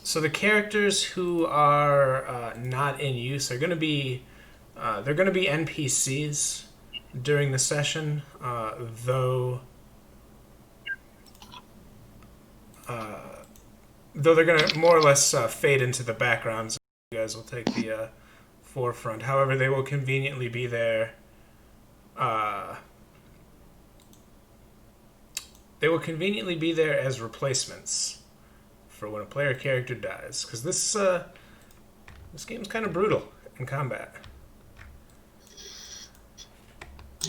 So the characters who are not in use are going to be they're going to be NPCs during the session, though they're going to more or less fade into the background. So you guys will take the forefront. However, they will conveniently be there. Uh, they will conveniently be there as replacements for when a player character dies, because this game's kind of brutal in combat.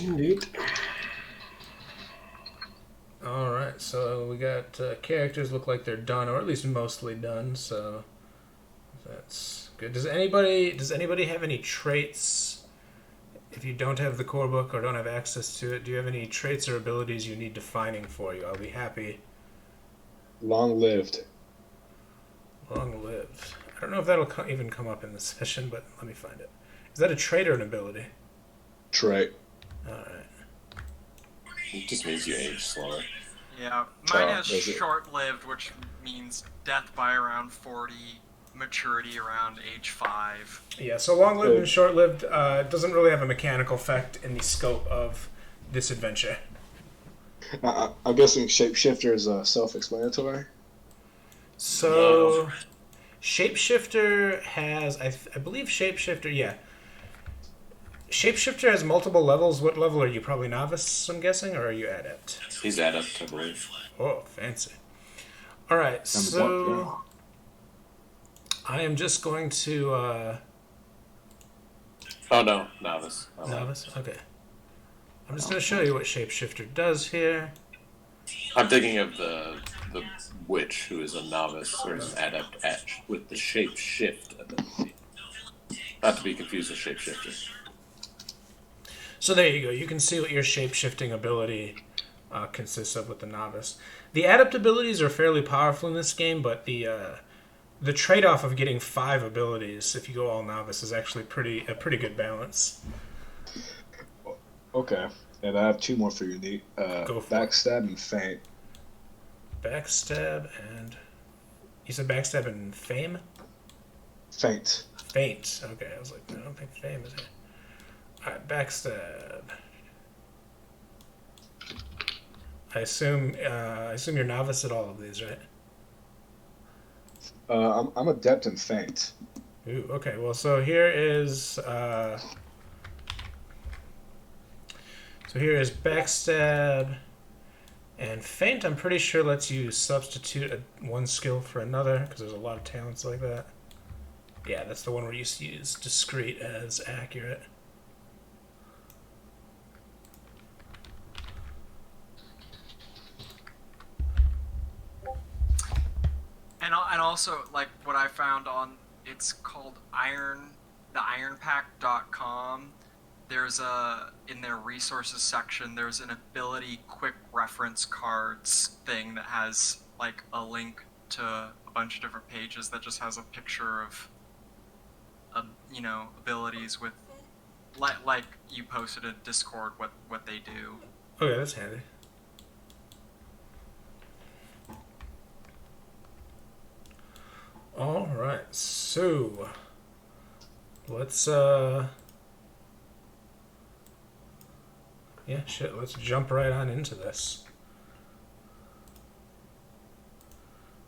Indeed. All right, so we got characters look like they're done, or at least mostly done. So that's good. Does anybody have any traits? If you don't have the core book or don't have access to it, do you have any traits or abilities you need defining for you? I'll be happy. Long lived. Long lived. I don't know if that'll even come up in this session, but let me find it. Is that a trait or an ability? Trait. All right. It just means you age slower. Yeah, mine has is it? short-lived, which means death by around 40, maturity around age 5. Yeah, so long-lived and short-lived doesn't really have a mechanical effect in the scope of this adventure. I'm guessing shapeshifter is self-explanatory. So, shapeshifter has, I believe shapeshifter, yeah. Shapeshifter has multiple levels. What level are you? Probably novice, I'm guessing, or are you adept? He's adept, I believe. Oh, fancy. All right, so I am just going to Oh no, novice. novice. Okay, I'm just going to show you what shapeshifter does here. I'm thinking of the witch who is a novice or is an adept with the shape shift ability. Not to be confused with shapeshifter. So there you go. You can see what your shape-shifting ability consists of with the novice. The adept abilities are fairly powerful in this game, but the trade-off of getting 5 abilities if you go all novice is actually a pretty good balance. Okay, and I have 2 more for you, Nate. Go for Backstab and Feint. Backstab and... You said backstab and fame? Feint. Feint. Okay, I was like, I don't think fame is here. Alright, backstab. I assume you're novice at all of these, right? I'm adept in Feint. Ooh, okay. Well, so here is backstab and feint. I'm pretty sure lets you substitute one skill for another because there's a lot of talents like that. Yeah, that's the one where you use discreet as accurate. And also, like, what I found on, it's called ironpack.com. There's in their resources section, there's an ability quick reference cards thing that has, like, a link to a bunch of different pages that just has a picture of abilities with, like you posted in Discord what they do. Okay, that's handy. All right, so let's let's jump right on into this.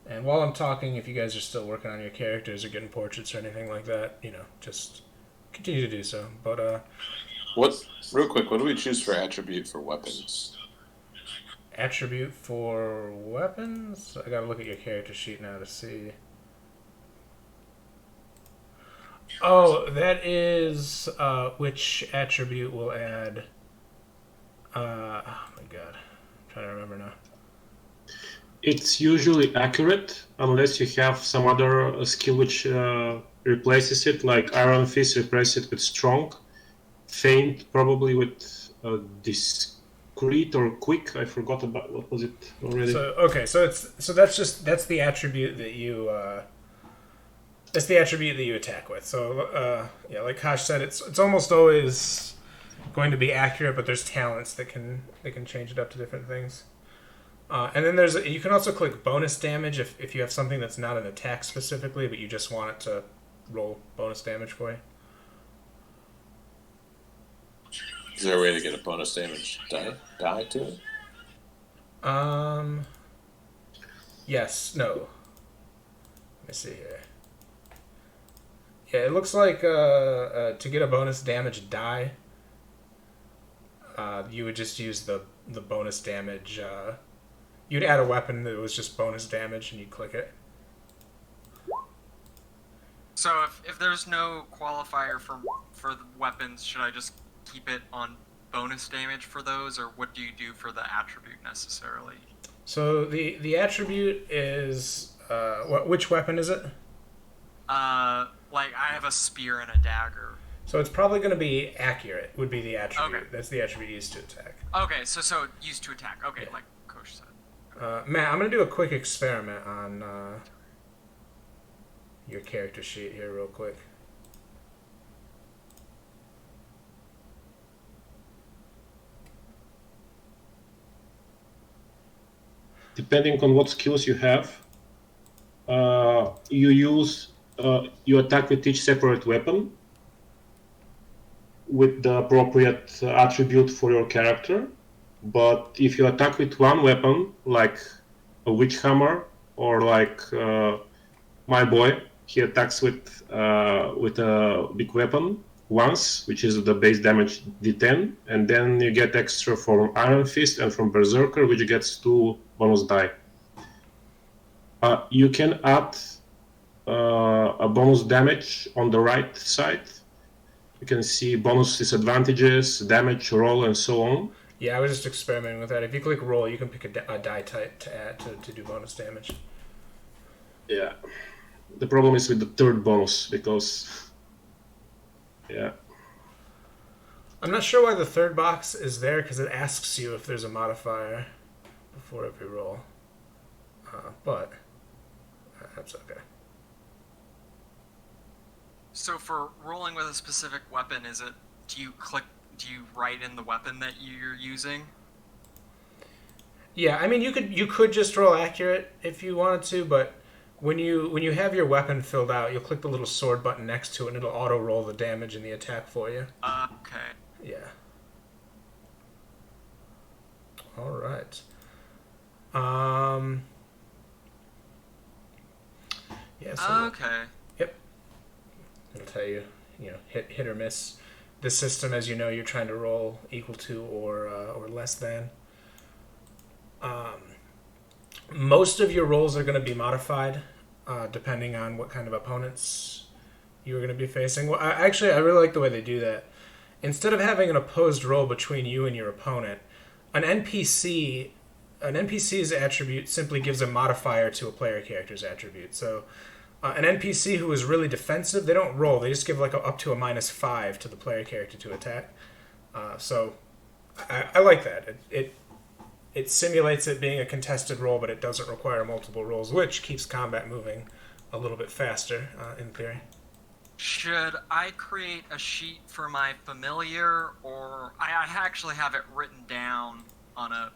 And while I'm talking, if you guys are still working on your characters or getting portraits or anything like that, just continue to do so. But real quick, what do we choose for attribute for weapons? Attribute for weapons? I gotta look at your character sheet now to see. Oh, that is which attribute will add. Oh my god, I'm trying to remember now. It's usually accurate unless you have some other skill which replaces it, like Iron Fist replaces it with strong, feint probably with discreet or quick. I forgot about what was it already. So that's the attribute that you. It's the attribute that you attack with. So, like Kosh said, it's almost always going to be accurate, but there's talents that can change it up to different things. And then you can also click bonus damage if you have something that's not an attack specifically, but you just want it to roll bonus damage for you. Is there a way to get a bonus damage die to it? Yes, no. Let me see here. Yeah, it looks like to get a bonus damage die, you would just use the bonus damage. You'd add a weapon that was just bonus damage, and you'd click it. So if there's no qualifier for the weapons, should I just keep it on bonus damage for those, or what do you do for the attribute necessarily? So the attribute is which weapon is it? Like I have a spear and a dagger. So it's probably going to be accurate. Would be the attribute. Okay. That's the attribute used to attack. Okay, so used to attack. Okay, Yeah. like Coach said. Matt, I'm going to do a quick experiment on your character sheet here real quick. Depending on what skills you have, you attack with each separate weapon with the appropriate attribute for your character. But if you attack with one weapon, like a witch hammer, or like my boy, he attacks with a big weapon once, which is the base damage D10, and then you get extra from Iron Fist and from Berserker, which gets 2 bonus die. You can add a bonus damage on the right side. You can see bonus disadvantages, damage, roll, and so on. Yeah, I was just experimenting with that. If you click roll, you can pick a die type to add to do bonus damage. Yeah. The problem is with the third bonus, because... Yeah. I'm not sure why the third box is there, because it asks you if there's a modifier before every roll. But that's okay. So for rolling with a specific weapon, do you write in the weapon that you're using? Yeah, I mean you could just roll accurate if you wanted to, but when you have your weapon filled out, you'll click the little sword button next to it, and it'll auto roll the damage and the attack for you. Okay. Yeah. All right. Yeah. So Okay. Yep. It'll tell you, hit or miss. The system, as you know, you're trying to roll equal to or less than. Most of your rolls are going to be modified, depending on what kind of opponents you're going to be facing. Well, I really like the way they do that. Instead of having an opposed roll between you and your opponent, an NPC's attribute simply gives a modifier to a player character's attribute. So an NPC who is really defensive, they don't roll. They just give up to a -5 to the player character to attack. So I like that. It simulates it being a contested roll, but it doesn't require multiple rolls, which keeps combat moving a little bit faster, in theory. Should I create a sheet for my familiar, or I actually have it written down on a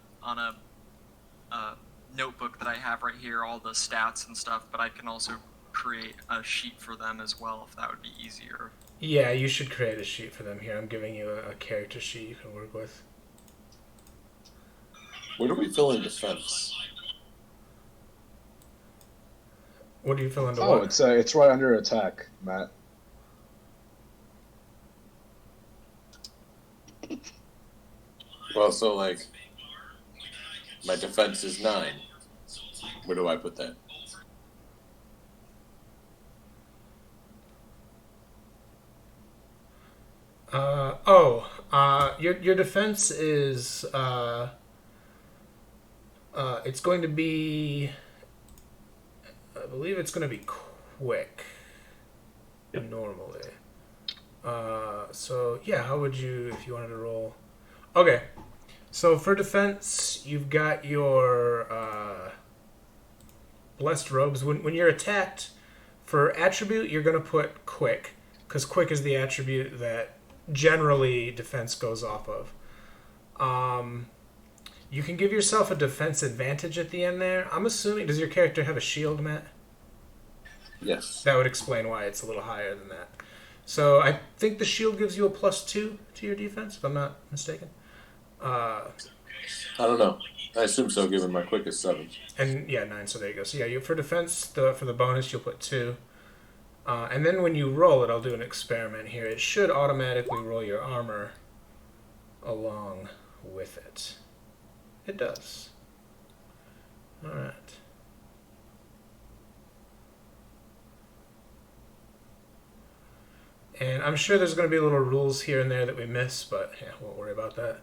notebook that I have right here, all the stats and stuff, but I can also create a sheet for them as well if that would be easier. Yeah, you should create a sheet for them here. I'm giving you a character sheet you can work with. Where do we fill in defense? What do you fill into Oh, what? it's right under attack, Matt. Well, so like, my defense is 9. Where do I put that? Your defense is it's going to be, I believe it's going to be quick. Yep. Normally. So yeah, how would you, if you wanted to roll? Okay, so for defense, you've got your blessed robes. When you're attacked, for attribute, you're going to put quick, because quick is the attribute that generally defense goes off of. You can give yourself a defense advantage at the end there. I'm assuming, does your character have a shield, Matt? Yes. That would explain why it's a little higher than that. So I think the shield gives you a +2 to your defense, if I'm not mistaken. I don't know. I assume so, given my quick is 7. And yeah, 9. So there you go. So yeah, for defense, for the bonus, you'll put 2. And then when you roll it, I'll do an experiment here. It should automatically roll your armor along with it. It does. All right. And I'm sure there's going to be little rules here and there that we miss, but yeah, won't worry about that.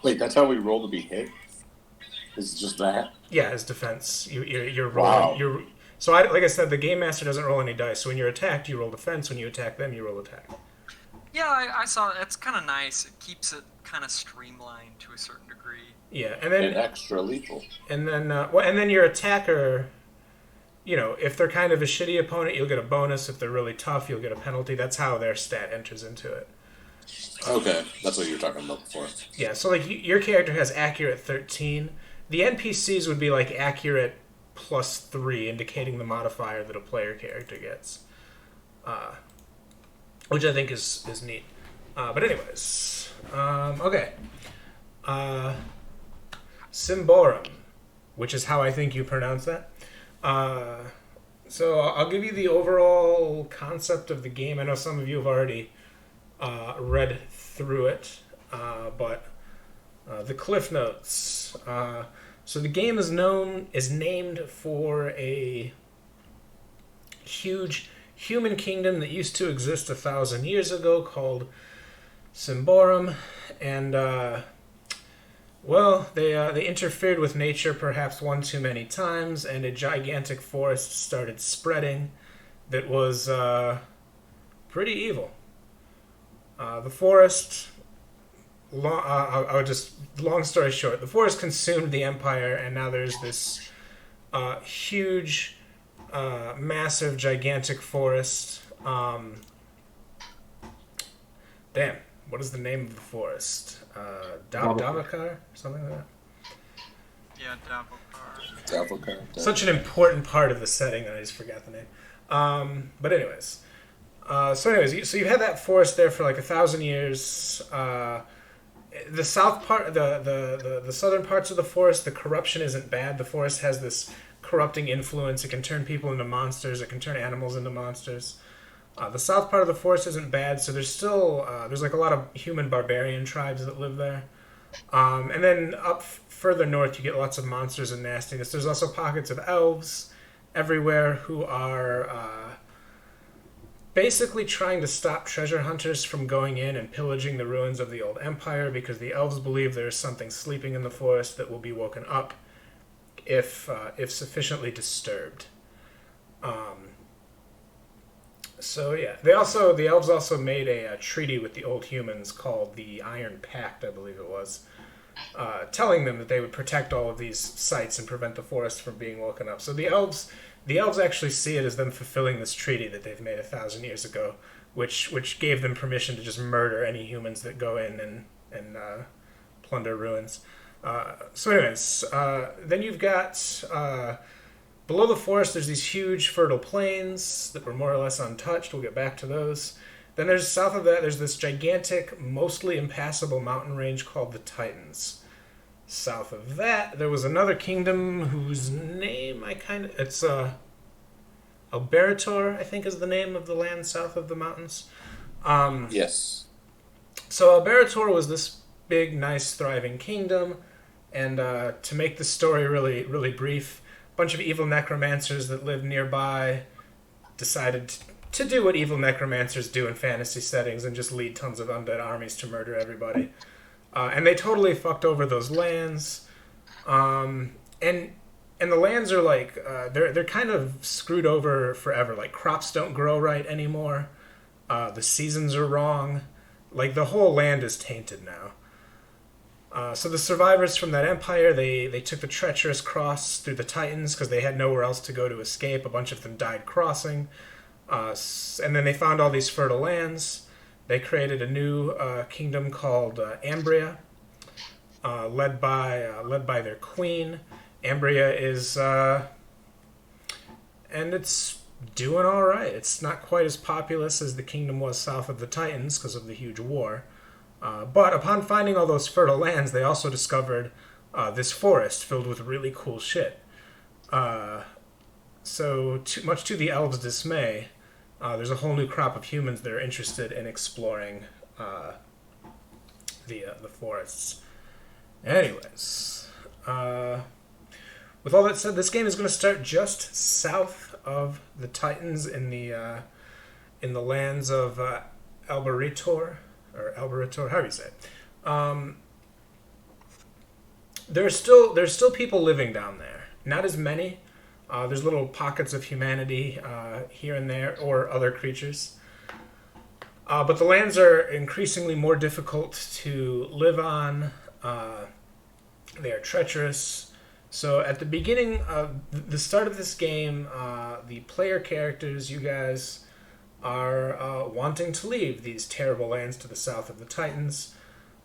Wait, that's how we roll to be hit? Is it just that? Yeah, as defense, you're rolling. Wow. So like I said, the game master doesn't roll any dice. So when you're attacked, you roll defense. When you attack them, you roll attack. Yeah, I saw it. It's kind of nice. It keeps it kind of streamlined to a certain degree. Yeah, and then And extra lethal. and then your attacker, if they're kind of a shitty opponent, you'll get a bonus. If they're really tough, you'll get a penalty. That's how their stat enters into it. Okay, that's what you were talking about before. Yeah, so like your character has accurate 13. The NPCs would be like accurate +3, indicating the modifier that a player character gets, which I think is neat. But anyways, okay. Symbaroum, which is how I think you pronounce that. So I'll give you the overall concept of the game. I know some of you have already read through it, but the cliff notes. So the game is named for a huge human kingdom that used to exist 1,000 years ago called Symbaroum, and they interfered with nature perhaps one too many times, and a gigantic forest started spreading that was pretty evil. The forest, long story short, the forest consumed the empire, and now there's this huge, massive, gigantic forest. Damn, what is the name of the forest? Davokar? Something like that? Yeah, Davokar. Davokar. Such an important part of the setting that I just forgot the name. But anyways. So you've had that forest there for like 1,000 years. The south part, the southern parts of the forest, the corruption isn't bad. The forest has this corrupting influence. It can turn people into monsters. It can turn animals into monsters. The south part of the forest isn't bad, so there's still there's like a lot of human barbarian tribes that live there. And then up further north, you get lots of monsters and nastiness. There's also pockets of elves everywhere who are basically trying to stop treasure hunters from going in and pillaging the ruins of the old empire, because the elves believe there is something sleeping in the forest that will be woken up if sufficiently disturbed. So yeah, the elves also made a treaty with the old humans called the Iron Pact, I believe it was, telling them that they would protect all of these sites and prevent the forest from being woken up. So the elves actually see it as them fulfilling this treaty that they've made 1,000 years ago, which gave them permission to just murder any humans that go in and plunder ruins. So anyways, then you've got below the forest, there's these huge fertile plains that were more or less untouched. We'll get back to those. Then there's south of that, there's this gigantic, mostly impassable mountain range called the Titans. South of that, there was another kingdom whose name it's Alberator, I think is the name of the land south of the mountains. Yes. So Alberator was this big, nice, thriving kingdom, and to make the story really, really brief, a bunch of evil necromancers that lived nearby decided to do what evil necromancers do in fantasy settings and just lead tons of undead armies to murder everybody. And they totally fucked over those lands. And the lands are like, they're kind of screwed over forever. Like, crops don't grow right anymore. The seasons are wrong. Like, the whole land is tainted now. So the survivors from that empire, they took the treacherous cross through the Titans because they had nowhere else to go to escape. A bunch of them died crossing. And then they found all these fertile lands. They created a new kingdom called Ambria. led by their queen. Ambria is, and it's doing all right. It's not quite as populous as the kingdom was south of the Titans because of the huge war. But upon finding all those fertile lands, they also discovered this forest filled with really cool shit. So, much to the elves' dismay, there's a whole new crop of humans that are interested in exploring the forests. Anyways, with all that said, this game is going to start just south of the Titans in the lands of Alberitor, however you say it. There's still people living down there. Not as many. There's little pockets of humanity here and there, or other creatures. But the lands are increasingly more difficult to live on. They are treacherous. So at the beginning, the start of this game, the player characters, you guys, are wanting to leave these terrible lands to the south of the Titans.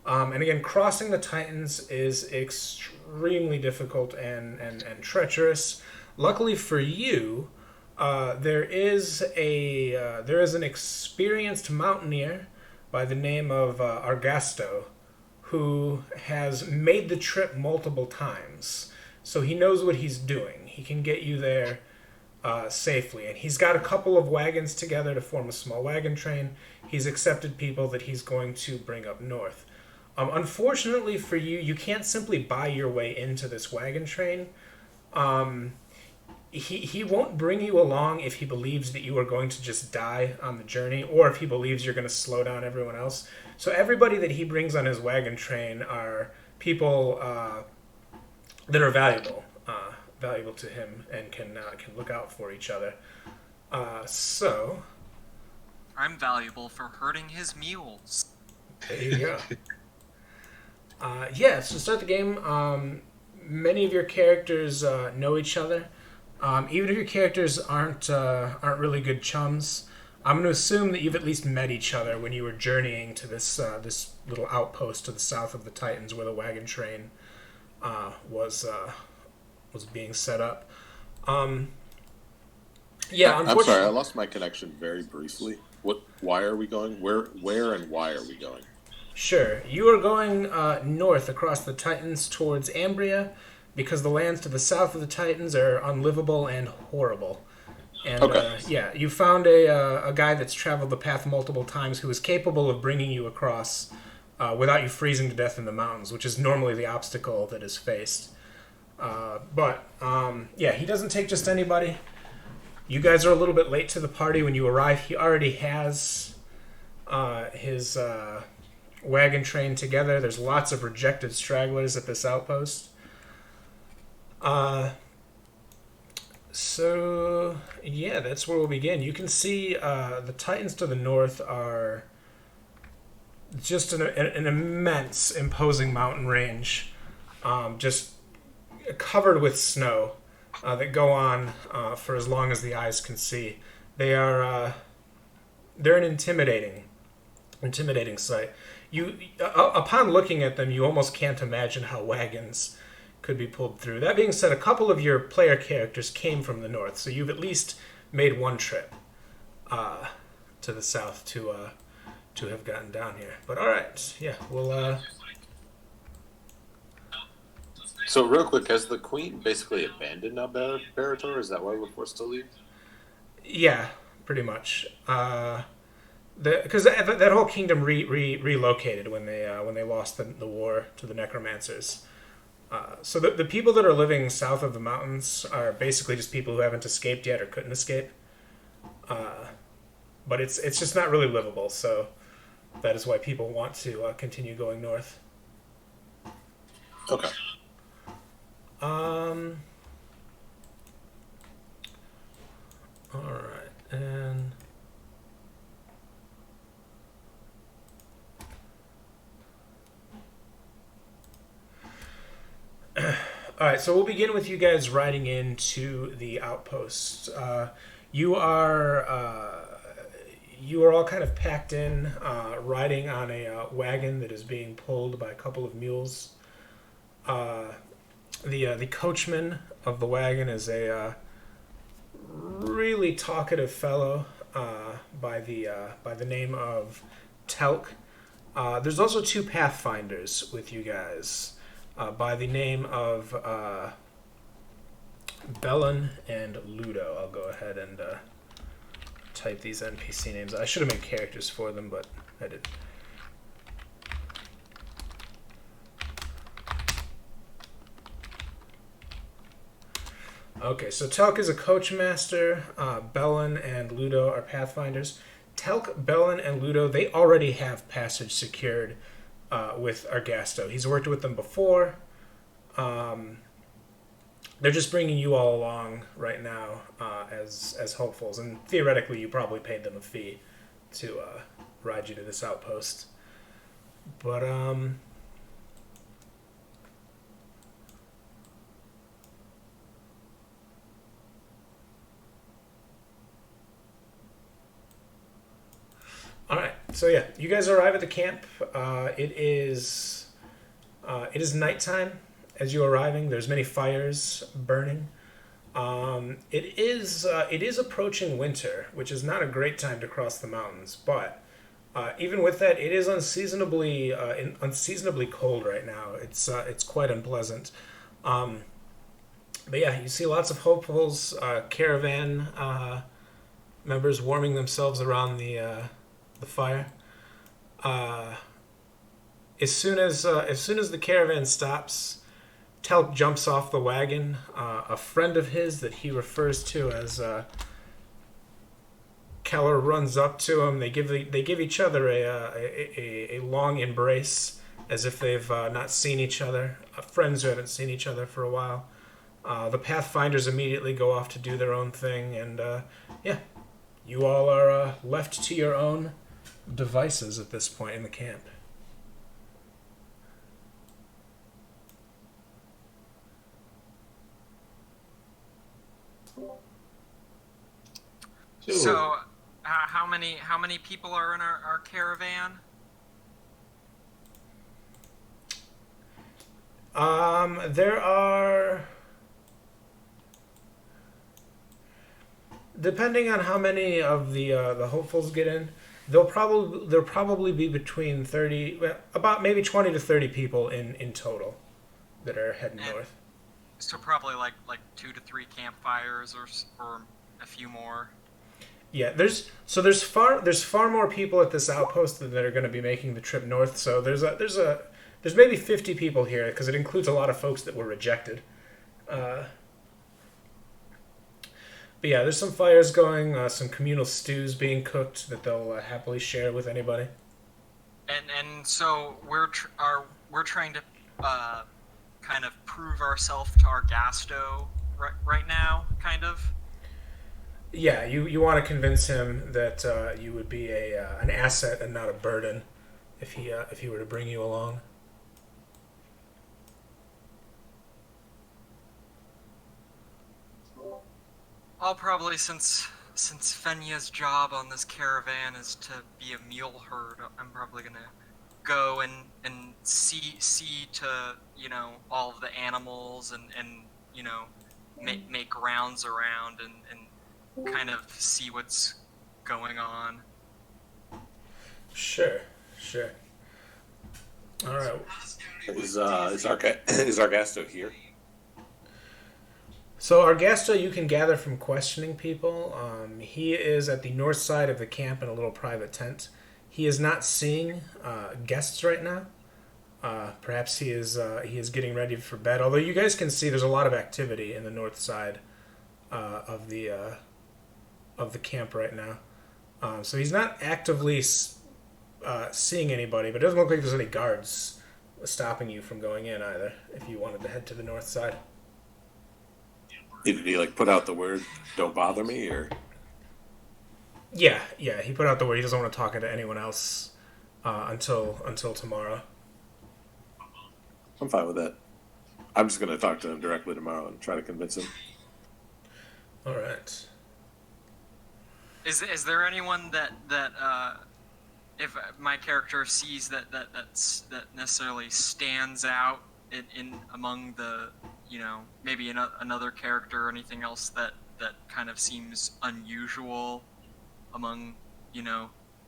And again, crossing the Titans is extremely difficult and treacherous. Luckily for you, there is an experienced mountaineer by the name of Argasto, who has made the trip multiple times. So he knows what he's doing. He can get you there safely. And he's got a couple of wagons together to form a small wagon train. He's accepted people that he's going to bring up north. Unfortunately for you, you can't simply buy your way into this wagon train. He won't bring you along if he believes that you are going to just die on the journey, or if he believes you're going to slow down everyone else. So everybody that he brings on his wagon train are people that are valuable to him and can look out for each other. So I'm valuable for herding his mules. there you go. So start the game. Many of your characters know each other. Even if your characters aren't really good chums, I'm going to assume that you've at least met each other when you were journeying to this little outpost to the south of the Titans, where the wagon train was being set up. I'm Unfortunately, sorry, I lost my connection very briefly. Why are we going? Where and why are we going? Sure. You are going north across the Titans towards Ambria, because the lands to the south of the Titans are unlivable and horrible. And Okay. You found a guy that's traveled the path multiple times who is capable of bringing you across without you freezing to death in the mountains, which is normally the obstacle that is faced. He doesn't take just anybody. You guys are a little bit late to the party when you arrive. He already has his wagon train together. There's lots of rejected stragglers at this outpost. That's where we'll begin. You can see the Titans to the north are just an immense, imposing mountain range, just covered with snow that go on for as long as the eyes can see. They're an intimidating sight. Upon looking at them, you almost can't imagine how wagons could be pulled through. That being said, a couple of your player characters came from the north, so you've at least made one trip to the south to have gotten down here. But all right, we'll. So real quick, has the queen basically abandoned Alberitor? Is that why we're forced to leave? Yeah, pretty much. Because that whole kingdom relocated when they lost the war to the necromancers. So the people that are living south of the mountains are basically just people who haven't escaped yet or couldn't escape. But it's just not really livable, so that is why people want to continue going north. Okay. All right, and all right, so we'll begin with you guys riding into the outpost. You are all kind of packed in, riding on a wagon that is being pulled by a couple of mules. The coachman of the wagon is a really talkative fellow by the name of Telk. There's also two Pathfinders with you guys by the name of Bellin and Ludo. I'll go ahead and type these NPC names. I should have made characters for them, but I didn't. Okay, so Telk is a coach master. Bellin and Ludo are Pathfinders. Telk, Bellin, and Ludo, they already have passage secured with Argasto. He's worked with them before. They're just bringing you all along right now as hopefuls, and theoretically you probably paid them a fee to ride you to this outpost. But all right, so yeah, you guys arrive at the camp. It is nighttime as you are arriving. There's many fires burning. It is approaching winter, which is not a great time to cross the mountains. But even with that, it is unseasonably cold right now. It's quite unpleasant. But yeah, you see lots of hopefuls, caravan members warming themselves around the fire. As soon as the caravan stops, Telk jumps off the wagon. A friend of his that he refers to as Keller runs up to him. They give each other a long embrace as if they've not seen each other. Friends who haven't seen each other for a while. The Pathfinders immediately go off to do their own thing, and yeah, you all are left to your own devices at this point in the camp. So, how many people are in our caravan? There are, depending on how many of the hopefuls get in, there'll probably be between 30, about maybe 20 to 30 people in total that are heading north. So probably like 2 to 3 campfires or a few more. Yeah, there's far more people at this outpost that are going to be making the trip north. So there's maybe 50 people here because it includes a lot of folks that were rejected. But yeah, there's some fires going, some communal stews being cooked that they'll happily share with anybody. And so we're trying to kind of prove ourselves to Argasto right now, kind of. Yeah, you want to convince him that you would be an asset and not a burden if he were to bring you along. I'll probably, since Fenya's job on this caravan is to be a mule herd, I'm probably gonna go and see to all of the animals and make rounds around and kind of see what's going on. Sure. All right. Is Argasto here? So Argasto, you can gather from questioning people. He is at the north side of the camp in a little private tent. He is not seeing guests right now. Perhaps he is getting ready for bed. Although you guys can see there's a lot of activity in the north side of the camp right now. So he's not actively seeing anybody, but it doesn't look like there's any guards stopping you from going in either. If you wanted to head to the north side. Did he put out the word "Don't bother me"? Or Yeah. He put out the word he doesn't want to talk to anyone else until tomorrow. I'm fine with that. I'm just gonna talk to him directly tomorrow and try to convince him. All right. Is there anyone that if my character sees that necessarily stands out in among the, maybe another character or anything else that kind of seems unusual among,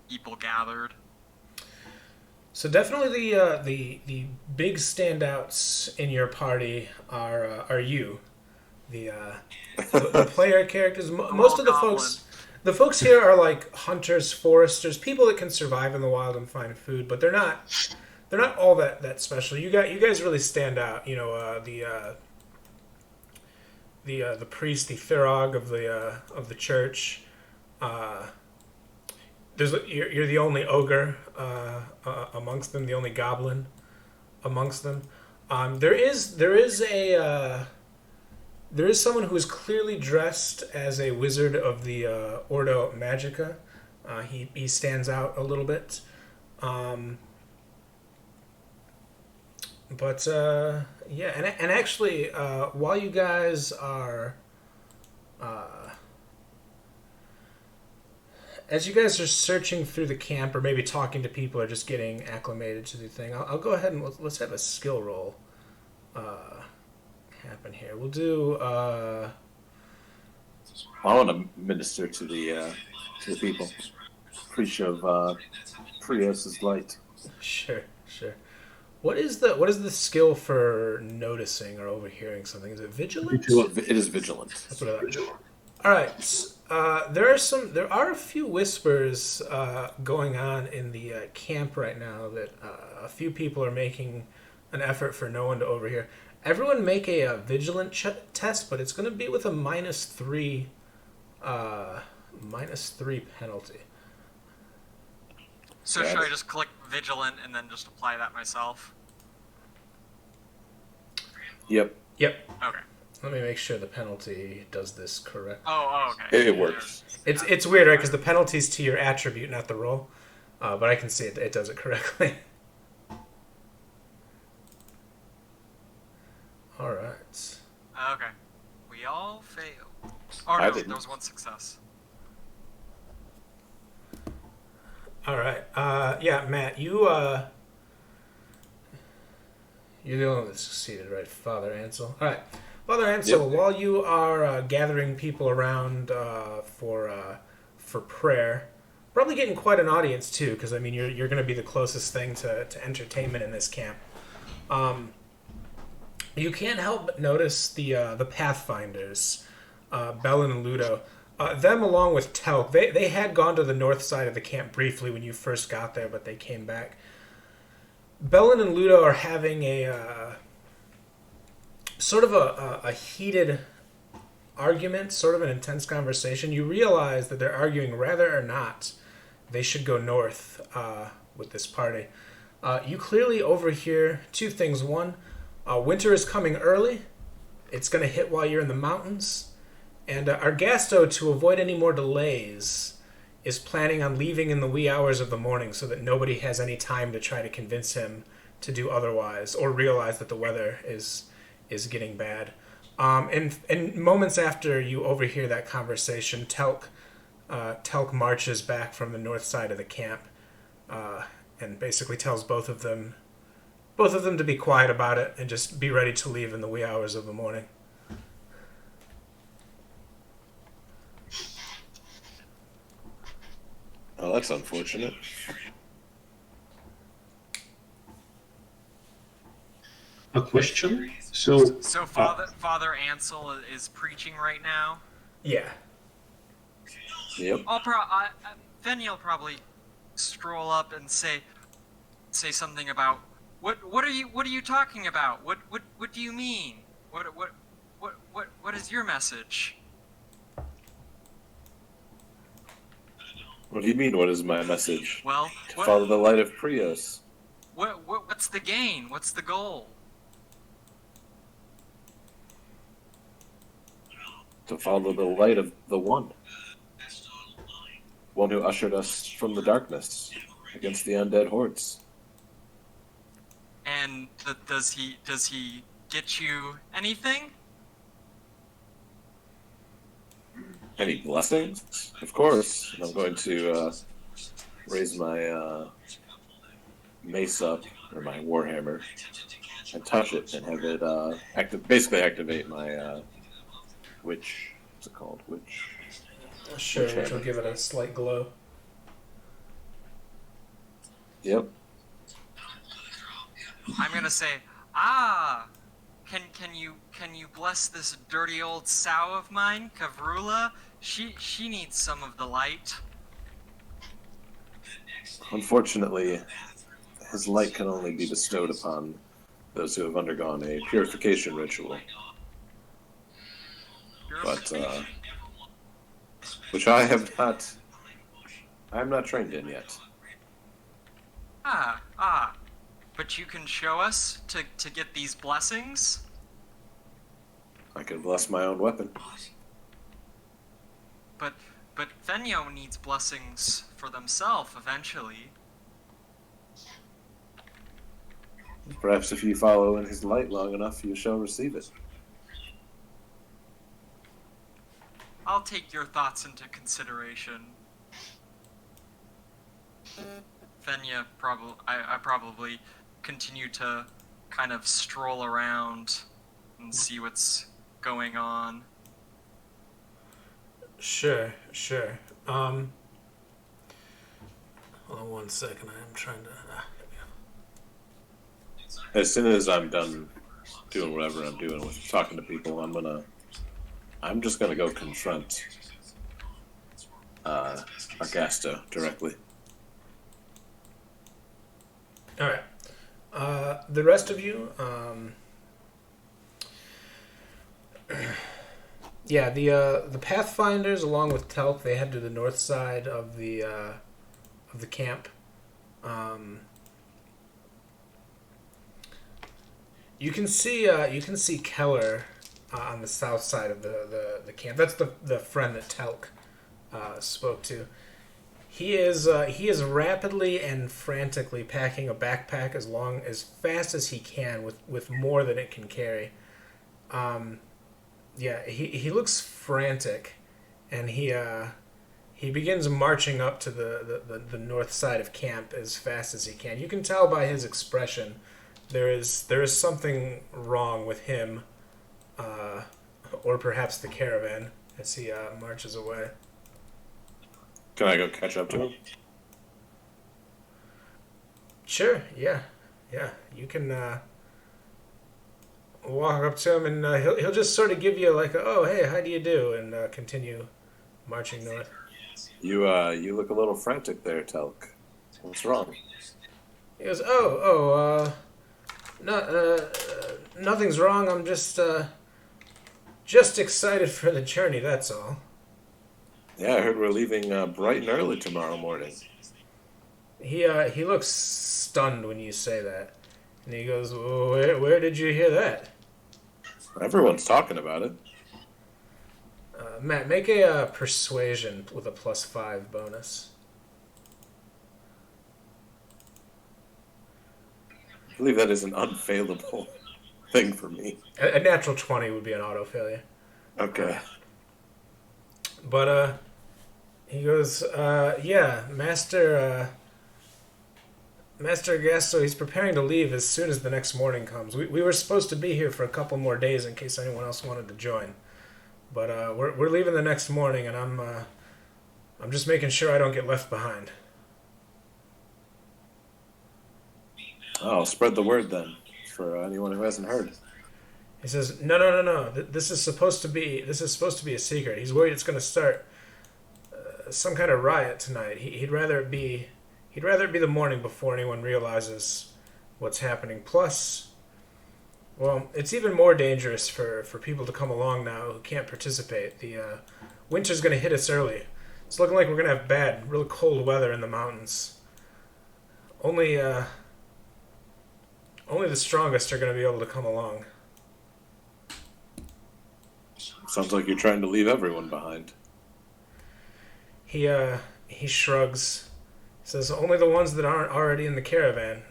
people gathered? So definitely the big standouts in your party are you, the player characters. Most of the folks here are like hunters, foresters, people that can survive in the wild and find food, but they're not all that special. You guys really stand out. The priest, the Thirog of the church. You're the only ogre amongst them, the only goblin amongst them. There is someone who is clearly dressed as a wizard of the Ordo Magica. He stands out a little bit. Yeah, and actually, while you guys are, as you guys are searching through the camp, or maybe talking to people, or just getting acclimated to the thing, I'll go ahead and let's have a skill roll happen here. We'll do. I want to minister to the people. Preach of Prius's light. Sure. What is the skill for noticing or overhearing something? Is it vigilance? It is vigilant. That's what I thought. All right. There are a few whispers going on in the camp right now that a few people are making an effort for no one to overhear. Everyone make a vigilant test, but it's going to be with a -3 penalty. So should I just click vigilant and then just apply that myself? Yep. Okay. Okay. Let me make sure the penalty does this correct. Oh, okay. It works. It's weird, right? Because the penalty's to your attribute, not the roll. But I can see it does it correctly. All right. Okay. We all failed. Oh I no, didn't. there was one success. All right. Yeah, Matt, you're the only one that succeeded, right? Father Ansel. All right. Father Ansel, Yep. while you are gathering people around for prayer, probably getting quite an audience too, because I mean you're going to be the closest thing to entertainment in this camp. You can't help but notice the Pathfinders, Bellin and Ludo. Them along with Telk, they had gone to the north side of the camp briefly when you first got there, but they came back. Bellin and Ludo are having a sort of a heated argument, sort of an intense conversation. You realize that they're arguing whether or not they should go north with this party. You clearly overhear two things. One, winter is coming early. It's going to hit while you're in the mountains. And Argasto, to avoid any more delays, is planning on leaving in the wee hours of the morning so that nobody has any time to try to convince him to do otherwise or realize that the weather is getting bad. And moments after you overhear that conversation, Telk marches back from the north side of the camp and basically tells both of them to be quiet about it and just be ready to leave in the wee hours of the morning. Oh, that's unfortunate. A question? So Father Ansel is preaching right now. Yeah. Yep. Then you'll probably stroll up and say something about what are you talking about? What do you mean? What is your message? What do you mean? What is my message? Well, To follow the light of Prius. what's the gain? What's the goal? To follow the light of the One. One who ushered us from the darkness against the undead hordes. And does he get you anything? Any blessings? Of course. And I'm going to raise my mace up, or my warhammer, and touch it and have it basically activate my witch. What's it called? Witch. Sure, which will give it a slight glow. Yep. I'm gonna say, can you bless this dirty old sow of mine, Kavrula? She needs some of the light. Unfortunately, his light can only be bestowed upon those who have undergone a purification ritual. But, which I'm not trained in yet. But you can show us to get these blessings? I can bless my own weapon. But Fenyo needs blessings for themselves eventually. Perhaps if you follow in his light long enough, you shall receive it. I'll take your thoughts into consideration. Fenya I probably continue to kind of stroll around and see what's going on. Sure. Hold on 1 second. I am trying to. As soon as I'm done doing whatever I'm doing with talking to people, I'm just gonna go confront Argasto directly. All right. The rest of you, yeah, the Pathfinders, along with Telp, they head to the north side of the camp. You can see Keller on the south side of the camp. That's the friend that Telk spoke to. He is rapidly and frantically packing a backpack as fast as he can with more than it can carry. He looks frantic, and he begins marching up to the north side of camp as fast as he can. You can tell by his expression there is something wrong with him, or perhaps the caravan as he marches away. Can I go catch up to him? Sure, yeah. You can walk up to him, and he'll just sort of give you like, "Oh, hey, how do you do?" and continue marching north. You look a little frantic there, Telk. What's wrong? He goes, nothing's wrong. I'm just excited for the journey. That's all. Yeah, I heard we're leaving bright and early tomorrow morning. He looks stunned when you say that, and he goes, "Where did you hear that?" Everyone's talking about it. Matt, make a persuasion with a +5 bonus. I believe that is an unfailable thing for me. A natural 20 would be an auto failure. Okay. But he goes, Master Gasto, he's preparing to leave as soon as the next morning comes. We were supposed to be here for a couple more days in case anyone else wanted to join. But we're leaving the next morning, and I'm just making sure I don't get left behind. Oh, I'll spread the word then for anyone who hasn't heard. He says, No. This is supposed to be a secret. He's worried it's going to start some kind of riot tonight. He'd rather it be the morning before anyone realizes what's happening. Plus, well, it's even more dangerous for people to come along now who can't participate. The winter's going to hit us early. It's looking like we're going to have bad, really cold weather in the mountains. Only the strongest are going to be able to come along. Sounds like you're trying to leave everyone behind. He shrugs. Says only the ones that aren't already in the caravan.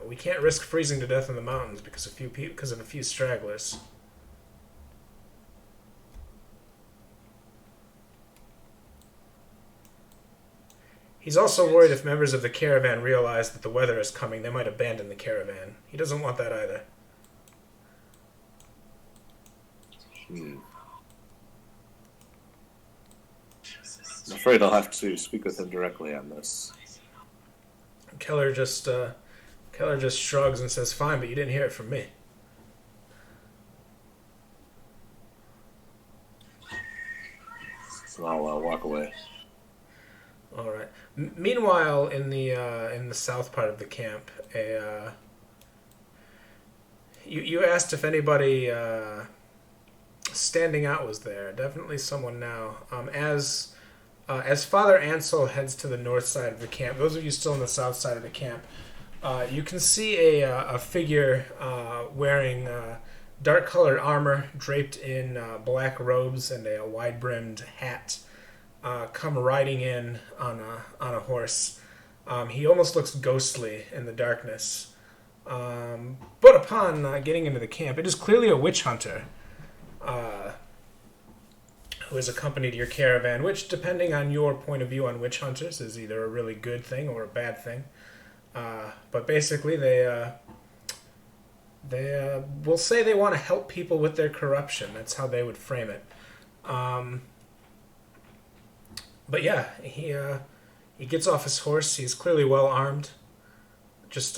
We can't risk freezing to death in the mountains because of a few stragglers. He's also worried if members of the caravan realize that the weather is coming, they might abandon the caravan. He doesn't want that either. I'm afraid I'll have to speak with him directly on this. Keller just shrugs and says, "Fine, but you didn't hear it from me." So I'll walk away. All right. Meanwhile, in the south part of the camp, you asked if anybody standing out was there. Definitely someone now. As Father Ansel heads to the north side of the camp, those of you still on the south side of the camp, you can see a figure wearing dark-colored armor, draped in black robes and a wide-brimmed hat, come riding in on a horse. He almost looks ghostly in the darkness. But upon getting into the camp, it is clearly a witch hunter who has accompanied your caravan, which, depending on your point of view on witch hunters, is either a really good thing or a bad thing. But basically, they will say they want to help people with their corruption. That's how they would frame it. But yeah, he gets off his horse. He's clearly well armed. Just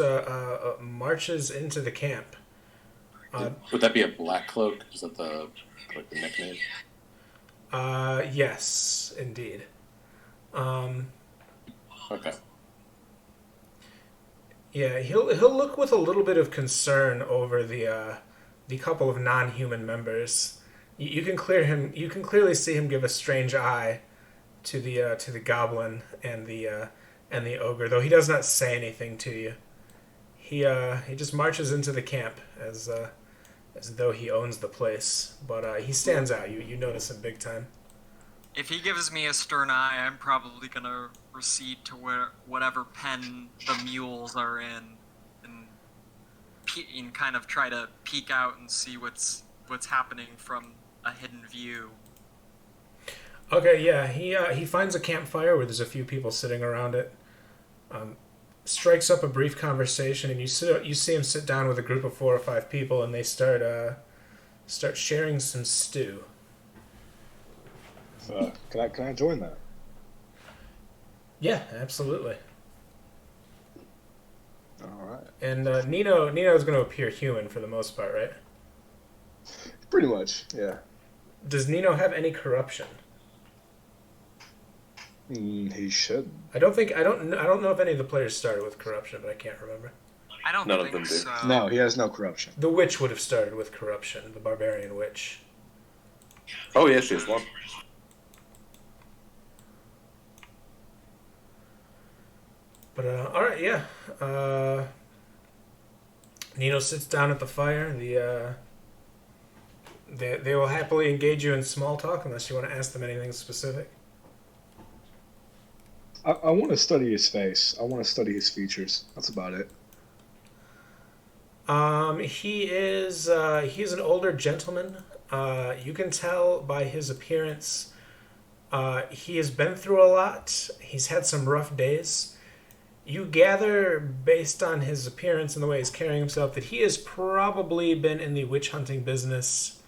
marches into the camp. Would that be a black cloak? Is that the nickname? Yes, indeed. Okay. Yeah, he'll look with a little bit of concern over the couple of non-human members. You can clearly see him give a strange eye to the goblin and the ogre, though he does not say anything to you. He just marches into the camp as though he owns the place, but he stands out. You notice him big time. If he gives me a stern eye, I'm probably gonna proceed to whatever pen the mules are in, and kind of try to peek out and see what's happening from a hidden view. Okay, yeah, he finds a campfire where there's a few people sitting around it. Strikes up a brief conversation, and you see him sit down with a group of 4 or 5 people, and they start sharing some stew. Can I join that? Yeah, absolutely. All right. And Nino is going to appear human for the most part, right? Pretty much, yeah. Does Nino have any corruption? He should. I don't know if any of the players started with corruption, but I can't remember. I don't None of think them do. so. No, he has no corruption. The witch would have started with corruption, the barbarian witch. Oh, yes, she has one. But all right, yeah. Nino sits down at the fire. They will happily engage you in small talk unless you want to ask them anything specific. I want to study his face. I want to study his features. That's about it. He's an older gentleman. You can tell by his appearance. He has been through a lot. He's had some rough days. You gather, based on his appearance and the way he's carrying himself, that he has probably been in the witch hunting business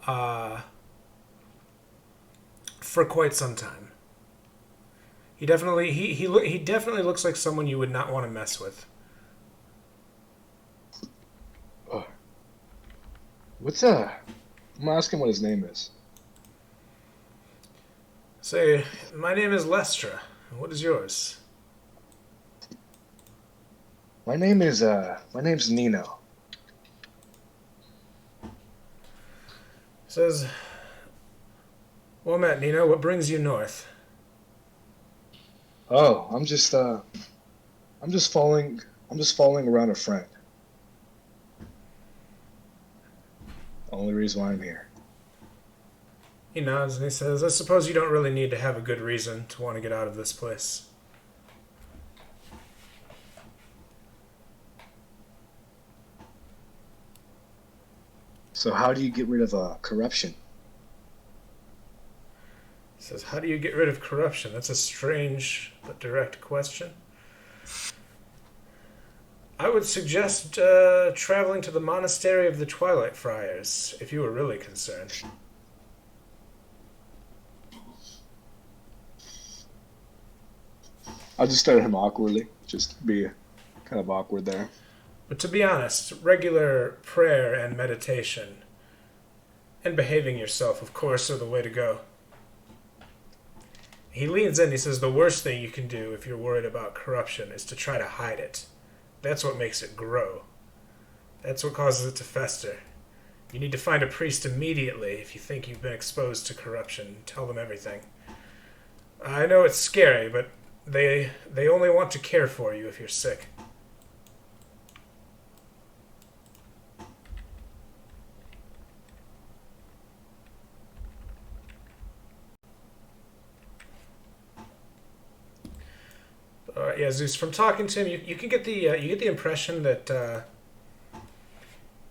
for quite some time. He definitely looks like someone you would not want to mess with. I'm gonna ask him what his name is. Say, my name is Lestra. What is yours? My name's Nino. Says, well met, Nino. What brings you north? Oh, I'm just following around a friend. Only reason why I'm here. He nods and he says, I suppose you don't really need to have a good reason to want to get out of this place. So how do you get rid of corruption? He says, how do you get rid of corruption? That's a strange but direct question. I would suggest traveling to the monastery of the Twilight Friars, if you were really concerned. I'll just stare at him awkwardly. Just be kind of awkward there. But to be honest, regular prayer and meditation, and behaving yourself, of course, are the way to go. He leans in, he says, the worst thing you can do if you're worried about corruption is to try to hide it. That's what makes it grow. That's what causes it to fester. You need to find a priest immediately if you think you've been exposed to corruption. Tell them everything. I know it's scary, but they only want to care for you if you're sick. Yeah, Zeus. From talking to him, you can get the impression that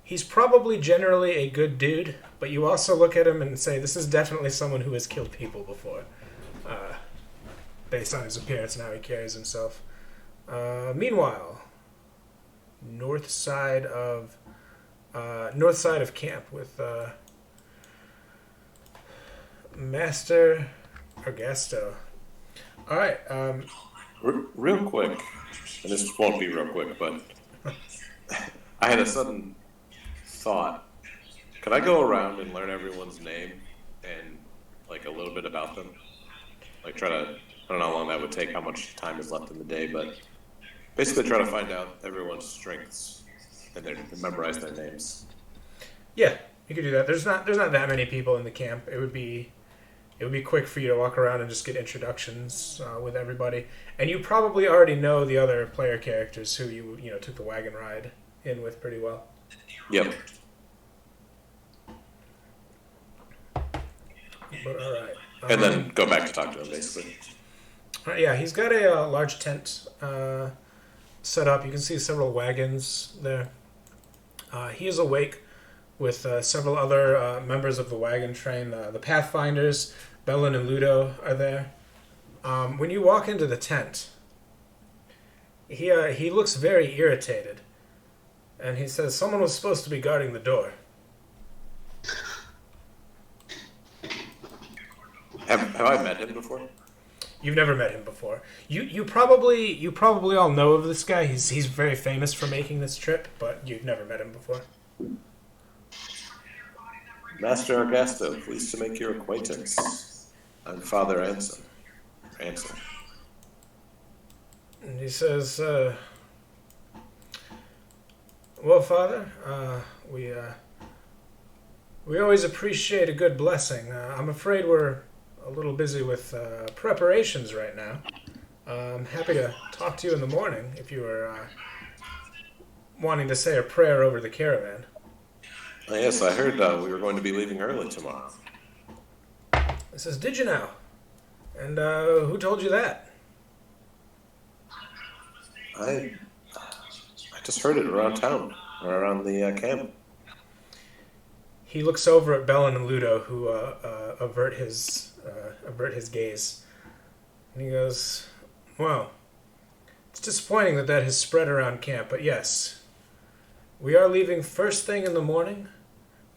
he's probably generally a good dude, but you also look at him and say this is definitely someone who has killed people before, based on his appearance and how he carries himself. Meanwhile, north side of camp with Master Ergasto. All right. Real quick, and this won't be real quick, but I had a sudden thought. Could I go around and learn everyone's name and like a little bit about them? Like try to, I don't know how long that would take, how much time is left in the day, but basically try to find out everyone's strengths and memorize their names. Yeah, you could do that. There's not that many people in the camp. It would be quick for you to walk around and just get introductions with everybody. And you probably already know the other player characters who you took the wagon ride in with pretty well. Yep. But all right. And then go back to talk to him, basically. Yeah, he's got a large tent set up. You can see several wagons there. He is awake with several other members of the wagon train. The Pathfinders, Bellin and Ludo, are there. When you walk into the tent, he looks very irritated. And he says, someone was supposed to be guarding the door. Have I met him before? You've never met him before. You probably all know of this guy. He's very famous for making this trip, but you've never met him before. Master Ergasto, pleased to make your acquaintance. I'm Father Anson. And he says, well, Father, we always appreciate a good blessing. I'm afraid we're a little busy with preparations right now. I'm happy to talk to you in the morning if you were wanting to say a prayer over the caravan. Yes, I heard we were going to be leaving early tomorrow. He says, did you now? And who told you that? I just heard it around town, or around the camp. He looks over at Bellin and Ludo, who avert his gaze. And he goes, well, it's disappointing that has spread around camp, but yes, we are leaving first thing in the morning,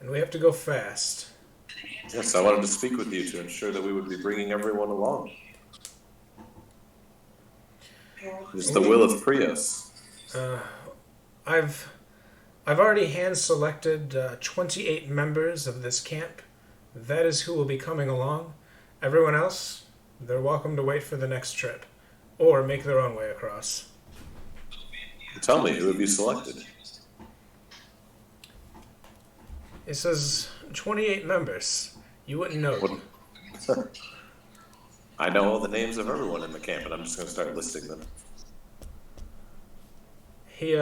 and we have to go fast. Yes, I wanted to speak with you to ensure that we would be bringing everyone along. It's the will of Prius. I've already hand-selected 28 members of this camp. That is who will be coming along. Everyone else, they're welcome to wait for the next trip, or make their own way across. Tell me, who have you selected? It says 28 members. You wouldn't know. I know all the names of everyone in the camp, and I'm just going to start listing them. He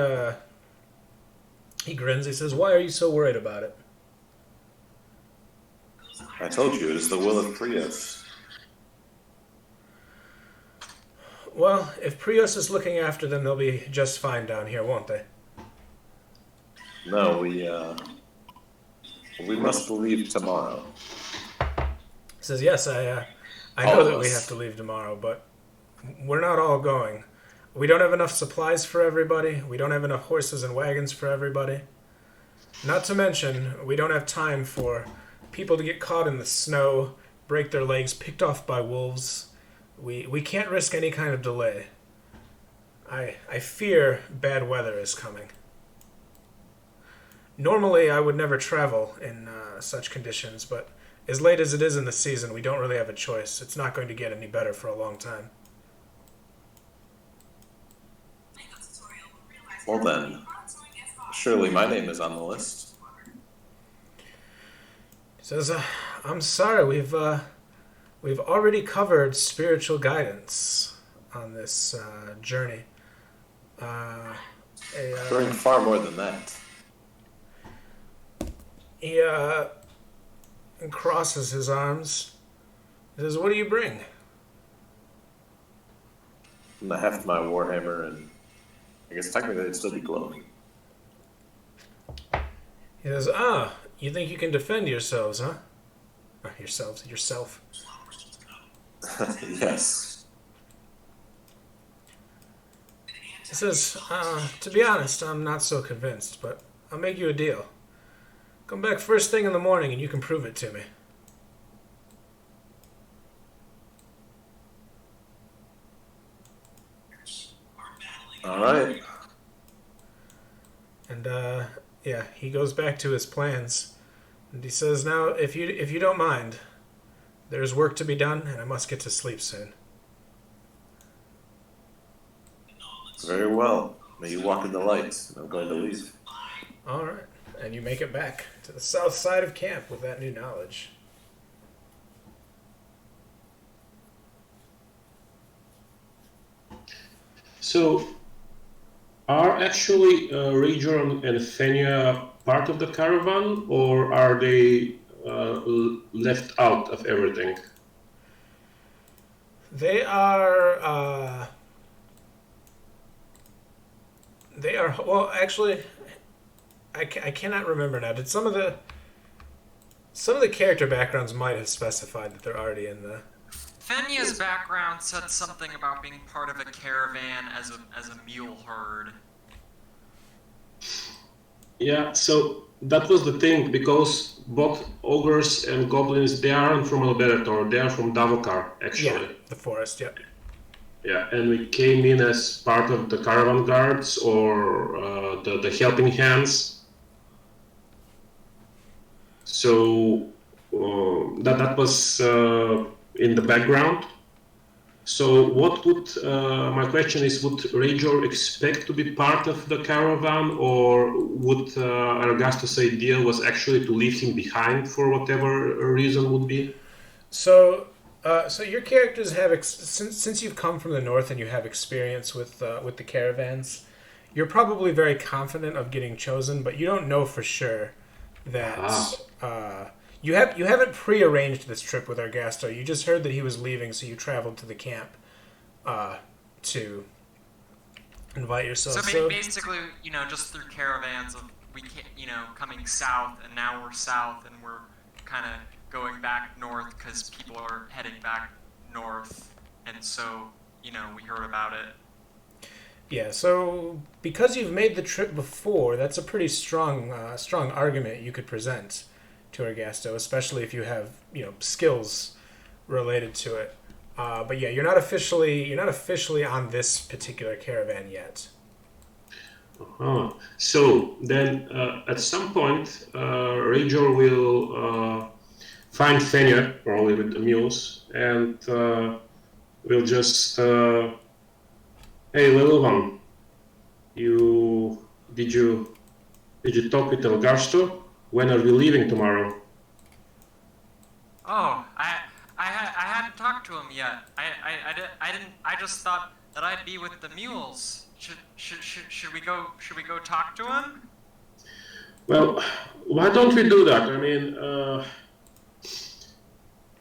grins. He says, why are you so worried about it? I told you, it is the will of Prius. Well, if Prius is looking after them, they'll be just fine down here, won't they? No, we must leave tomorrow. He says, yes, I know that we have to leave tomorrow, but we're not all going. We don't have enough supplies for everybody. We don't have enough horses and wagons for everybody. Not to mention, we don't have time for people to get caught in the snow, break their legs, picked off by wolves. We can't risk any kind of delay. I fear bad weather is coming. Normally, I would never travel in such conditions, but as late as it is in the season, we don't really have a choice. It's not going to get any better for a long time. Well then, surely my name is on the list. He says, I'm sorry, we've already covered spiritual guidance on this journey. Doing far more than that. He crosses his arms. He says, what do you bring? I'm gonna heft my warhammer, and I guess technically it'd still be glowing. He says, you think you can defend yourselves, huh? Yourself. Yes. He says, to be honest, I'm not so convinced, but I'll make you a deal. Come back first thing in the morning and you can prove it to me. All right. And he goes back to his plans, and he says, "Now, if you don't mind, there's work to be done, and I must get to sleep soon." Very well. May you walk in the light. I'm going to leave. All right, and you make it back to the south side of camp with that new knowledge. So, are actually Rager and Fenya part of the caravan, or are they left out of everything? They are. Well, actually, I cannot remember now. Did some of the character backgrounds might have specified that they're already in the. Fenya's background said something about being part of a caravan as a mule herd. Yeah, so that was the thing, because both ogres and goblins, they aren't from Alberetor, they are from Davokar, actually. Yeah, the forest, yep. Yeah, and we came in as part of the caravan guards or the helping hands. So that was in the background. So what would, my question is, would Rager expect to be part of the caravan, or would Aragasta's idea was actually to leave him behind for whatever reason would be? So your characters have, since you've come from the north and you have experience with the caravans, you're probably very confident of getting chosen, but you don't know for sure that you haven't prearranged this trip with Argasto. You just heard that he was leaving, so you traveled to the camp to invite yourself. So basically, just through caravans of coming south, and now we're south, and we're kind of going back north because people are heading back north, and so we heard about it. Yeah, so because you've made the trip before, that's a pretty strong argument you could present to Argasto, especially if you have skills related to it. But yeah, you're not officially on this particular caravan yet. So then, at some point, Rager will find Fenya, probably with the mules, and we'll just, hey, little one, did you talk with Elgarsto? When are we leaving tomorrow? Oh, I hadn't talked to him yet. I didn't. I just thought that I'd be with the mules. Should we go talk to him? Well, why don't we do that? I mean,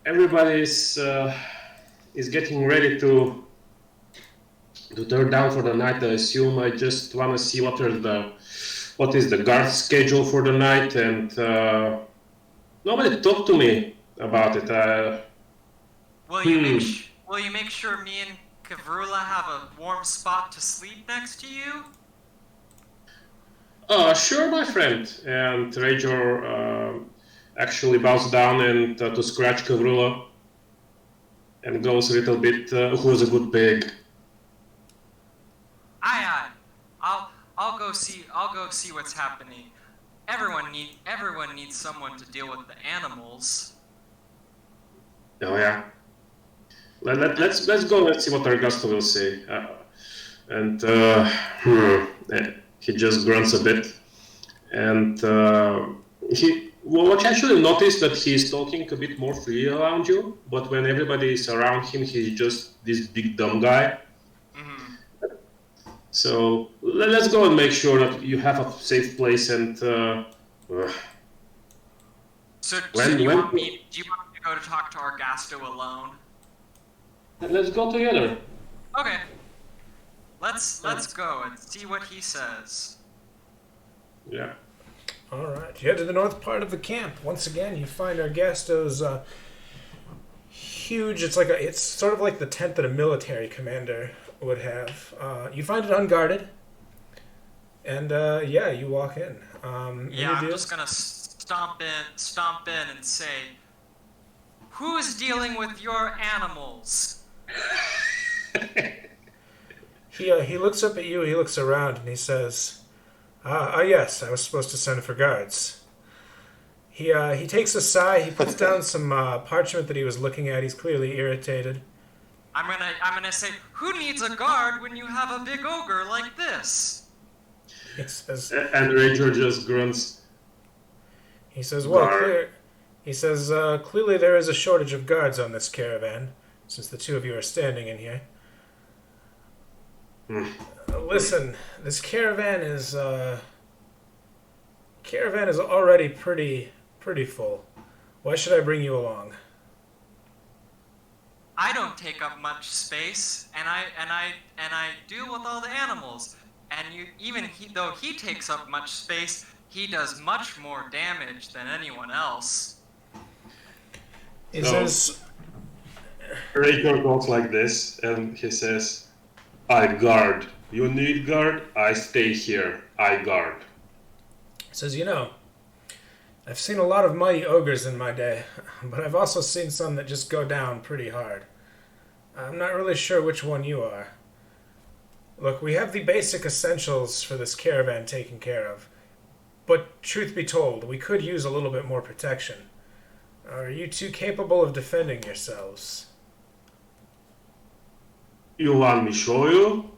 everybody is getting ready to turn down for the night. I assume. I just want to see what is the guard schedule for the night, and nobody talked to me about it. Will you make sure me Kavrula have a warm spot to sleep next to you? Sure, my friend. And Rajor actually bows down and to scratch Kavrula and goes a little bit, who's a good pig? Aye. I'll go see what's happening. Everyone needs someone to deal with the animals. Oh yeah. Let's go and see what Argasto will say. He just grunts a bit, and what actually noticed that he's talking a bit more freely around you, but when everybody is around him, he's just this big dumb guy. Mm-hmm. So let's go and make sure that you have a safe place and. So do you want me to go to talk to Argasto alone? Let's go together. Okay. Let's go and see what he says. Yeah. All right. You head to the north part of the camp. Once again, you find Argasto's huge. It's sort of like the tent that a military commander would have. You find it unguarded, and you walk in. I'm just gonna stomp in and say, "Who is dealing with your animals?" He looks up at you. He looks around and he says, yes, I was supposed to send for guards." He takes a sigh. He puts down some parchment that he was looking at. He's clearly irritated. I'm gonna say, "Who needs a guard when you have a big ogre like this?" He says, And Ranger just grunts. He says, clearly there is a shortage of guards on this caravan, since the two of you are standing in here. Listen, this caravan is already pretty full. Why should I bring you along? I don't take up much space, and I deal with all the animals. And though he takes up much space, he does much more damage than anyone else. He says, Raker goes like this, and he says, "I guard. You need guard? I stay here. I guard." He says, I've seen a lot of mighty ogres in my day, but I've also seen some that just go down pretty hard. I'm not really sure which one you are. Look, we have the basic essentials for this caravan taken care of, but truth be told, we could use a little bit more protection. Are you two capable of defending yourselves? You want me show you?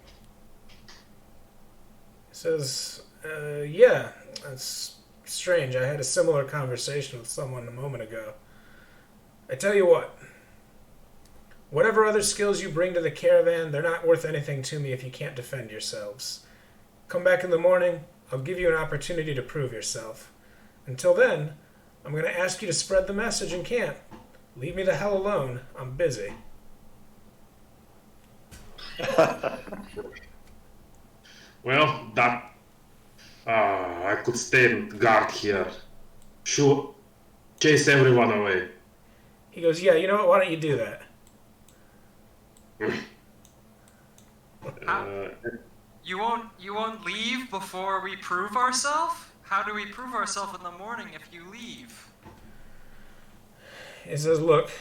He says, yeah, that's strange. I had a similar conversation with someone a moment ago. I tell you what, whatever other skills you bring to the caravan, they're not worth anything to me if you can't defend yourselves. Come back in the morning, I'll give you an opportunity to prove yourself. Until then, I'm going to ask you to spread the message in camp. Leave me the hell alone. I'm busy. Well, I could stand guard here. Sure, chase everyone away. He goes, yeah, you know what? Why don't you do that? You won't leave before we prove ourselves? How do we prove ourselves in the morning if you leave? He says, look,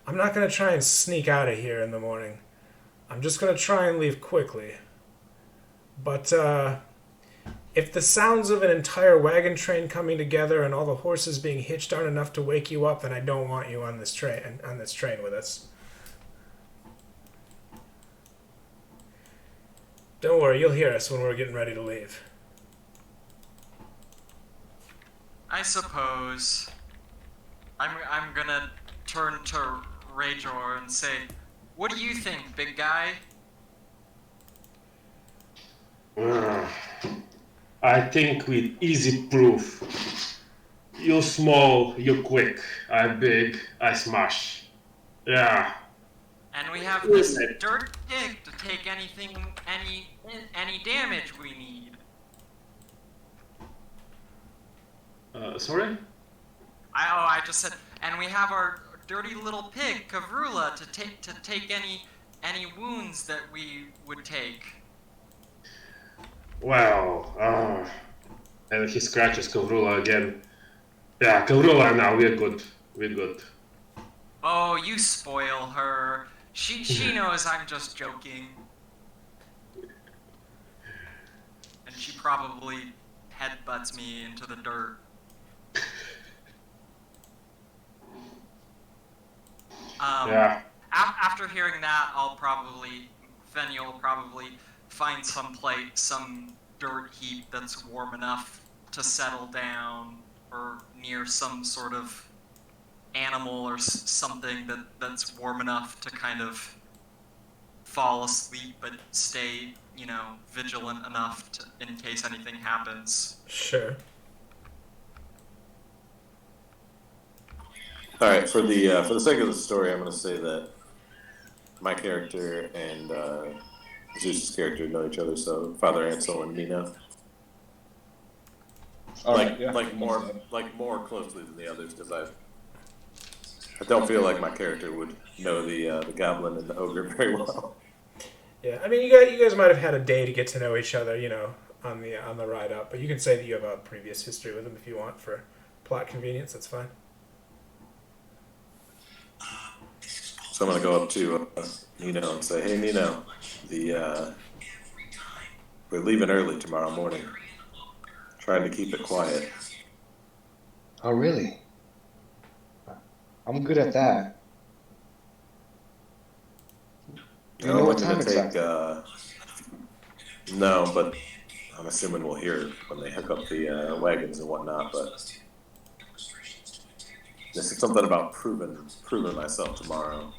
I'm not going to try and sneak out of here in the morning. I'm just going to try and leave quickly. But if the sounds of an entire wagon train coming together and all the horses being hitched aren't enough to wake you up, then I don't want you on this train with us. Don't worry, you'll hear us when we're getting ready to leave. I suppose. I'm gonna turn to Rajor and say, "What do you think, big guy?" I think with easy proof. You small, you quick. I big, I smash. Yeah. And we have this dirt pig to take any damage we need. Sorry? I just said, and we have our dirty little pig, Kavrula, to take any wounds that we would take? Well, and he scratches Kavrula again. Yeah, Kavrula, now we're good. We're good. Oh, you spoil her. She knows I'm just joking. And she probably headbutts me into the dirt. Yeah. After hearing that, Fenny will probably find some dirt heap that's warm enough to settle down, or near some sort of animal or something that's warm enough to kind of fall asleep but stay, vigilant enough in case anything happens. Sure. All right, for the sake of the story, I'm going to say that my character and Zeus's character know each other, so Father Ansel and Nina. More closely than the others, because I don't feel like my character would know the goblin and the ogre very well. Yeah, I mean, you guys might have had a day to get to know each other, on the ride up, but you can say that you have a previous history with them if you want for plot convenience. That's fine. So I'm going to go up to Nino and say, "Hey, Nino, we're leaving early tomorrow morning. Trying to keep it quiet." Oh, really? I'm good at that. Do you know what time it's at? No, but I'm assuming we'll hear when they hook up the wagons and whatnot. But this is something about proving myself tomorrow.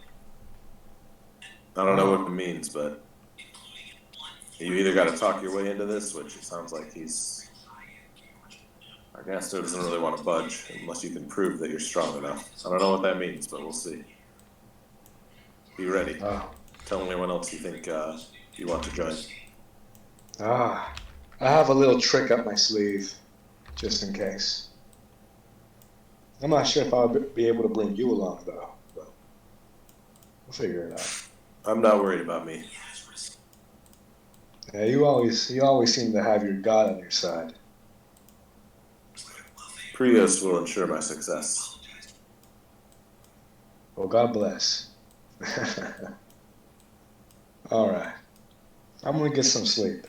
I don't know what it means, but you either got to talk your way into this, which it sounds like Argasto doesn't really want to budge unless you can prove that you're strong enough. I don't know what that means, but we'll see. Be ready. Tell me when else you think you want to join. I have a little trick up my sleeve, just in case. I'm not sure if I'll be able to bring you along, though. But we'll figure it out. I'm not worried about me. Yeah, you always seem to have your God on your side. Prius will ensure my success. Well, God bless. All right. I'm going to get some sleep.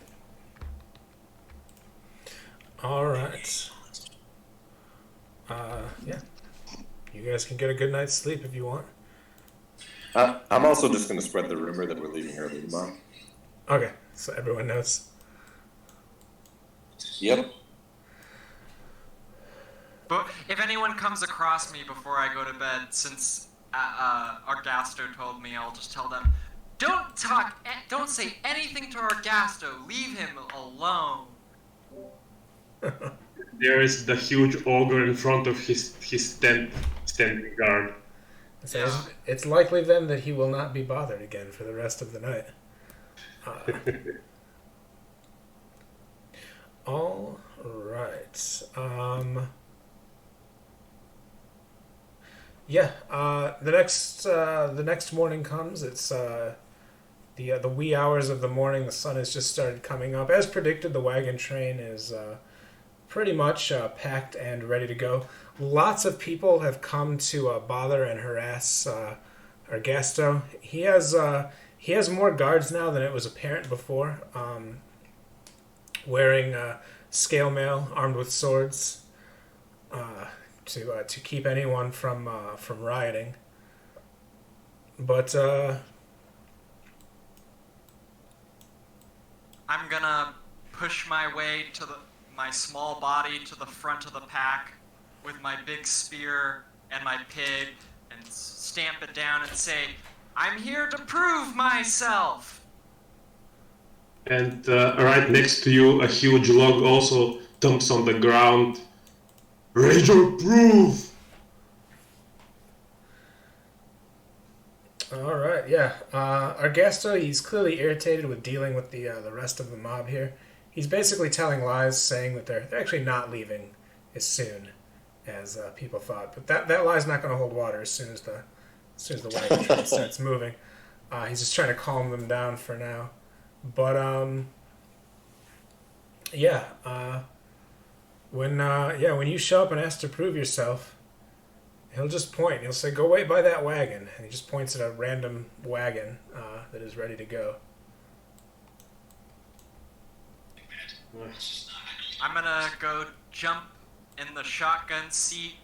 All right. Yeah. You guys can get a good night's sleep if you want. I'm also just going to spread the rumor that we're leaving early tomorrow. Okay, so everyone knows. Yep. But if anyone comes across me before I go to bed, since Argasto told me, I'll just tell them, don't say anything to Argasto. Leave him alone. There is the huge ogre in front of his tent, standing guard. So it's likely then that he will not be bothered again for the rest of the night. All right. The next morning comes. It's the wee hours of the morning. The sun has just started coming up. As predicted, the wagon train is pretty much packed and ready to go. Lots of people have come to bother and harass Argasto. He has more guards now than it was apparent before, wearing scale mail, armed with swords, to keep anyone from rioting. But I'm gonna push my way my small body to the front of the pack with my big spear and my pig, and stamp it down and say, "I'm here to prove myself." And right next to you, a huge log also dumps on the ground. Raise your proof! all right, yeah. Argasto, he's clearly irritated with dealing with the rest of the mob here. He's basically telling lies, saying that they're actually not leaving as soon as people thought. But that lie's not going to hold water as soon as the wagon train starts moving. He's just trying to calm them down for now. But yeah. When you show up and ask to prove yourself, he'll just point. He'll say, "Go wait by that wagon," and he just points at a random wagon that is ready to go. I'm gonna go jump in the shotgun seat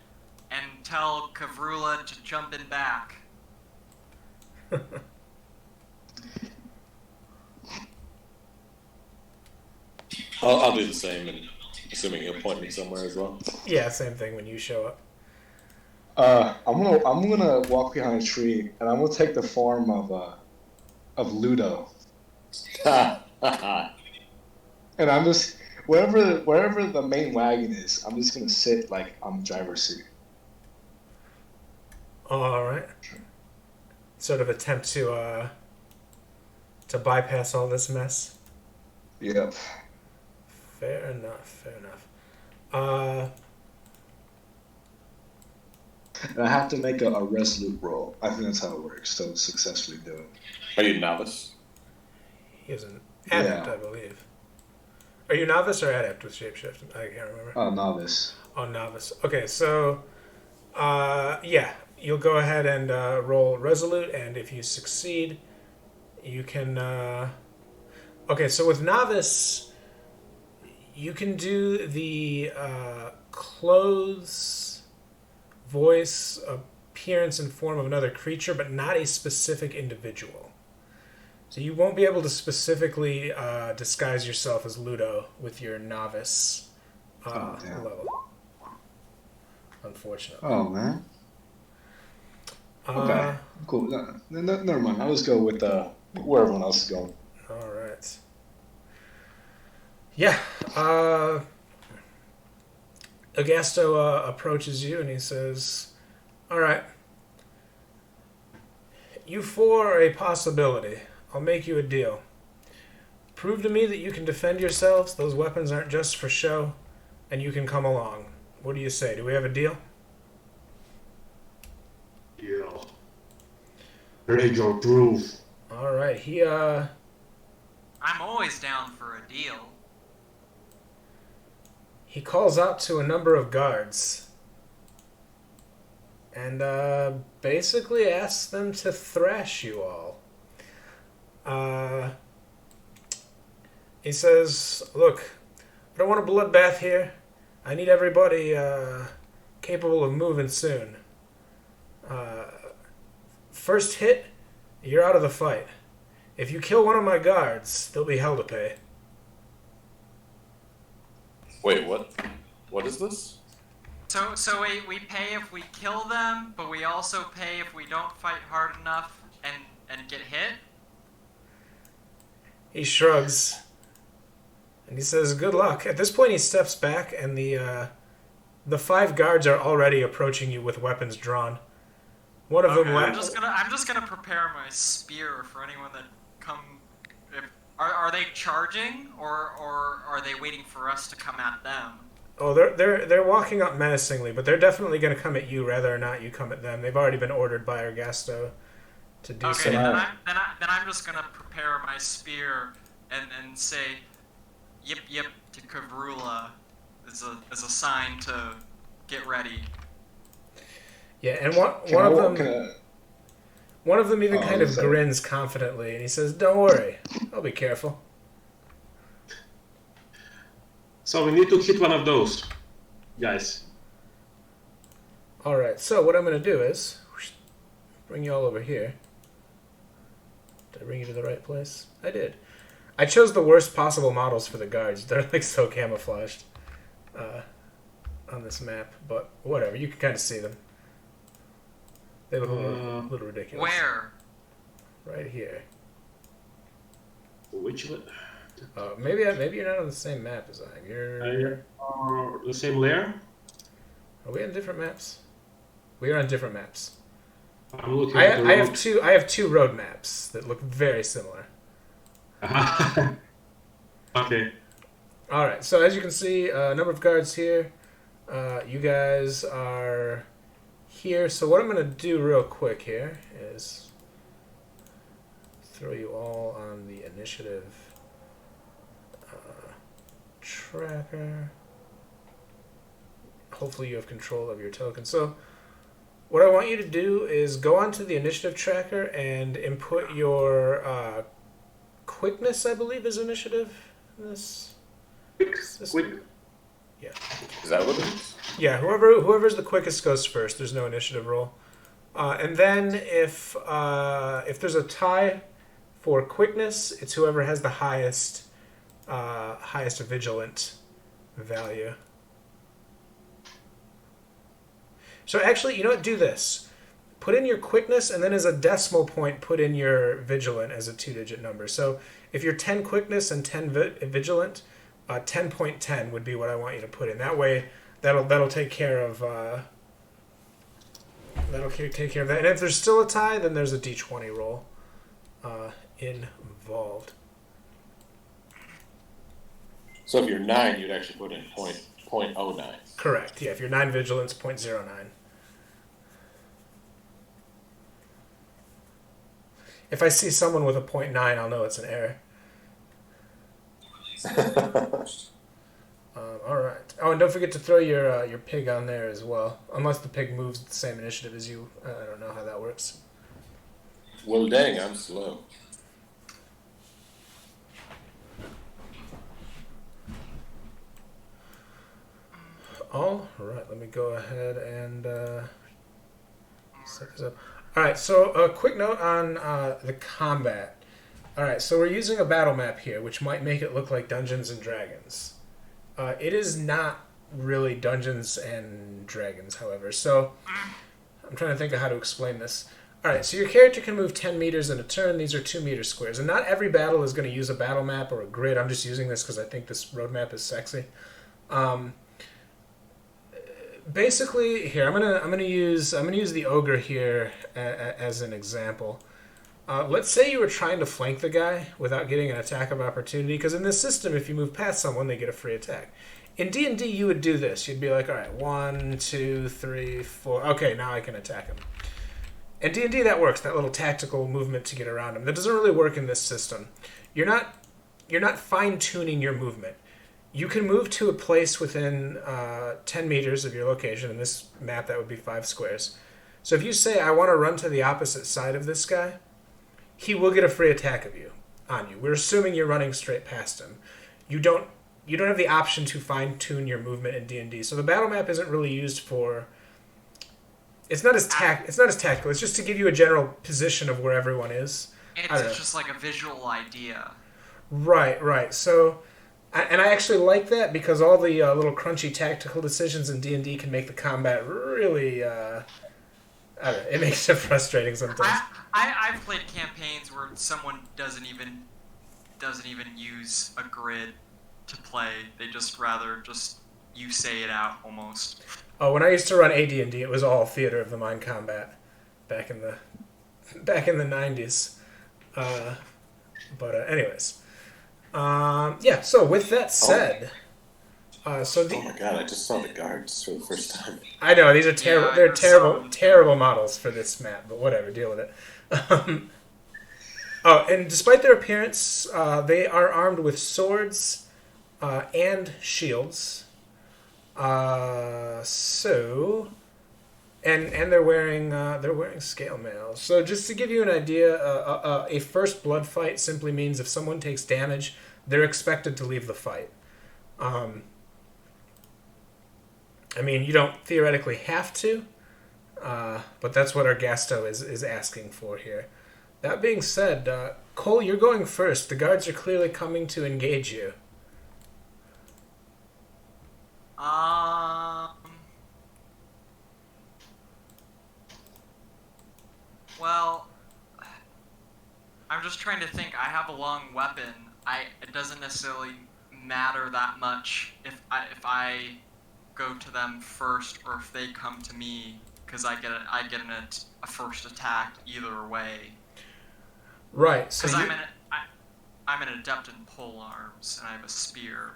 and tell Kavrula to jump in back. I'll do the same, and assuming he'll point me somewhere as well. Yeah, same thing when you show up. I'm gonna walk behind a tree, and I'm gonna take the form of Ludo, and I'm just wherever the main wagon is, I'm just gonna sit like on the driver's seat. All right. Sort of attempt to bypass all this mess. Yep. Fair enough. And I have to make a resolute roll. I think that's how it works to successfully do it. Are you novice? He is an adept, I believe. Are you novice or adept with shapeshift? I can't remember. Oh, novice. Oh, novice. Okay, so you'll go ahead and roll resolute, and if you succeed, you can. Okay, so with novice, you can do the clothes, voice, appearance, and form of another creature, but not a specific individual. So you won't be able to specifically disguise yourself as Ludo with your novice level. Unfortunately. Oh, man. Okay, cool. Never mind. I'll just go with where everyone else is going. All right. Yeah. Augusto approaches you and he says, "All right. You four are a possibility. I'll make you a deal. Prove to me that you can defend yourselves, those weapons aren't just for show, and you can come along. What do you say? Do we have a deal?" Yeah. Ready to prove. All right. I'm always down for a deal. He calls out to a number of guards and basically asks them to thrash you all. He says, "Look, I don't want a bloodbath here. I need everybody capable of moving soon. First hit, you're out of the fight. If you kill one of my guards, there'll be hell to pay." Wait, what? What is this? So we pay if we kill them, but we also pay if we don't fight hard enough and get hit? He shrugs and he says, "Good luck." At this point, he steps back, and the 5 guards are already approaching you with weapons drawn. One of them. I'm just gonna prepare my spear for anyone that come. Are they charging or are they waiting for us to come at them? Oh, they're walking up menacingly, but they're definitely going to come at you, whether or not you come at them. They've already been ordered by Ergasto to do so. Okay, then I'm just gonna prepare my spear and say, "Yip yip" to Kavrula as a sign to get ready. Yeah, and one of them even kind of grins confidently, and he says, "Don't worry, I'll be careful." So we need to hit one of those guys. All right, so what I'm going to do is bring you all over here. Did I bring you to the right place? I did. I chose the worst possible models for the guards. They're like so camouflaged on this map, but whatever. You can kind of see them. They look a little ridiculous. Where? Right here. Which one? Maybe you're not on the same map as I am. You're the same layer? Are we on different maps? We are on different maps. I'm looking I at the road. I have 2 road maps that look very similar. Okay. All right. So as you can see, a number of guards here. You guys are here. So what I'm going to do real quick here is throw you all on the initiative tracker. Hopefully you have control of your token. So what I want you to do is go onto the initiative tracker and input your quickness, I believe, is initiative in this system. Yeah. Is that what it is? Yeah, whoever's the quickest goes first. There's no initiative roll. And then if there's a tie for quickness, it's whoever has the highest vigilant value. So actually, you know what? Do this. Put in your quickness, and then as a decimal point, put in your vigilant as a 2-digit number. So if you're 10 quickness and 10 vigilant, 10.10 would be what I want you to put in. That way, that'll take care of that. And if there's still a tie, then there's a d20 roll involved. So if you're 9, you'd actually put in 0.09. Correct. Yeah, if you're 9 vigilance, 0.09. If I see someone with a 0.9, I'll know it's an error. All right. Oh, and don't forget to throw your pig on there as well. Unless the pig moves at the same initiative as you. I don't know how that works. Well, dang, I'm slow. All right. Let me go ahead and set this up. All right. So a quick note on the combat. All right. So we're using a battle map here, which might make it look like Dungeons and Dragons. It is not really Dungeons and Dragons, however. So I'm trying to think of how to explain this. All right, so your character can move 10 meters in a turn. These are 2-meter squares. And not every battle is going to use a battle map or a grid. I'm just using this because I think this roadmap is sexy. Basically, here I'm gonna use the ogre here as an example. Let's say you were trying to flank the guy without getting an attack of opportunity, because in this system, if you move past someone, they get a free attack. In D&D, you would do this. You'd be like, all right, 1, 2, 3, 4. Okay, now I can attack him. In D&D, that works, that little tactical movement to get around him. That doesn't really work in this system. You're not fine-tuning your movement. You can move to a place within 10 meters of your location. In this map, that would be 5 squares. So if you say, I want to run to the opposite side of this guy, he will get a free attack on you. We're assuming you're running straight past him. You don't have the option to fine-tune your movement in D&D. So the battle map isn't really used for... It's not as tactical. It's just to give you a general position of where everyone is. It's just like a visual idea. Right. So, and I actually like that because all the little crunchy tactical decisions in D&D can make the combat really... I don't know, it makes it frustrating sometimes. I've played campaigns where someone doesn't even use a grid to play. They just you say it out almost. Oh, when I used to run AD&D, it was all theater of the mind combat back in the 90s. Anyways, yeah. So with that said, oh my god! I just saw the guards for the first time. I know these are terrible. Yeah, they're terrible models for this map, but whatever. Deal with it. And despite their appearance, they are armed with swords and shields. And they're wearing scale mail. So just to give you an idea, a first blood fight simply means if someone takes damage, they're expected to leave the fight. I mean, you don't theoretically have to, but that's what our Gasto is asking for here. That being said, Cole, you're going first. The guards are clearly coming to engage you. Well, I'm just trying to think. I have a long weapon. It doesn't necessarily matter that much if I go to them first or if they come to me, because I get a first attack either way. Right. So because I'm an adept in pole arms and I have a spear.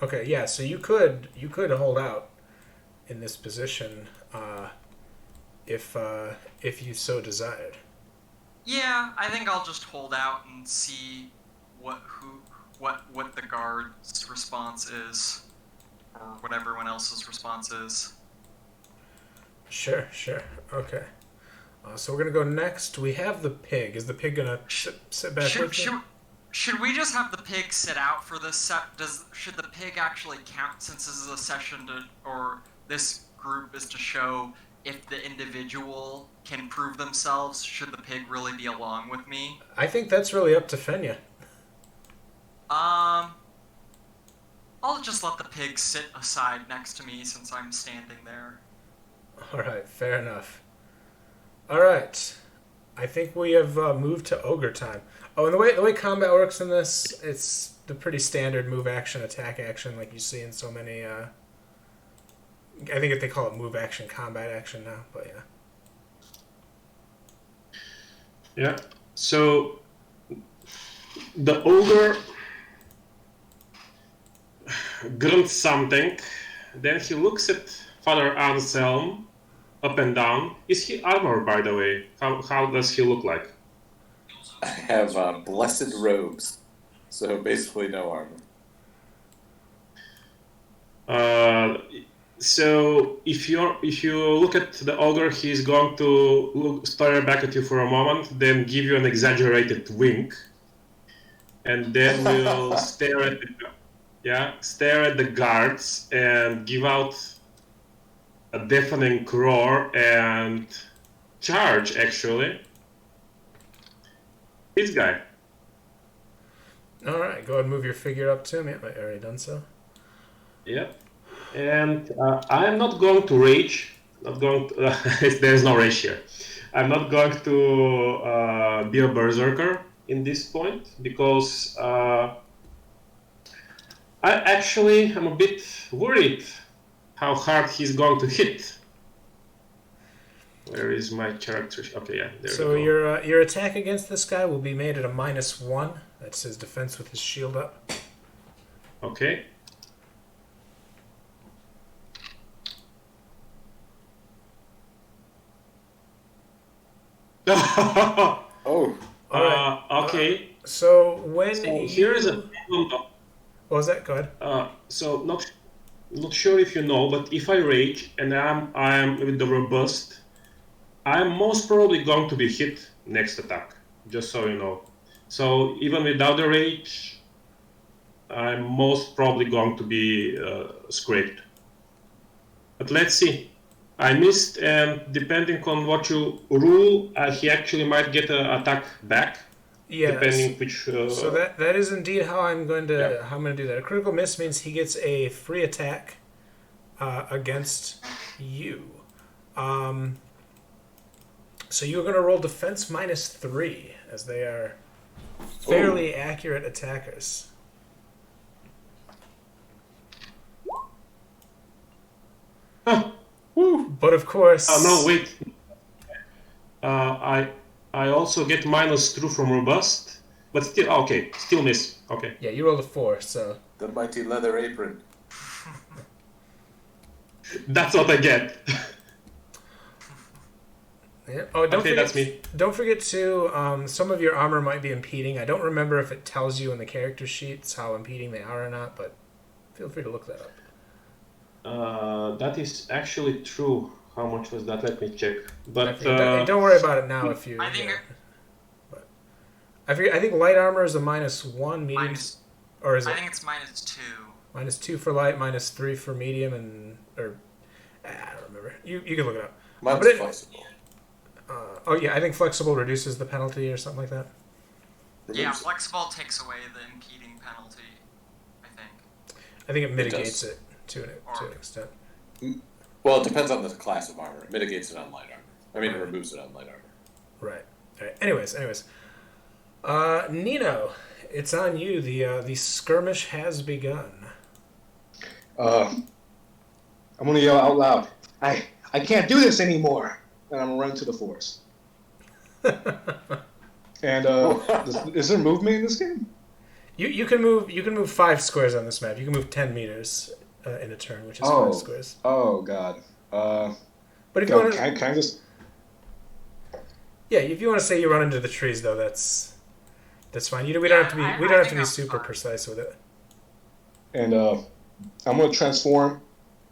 Okay, yeah, so you could hold out in this position if you so desired. Yeah, I think I'll just hold out and see what the guard's response is, or what everyone else's response is. Sure. Okay. So we're gonna go next. We have the pig. Is the pig gonna sit back with you? Should we just have the pig sit out for this set? Should the pig actually count, since this is a session or this group is to show if the individual can prove themselves? Should the pig really be along with me? I think that's really up to Fenya. I'll just let the pig sit aside next to me since I'm standing there. All right, fair enough. All right, I think we have moved to ogre time. Oh, and the way combat works in this, it's the pretty standard move action, attack action, like you see in so many. I think if they call it move action, combat action now, but yeah. Yeah. So the ogre grunts something, then he looks at Father Anselm up and down. Is he armored, by the way? How does he look like? I have blessed robes, so basically no armor. So if you look at the ogre, he's going to stare back at you for a moment, then give you an exaggerated wink, and then will stare at the guards and give out a deafening roar and charge. Actually, this guy. All right, go ahead and move your figure up to me. I've already done so. Yeah. And I'm not going to rage. Not going to, there's no rage here. I'm not going to be a berserker in this point because I'm a bit worried how hard he's going to hit. Where is my character? Okay, yeah, there so we go. your attack against this guy will be made at a -1. That's his defense with his shield up. Okay. Oh. Okay. So when here is a problem. What was that? Go ahead. So not sure if you know, but if I rage and I'm with the robust, I'm most probably going to be hit next attack. Just so you know. So even without the rage, I'm most probably going to be scraped. But let's see. I missed, and depending on what you rule, he actually might get an attack back. Yes. Depending which. So that is indeed how I'm going to do that. A critical miss means he gets a free attack against you. So you're going to roll defense -3, as they are fairly accurate attackers. But of course. Oh no! Wait. I also get -2 from robust, but still okay. Still miss. Okay. Yeah, you rolled a 4, so. The mighty leather apron. That's what I get. Yeah. Oh, don't Okay, forget, that's me. Don't forget to. Some of your armor might be impeding. I don't remember if it tells you in the character sheets how impeding they are or not, but feel free to look that up. That is actually true. How much was that? Let me check. But don't worry about it now if you. I think. But I think light armor is a -1, medium, or is it? I think it's -2. -2 for light, -3 for medium, I don't remember. You can look it up. Mine's flexible. I think flexible reduces the penalty or something like that. Yeah, flexible takes away the impeding penalty, I think. I think it mitigates it to an extent. Well, it depends on the class of armor. It mitigates it on light armor. I mean, it removes it on light armor. Right. All right. Anyways. Nino, it's on you. The skirmish has begun. I'm gonna yell out loud. I can't do this anymore, and I'm gonna run to the forest. And is there movement in this game? You can move 5 squares on this map. You can move 10 meters in a turn, which is 5 squares. Oh God. But if you want can I just? Yeah, if you want to say you run into the trees, though, that's fine. We don't have to be I we don't have to think be I'm super fine. precise with it. And I'm gonna transform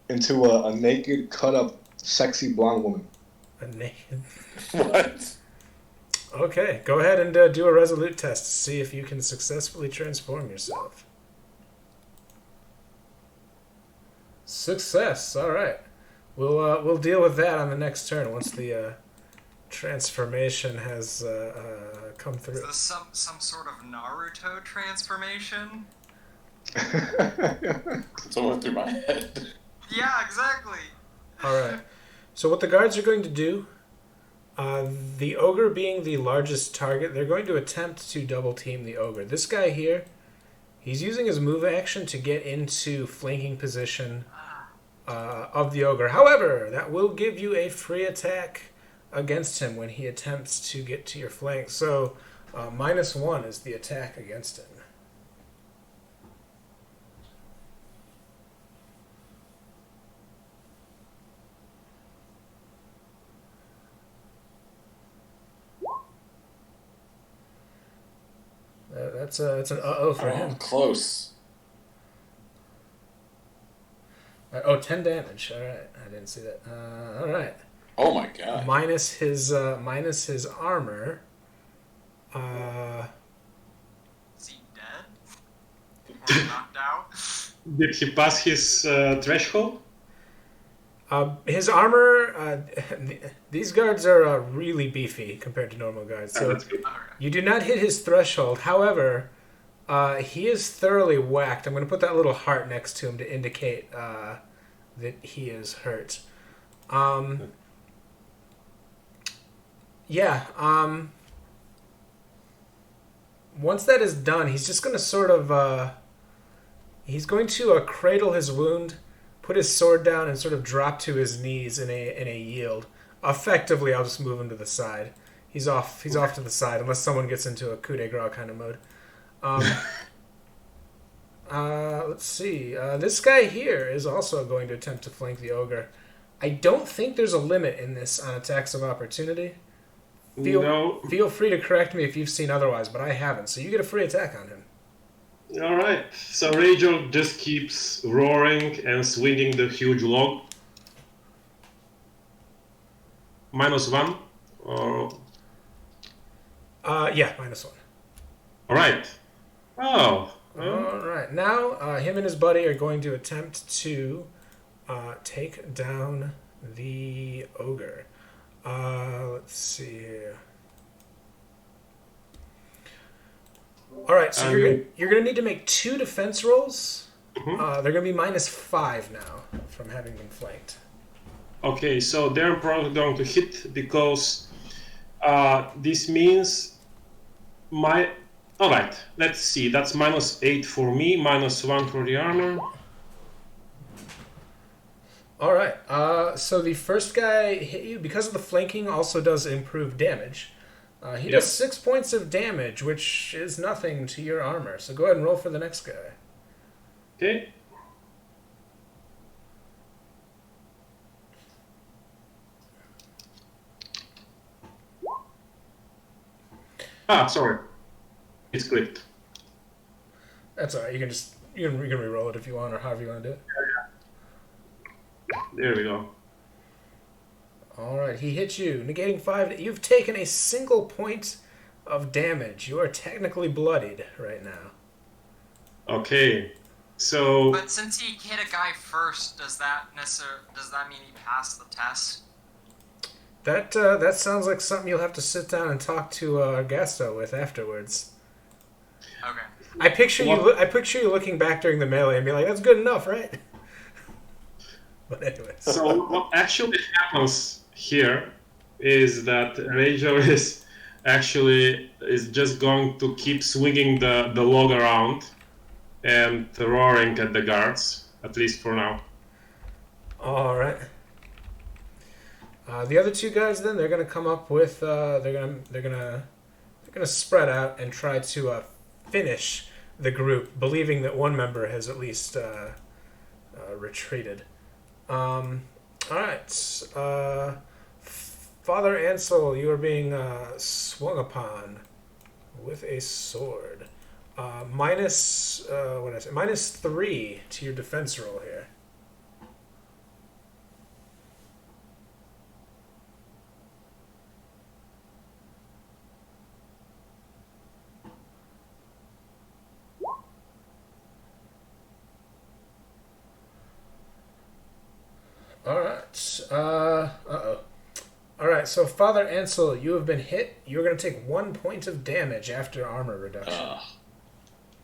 into a naked, cut up, sexy blonde woman. A naked. What? Okay, go ahead and do a resolute test to see if you can successfully transform yourself. Success. All right. We'll deal with that on the next turn once the transformation has come Is through. this some sort of Naruto transformation? It's all went through my head. Yeah, exactly. All right. So what the guards are going to do, the ogre being the largest target, they're going to attempt to double team the ogre. This guy here, he's using his move action to get into flanking position of the ogre. However, that will give you a free attack against him when he attempts to get to your flank. So -1 is the attack against him. That's an uh-oh for him. Close. 10 damage. All right, I didn't see that. All right. Oh my god. Minus his armor. Is he dead? Or knocked out? Did he pass his threshold? His armor. These guards are really beefy compared to normal guards. So That's good. Okay. you do not hit his threshold. However, he is thoroughly whacked. I'm going to put that little heart next to him to indicate that he is hurt. Once that is done, he's just going to sort of... he's going to cradle his wound, put his sword down, and sort of drop to his knees in a yield. Effectively, I'll just move him to the side. He's off to the side, unless someone gets into a coup de grace kind of mode. Let's see. This guy here is also going to attempt to flank the ogre. I don't think there's a limit in this on attacks of opportunity. Feel free to correct me if you've seen otherwise, but I haven't. So you get a free attack on him. All right. So Rajo just keeps roaring and swinging the huge log. -1, or Yeah, -1. all right. Oh. All right. Now, him and his buddy are going to attempt to take down the ogre. Let's see here. All right. So you're going to need to make 2 defense rolls. They're going to be -5 now from having been flanked. Okay, so they're probably going to hit because this means my... Alright, let's see. That's -8 for me, -1 for the armor. All right. So the first guy hit you because of the flanking. Also does improve damage. He does 6 points of damage, which is nothing to your armor. So go ahead and roll for the next guy. Okay. Sorry. It's clicked. That's all right. You can re-roll it if you want, or however you want to do it. There we go. All right. He hit you, negating 5. You've taken a single point of damage. You are technically bloodied right now. Okay. So But since he hit a guy first, does that mean he passed the test? That sounds like something you'll have to sit down and talk to Gasto with afterwards. Okay. I picture you looking back during the melee and be like, "That's good enough, right?" But anyways. So what actually happens here is that Rajo is just going to keep swinging the log around and roaring at the guards, at least for now. All right. The other 2 guys, then they're gonna come up with they're gonna spread out and try to finish the group, believing that one member has at least retreated. All right. Father Ansel, you are being swung upon with a sword. Minus, what did I say? -3 to your defense roll here. Alright. Uh-oh. Alright, so Father Ansel, you have been hit. You're going to take 1 point of damage after armor reduction.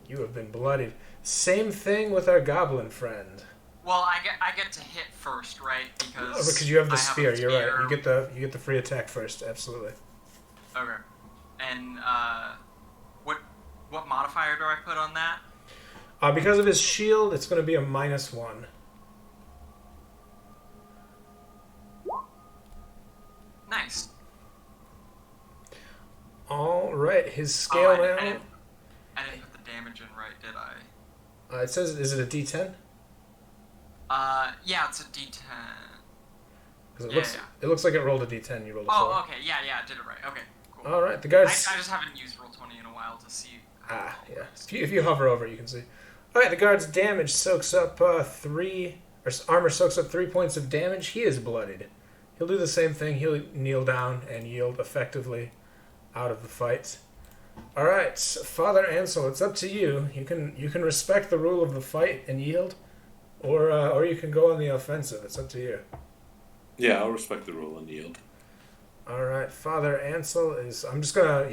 You have been bloodied. Same thing with our goblin friend. Well, I get to hit first, right? Because you have the spear. You're right. You get the free attack first. Absolutely. Okay. And what modifier do I put on that? Because of his shield, it's going to be a -1. Nice. All right, his scale now. I didn't put the damage in right, did I? It says, is it a D10? Yeah, it's a D10. Because it looks like it rolled a D10. You rolled a 4. Oh, okay, yeah, I did it right. Okay, cool. All right, the guards. I just haven't used Roll20 in a while to see. Yeah. If you hover over it, you can see. All right, the guard's damage soaks up armor soaks up 3 points of damage. He is bloodied. He'll do the same thing. He'll kneel down and yield effectively out of the fight. All right, Father Ansel, it's up to you. You can respect the rule of the fight and yield, or you can go on the offensive. It's up to you. Yeah, I'll respect the rule and yield. All right, Father Ansel is. I'm just gonna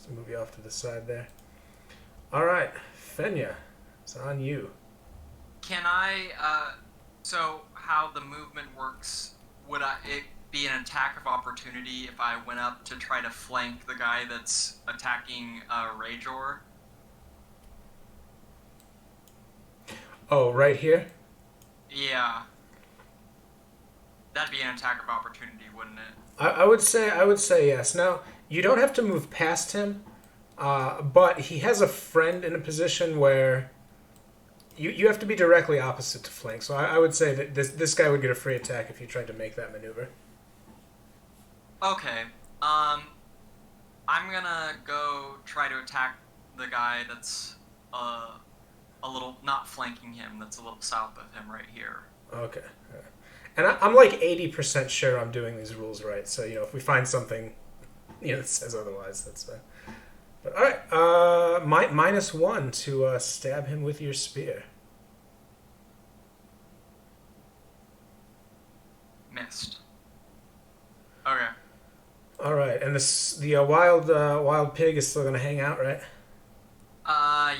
move you off to the side there. All right, Fenya, it's on you. Can I? So how the movement works? Would it be an attack of opportunity if I went up to try to flank the guy that's attacking Rajor? Oh, right here? Yeah. That'd be an attack of opportunity, wouldn't it? I would say yes. Now, you don't have to move past him, but he has a friend in a position where you have to be directly opposite to flank. So I would say that this guy would get a free attack if you tried to make that maneuver. Okay. I'm gonna go try to attack the guy that's a little not flanking him. That's a little south of him right here. Okay. And I'm like 80% sure I'm doing these rules right. So if we find something, that says otherwise, that's fine. But all right, -1 to stab him with your spear. Missed. Okay. All right, and the wild pig is still gonna hang out, right?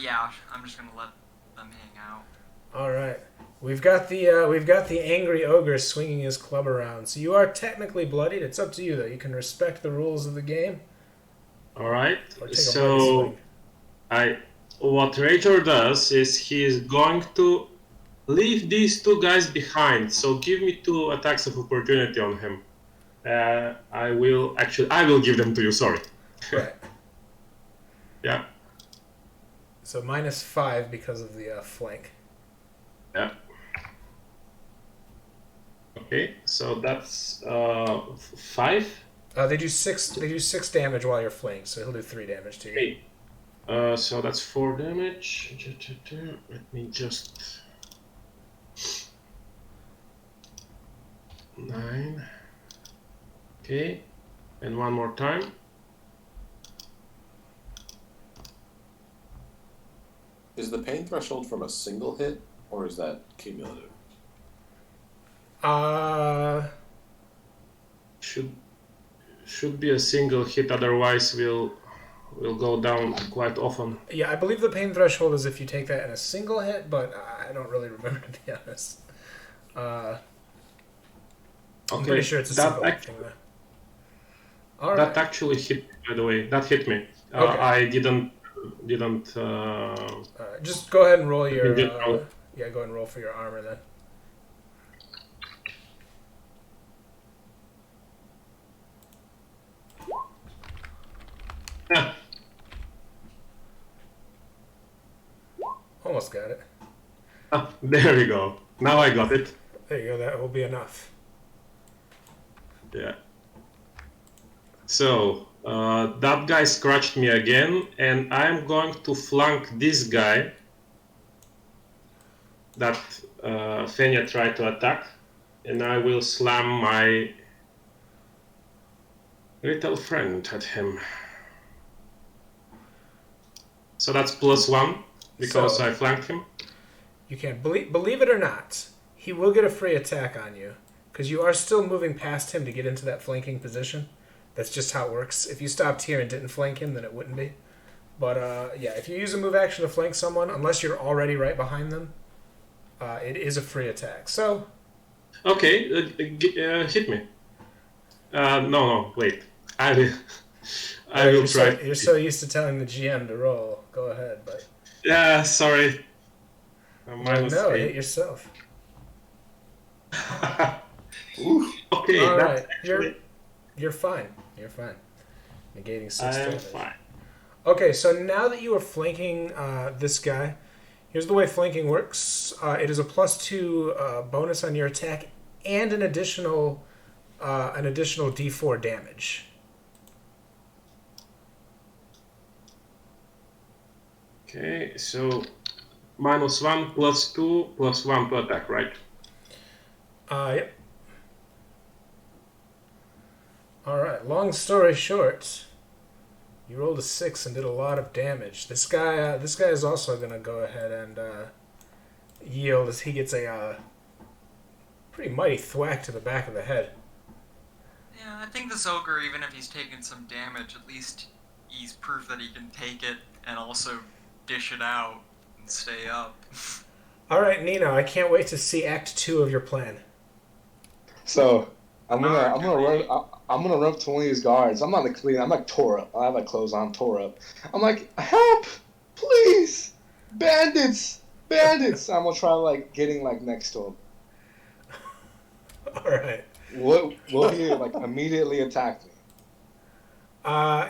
Yeah. I'm just gonna let them hang out. All right. We've got the angry ogre swinging his club around. So you are technically bloodied. It's up to you though. You can respect the rules of the game. All right. Or take So what Rachel does is he is going to leave these two guys behind. So give me 2 attacks of opportunity on him. I will give them to you. Sorry. Right. Yeah. So -5 because of the flank. Yeah. Okay, so that's 5. They do 6. They do 6 damage while you're flanked, so he'll do 3 damage to you. Okay. So that's 4 damage. Let me just 9. Okay, and one more time. Is the pain threshold from a single hit, or is that cumulative? Should be a single hit. Otherwise, we'll go down quite often. Yeah, I believe the pain threshold is if you take that in a single hit, but I don't really remember, to be honest. I'm pretty sure it's a single hit thing, though. All right. That actually hit me, by the way. That hit me. Okay. I didn't. Just go ahead and roll your. Go ahead and roll for your armor then. Almost got it. There we go. Now I got it. There you go. That will be enough. Yeah. So that guy scratched me again, and I'm going to flank this guy that Fenya tried to attack, and I will slam my little friend at him. So that's +1 because So- I flanked him. You can't believe it or not, he will get a free attack on you because you are still moving past him to get into that flanking position. That's just how it works. If you stopped here and didn't flank him, then it wouldn't be. But yeah, if you use a move action to flank someone, unless you're already right behind them, it is a free attack. So Okay, hit me. No, wait. I will try. You're so used to telling the GM to roll. Go ahead, but Yeah, sorry. no, hit yourself. Okay, All that's right, actually... you're fine. You're fine. Negating 6 I am damage. fine. Okay, so now that you are flanking this guy, here's the way flanking works. It is a +2 bonus on your attack and an additional D4 damage. Okay, so -1 +2 +1 to attack, right? Yep. All right. Long story short, you rolled a 6 and did a lot of damage. This guy is also gonna go ahead and yield as he gets a pretty mighty thwack to the back of the head. Yeah, I think this ogre, even if he's taken some damage, at least he's proof that he can take it and also dish it out and stay up. All right, Nino. I can't wait to see Act 2 of your plan. So I'm gonna run up to one of these guards. I'm not like clean. I'm like tore up. I have like clothes on, tore up. I'm like, help, please, bandits. I'm gonna try like getting like next to him. All right. Will he like immediately attack me?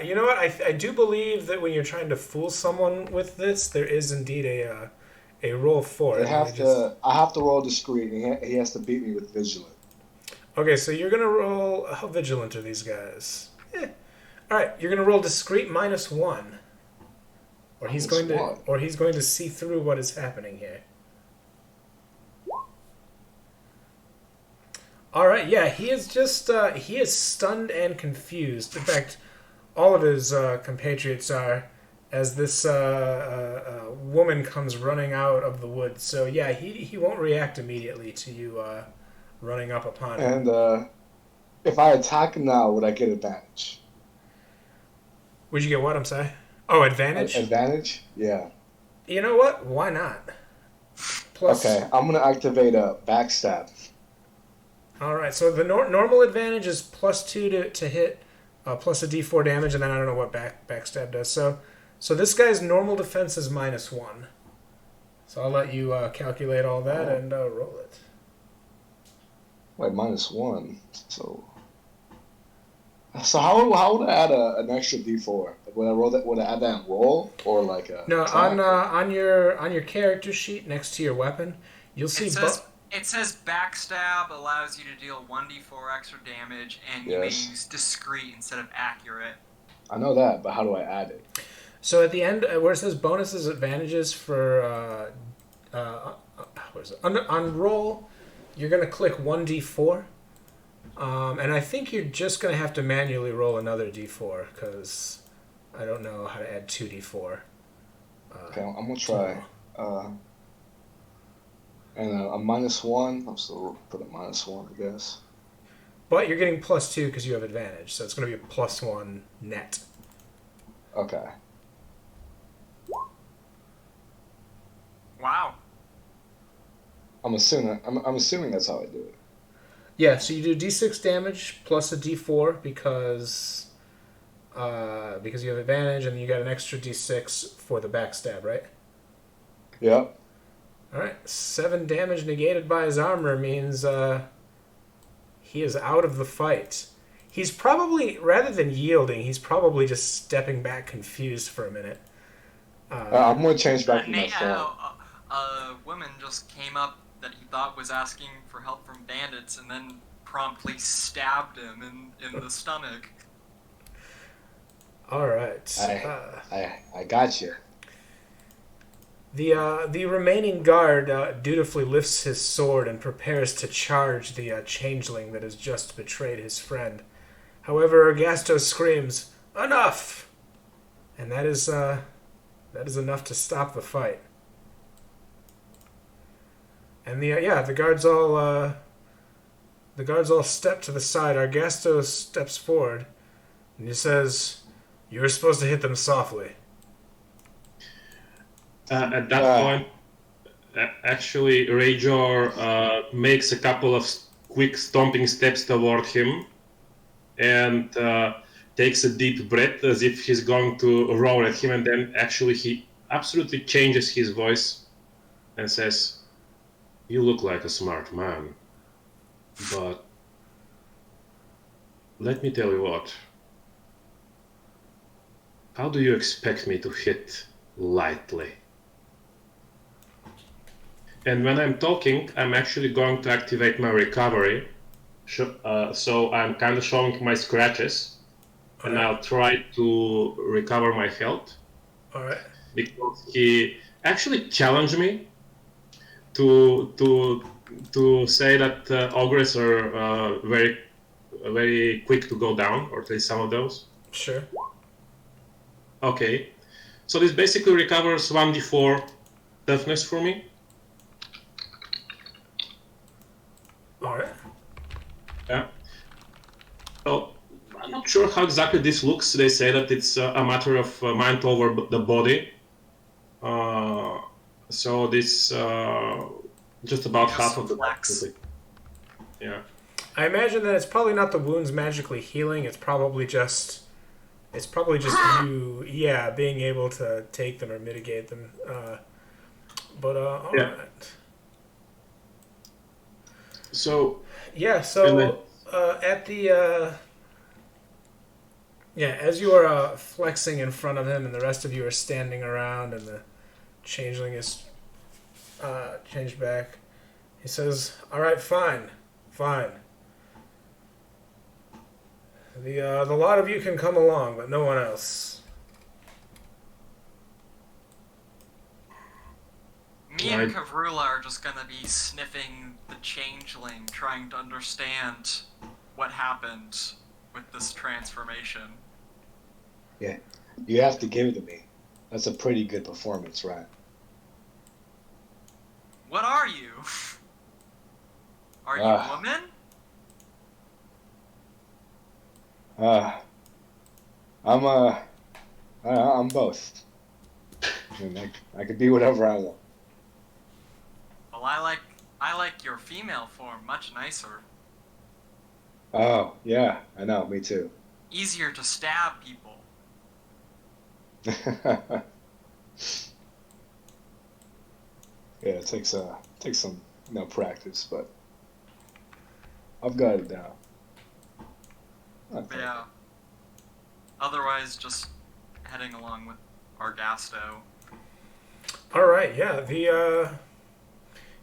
You know what? I do believe that when you're trying to fool someone with this, there is indeed a roll for it. I have to roll discreet. And he has to beat me with vigilant. Okay, so you're gonna roll. How vigilant are these guys? All right, you're gonna roll discreet -1, or he's going to see through what is happening here. All right, yeah, he is just he is stunned and confused. In fact, all of his compatriots are, as this woman comes running out of the woods. So yeah, he won't react immediately to you running up upon him. And if I attack him now, would I get advantage? Would you get what? I'm sorry. Oh, advantage. Advantage? Yeah. You know what? Why not? Plus. Okay, I'm gonna activate a backstab. All right. So the normal advantage is +2 to hit, plus a D4 damage, and then I don't know what backstab does. So this guy's normal defense is -1. So I'll let you calculate all that and roll it. Wait, -1. So how would I add an extra D4? Would I roll that? Would I add that in roll or like a? No, attack? on your character sheet next to your weapon, you'll see. It says backstab allows you to deal 1d4 extra damage, and you may use discreet instead of accurate. I know that, but how do I add it? So at the end, where it says bonuses, advantages for what is it? On roll, you're gonna click 1d4, and I think you're just gonna have to manually roll another d4 because I don't know how to add 2d4. Okay, I'm gonna try. And a -1. I'm still put a -1, I guess. But you're getting +2 because you have advantage, so it's going to be a +1 net. Okay. Wow. I'm assuming that's how I do it. Yeah, so you do D6 damage plus a D4 because you have advantage, and you got an extra D6 for the backstab, right? Yep. All right, 7 damage negated by his armor means he is out of the fight. He's probably, rather than yielding, he's probably just stepping back confused for a minute. I'm going to change back to my form. A woman just came up that he thought was asking for help from bandits and then promptly stabbed him in the stomach. All right. I got you. The remaining guard dutifully lifts his sword and prepares to charge the changeling that has just betrayed his friend. However, Ergasto screams, "Enough!" And that is enough to stop the fight. And the guards all step to the side. Ergasto steps forward and he says, "You're supposed to hit them softly." At that point, actually, Rajor makes a couple of quick stomping steps toward him and takes a deep breath as if he's going to roar at him, and then actually he absolutely changes his voice and says, "You look like a smart man, but let me tell you what. How do you expect me to hit lightly?" And when I'm talking, I'm actually going to activate my recovery. So I'm kind of showing my scratches, and Alright. I'll try to recover my health. All right. Because he actually challenged me to say that ogres are very very quick to go down, or at least some of those. Sure. Okay, so this basically recovers 1d4 toughness for me. All right. Yeah. So I'm not sure how exactly this looks. They say that it's a matter of mind over the body. So this just about Just half of the flex. Yeah. I imagine that it's probably not the wounds magically healing. It's probably just you, being able to take them or mitigate them. All Yeah. right. So Yeah. and So then, at the as you are flexing in front of him, and the rest of you are standing around, and the changeling is changed back. He says, "All right, fine. The lot of you can come along, but no one else." Me and Kavrula are just gonna be sniffing the changeling, trying to understand what happened with this transformation. Yeah, you have to give it to me. That's a pretty good performance, right? What are you? Are you Ah. a woman? I'm both. I mean, I could be whatever I want. Well, I like your female form much nicer. Oh, yeah, I know, me too. Easier to stab people. Yeah, it takes some practice, but I've got it down. But yeah. Otherwise, just heading along with Argasto. All right. Yeah.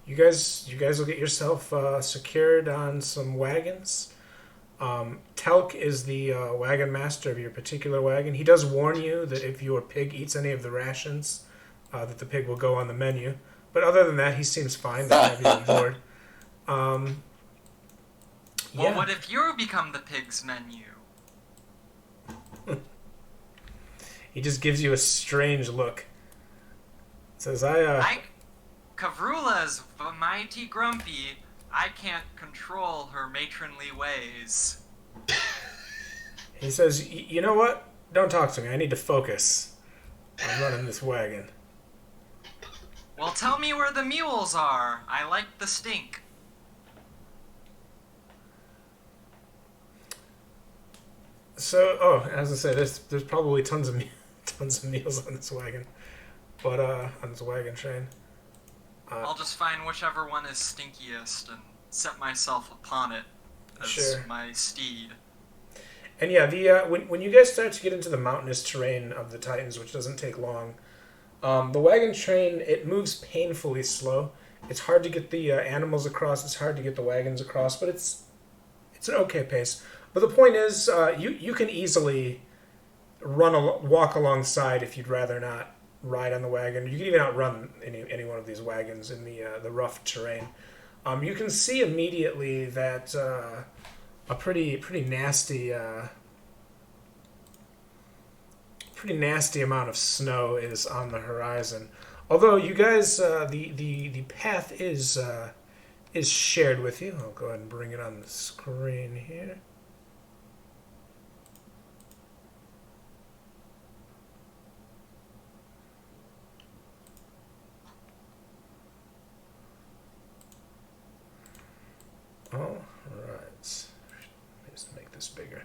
You guys will get yourself secured on some wagons. Telk is the wagon master of your particular wagon. He does warn you that if your pig eats any of the rations, that the pig will go on the menu. But other than that, he seems fine to have you on board. Well, what if you become the pig's menu? He just gives you a strange look. Says, Kavrula is mighty grumpy. I can't control her matronly ways. He says, "You know what? Don't talk to me. I need to focus. I'm running this wagon." Well, tell me where the mules are. I like the stink. So, as I said, there's probably tons of meals on this wagon, but on this wagon train. I'll just find whichever one is stinkiest and set myself upon it as my steed. And yeah, when you guys start to get into the mountainous terrain of the Titans, which doesn't take long, the wagon train, it moves painfully slow. It's hard to get the animals across. It's hard to get the wagons across, but it's an okay pace. But the point is, you can easily walk alongside if you'd rather not ride on the wagon. You can even outrun any one of these wagons in the rough terrain. You can see immediately that a pretty nasty amount of snow is on the horizon. Although you guys, the path is shared with you. I'll go ahead and bring it on the screen here. All right. Just make this bigger.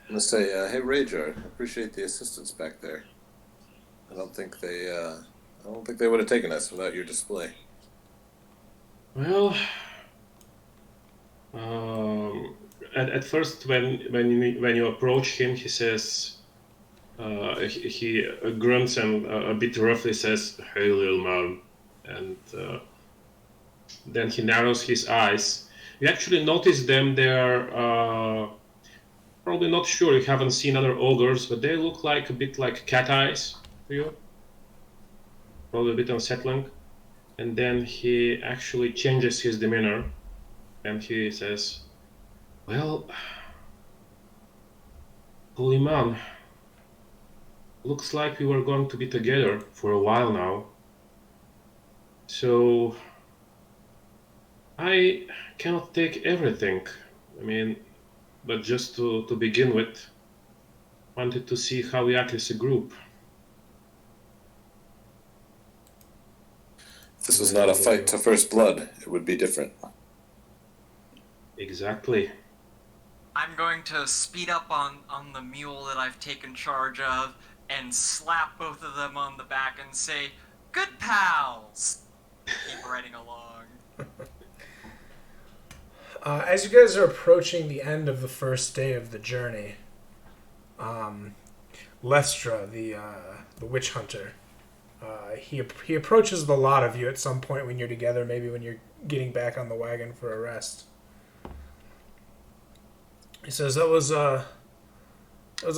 I'm gonna say, hey Rager, appreciate the assistance back there. I don't think they would have taken us without your display. Well, at first when you approach him, he says, he grunts and a bit roughly says, "Hey, little man," and then he narrows his eyes. You actually notice them. They're probably not sure. You haven't seen other ogres, but they look like a bit like cat eyes to you. Probably a bit unsettling. And then he actually changes his demeanor, and he says, "Well, holy man, looks like we were going to be together for a while now. So I cannot take everything. I mean, but just to begin with, wanted to see how we act as a group." If this was not a fight to first blood, it would be different. Exactly. I'm going to speed up on the mule that I've taken charge of and slap both of them on the back and say, "Good pals!" Keep riding along. As you guys are approaching the end of the first day of the journey, Lestra, the witch hunter, he approaches the lot of you at some point when you're together, maybe when you're getting back on the wagon for a rest. He says, that was a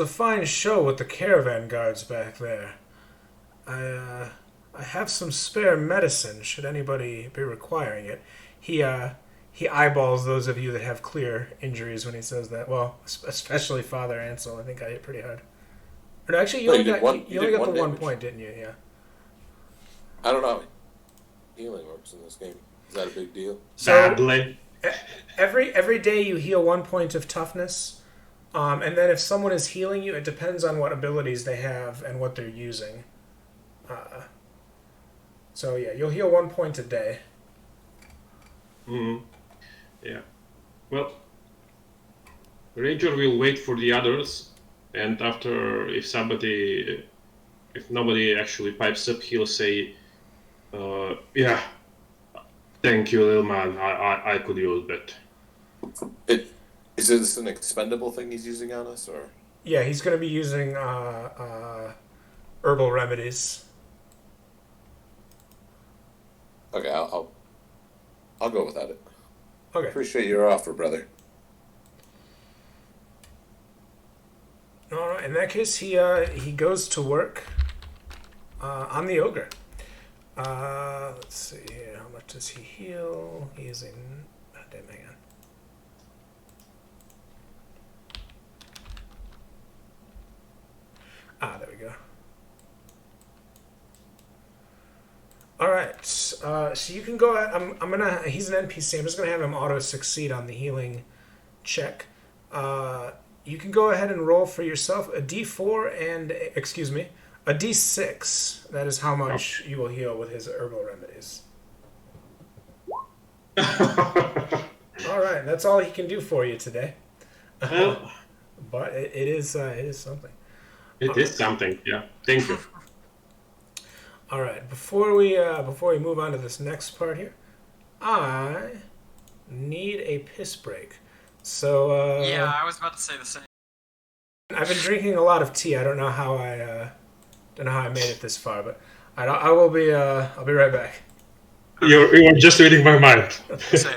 fine show with the caravan guards back there. I have some spare medicine, should anybody be requiring it." He eyeballs those of you that have clear injuries when he says that. Well, especially Father Ansel. I think I hit pretty hard. Or no, actually, you only got the 1 point, didn't you? Yeah. I don't know how healing works in this game. Is that a big deal? So Badly. every day you heal 1 point of toughness, and then if someone is healing you, it depends on what abilities they have and what they're using. So yeah, you'll heal 1 point a day. Mm-hmm. Yeah. Well, Ranger will wait for the others, and after, if nobody actually pipes up, he'll say, "Yeah, thank you, little man. I could use that." Is this an expendable thing he's using on us, or? Yeah, he's going to be using herbal remedies. Okay, I'll go without it. Okay. Appreciate your offer, brother. All right. In that case, he goes to work on the ogre. Let's see here. How much does he heal? He is in. Oh, damn, hang on. There we go. All right. So you can go ahead. I'm gonna. He's an NPC. I'm just gonna have him auto succeed on the healing check. You can go ahead and roll for yourself a D4 and a D6. That is how much you will heal with his herbal remedies. All right. That's all he can do for you today. But it is something. It is something. Yeah. Thank you. All right, before we move on to this next part here, I need a piss break. So Yeah, I was about to say the same. I've been drinking a lot of tea. I don't know how I made it this far, but I'll be right back. You're just reading my mind. Same.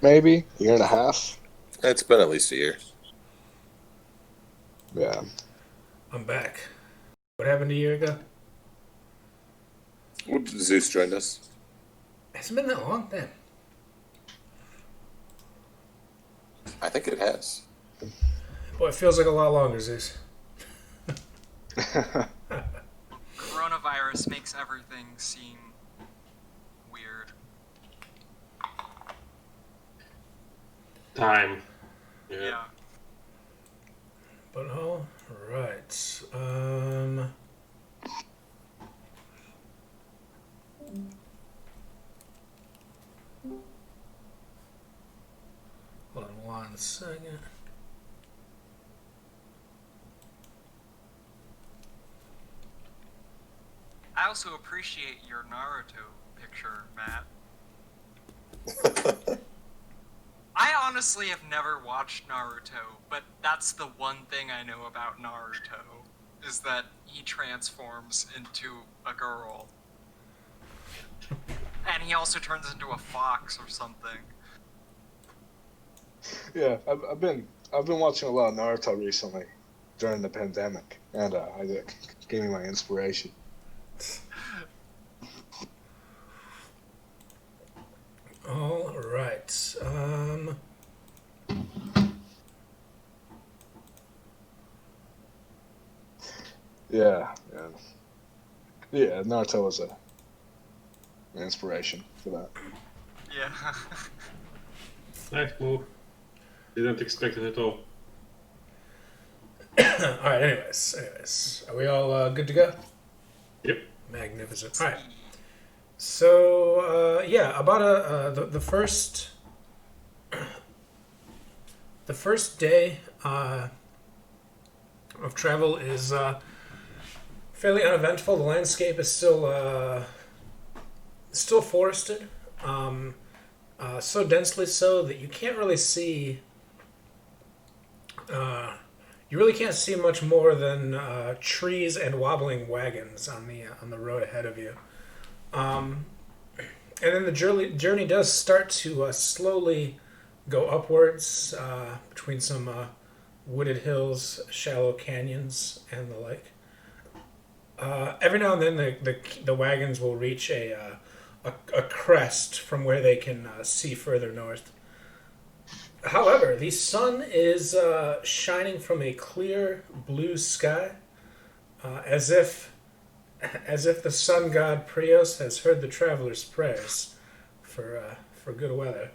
maybe year and a half. It's been at least a year. Yeah. I'm back. What happened a year ago? Zeus joined us. Hasn't been that long then. I think it has. Boy, it feels like a lot longer, Zeus. Coronavirus makes everything seem weird. Time. Yeah. But all right. Hold on 1 second. I also appreciate your Naruto picture, Matt. I honestly have never watched Naruto, but that's the one thing I know about Naruto, is that he transforms into a girl. And he also turns into a fox or something. Yeah, I've been watching a lot of Naruto recently during the pandemic, and it gave me my inspiration. All right. Yeah. Naruto was an inspiration for that. Yeah. Nice move. Didn't expect it at all. All right. Anyways, are we all good to go? Yep. Magnificent. All right. So about the first day of travel is fairly uneventful. The landscape is still forested, so densely so that you can't really see. You really can't see much more than trees and wobbling wagons on the road ahead of you. And then the journey does start to slowly go upwards between some wooded hills, shallow canyons, and the like. Every now and then, the wagons will reach a crest from where they can see further north. However, the sun is shining from a clear blue sky, as if the sun god Prios has heard the travelers' prayers for good weather.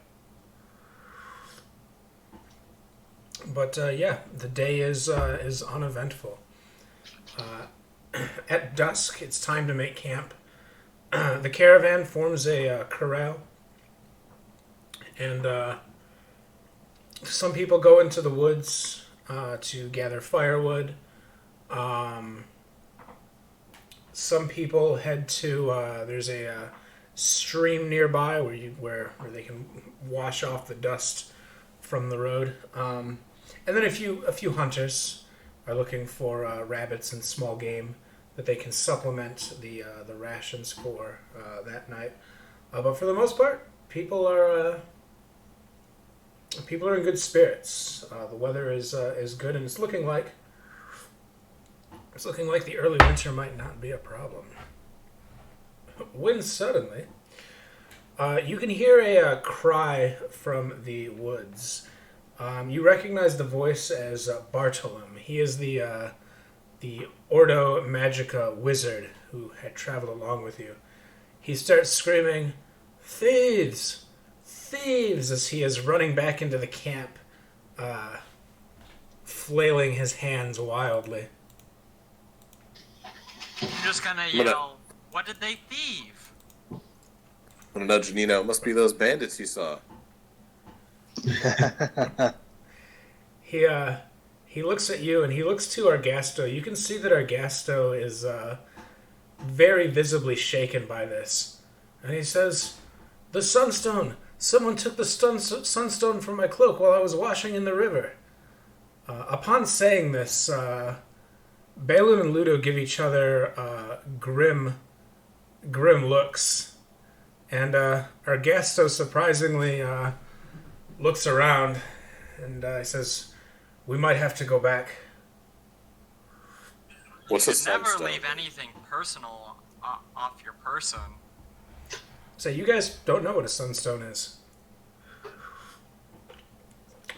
But the day is uneventful. At dusk, it's time to make camp. The caravan forms a corral, and some people go into the woods to gather firewood. Some people head to there's a stream nearby where they can wash off the dust from the road. And then a few hunters are looking for rabbits and small game that they can supplement the rations for that night. But for the most part, people are in good spirits. The weather is good, and it's looking like the early winter might not be a problem. When suddenly, you can hear a cry from the woods. You recognize the voice as Bartolom. He is the Ordo Magica wizard who had traveled along with you. He starts screaming, "Thieves! Thieves!" as he is running back into the camp, flailing his hands wildly. I'm just gonna yell, "What did they thieve?" I'm gonna nudge Nino. It must be those bandits you saw. He looks at you and he looks to Argasto. You can see that Argasto is very visibly shaken by this. And he says, "The Sunstone! Someone took the Sunstone from my cloak while I was washing in the river." Upon saying this, Balin and Ludo give each other grim looks. And Argasto surprisingly looks around, and he says, "We might have to go back." What's You a should never sunstone? leave anything personal off your person. So you guys don't know what a sunstone is.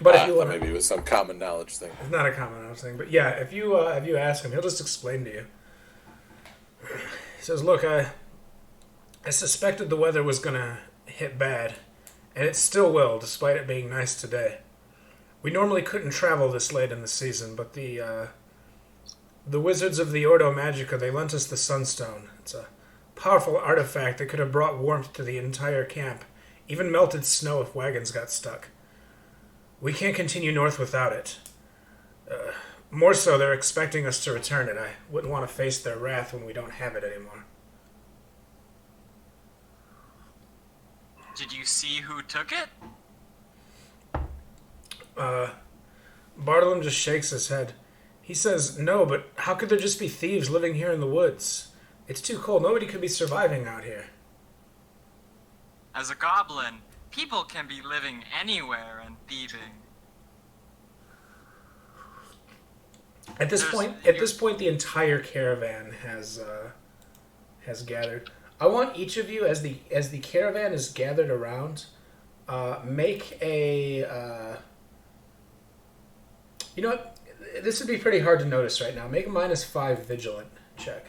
But if you want, maybe it was some common knowledge thing. it's not a common knowledge thing. But yeah, if you ask him, he'll just explain to you. He says, "Look, I suspected the weather was gonna hit bad, and it still will, despite it being nice today. We normally couldn't travel this late in the season, but the wizards of the Ordo Magica, they lent us the Sunstone. It's a powerful artifact that could have brought warmth to the entire camp, even melted snow if wagons got stuck. We can't continue north without it. More so, they're expecting us to return it. I wouldn't want to face their wrath when we don't have it anymore." Did you see who took it? Bartolom just shakes his head. He says, "No, but how could there just be thieves living here in the woods? It's too cold. Nobody could be surviving out here." As a goblin, people can be living anywhere and thieving. At this point, the entire caravan has gathered. I want each of you, as the caravan is gathered around, make a. You know what? This would be pretty hard to notice right now. Make a -5 vigilant check.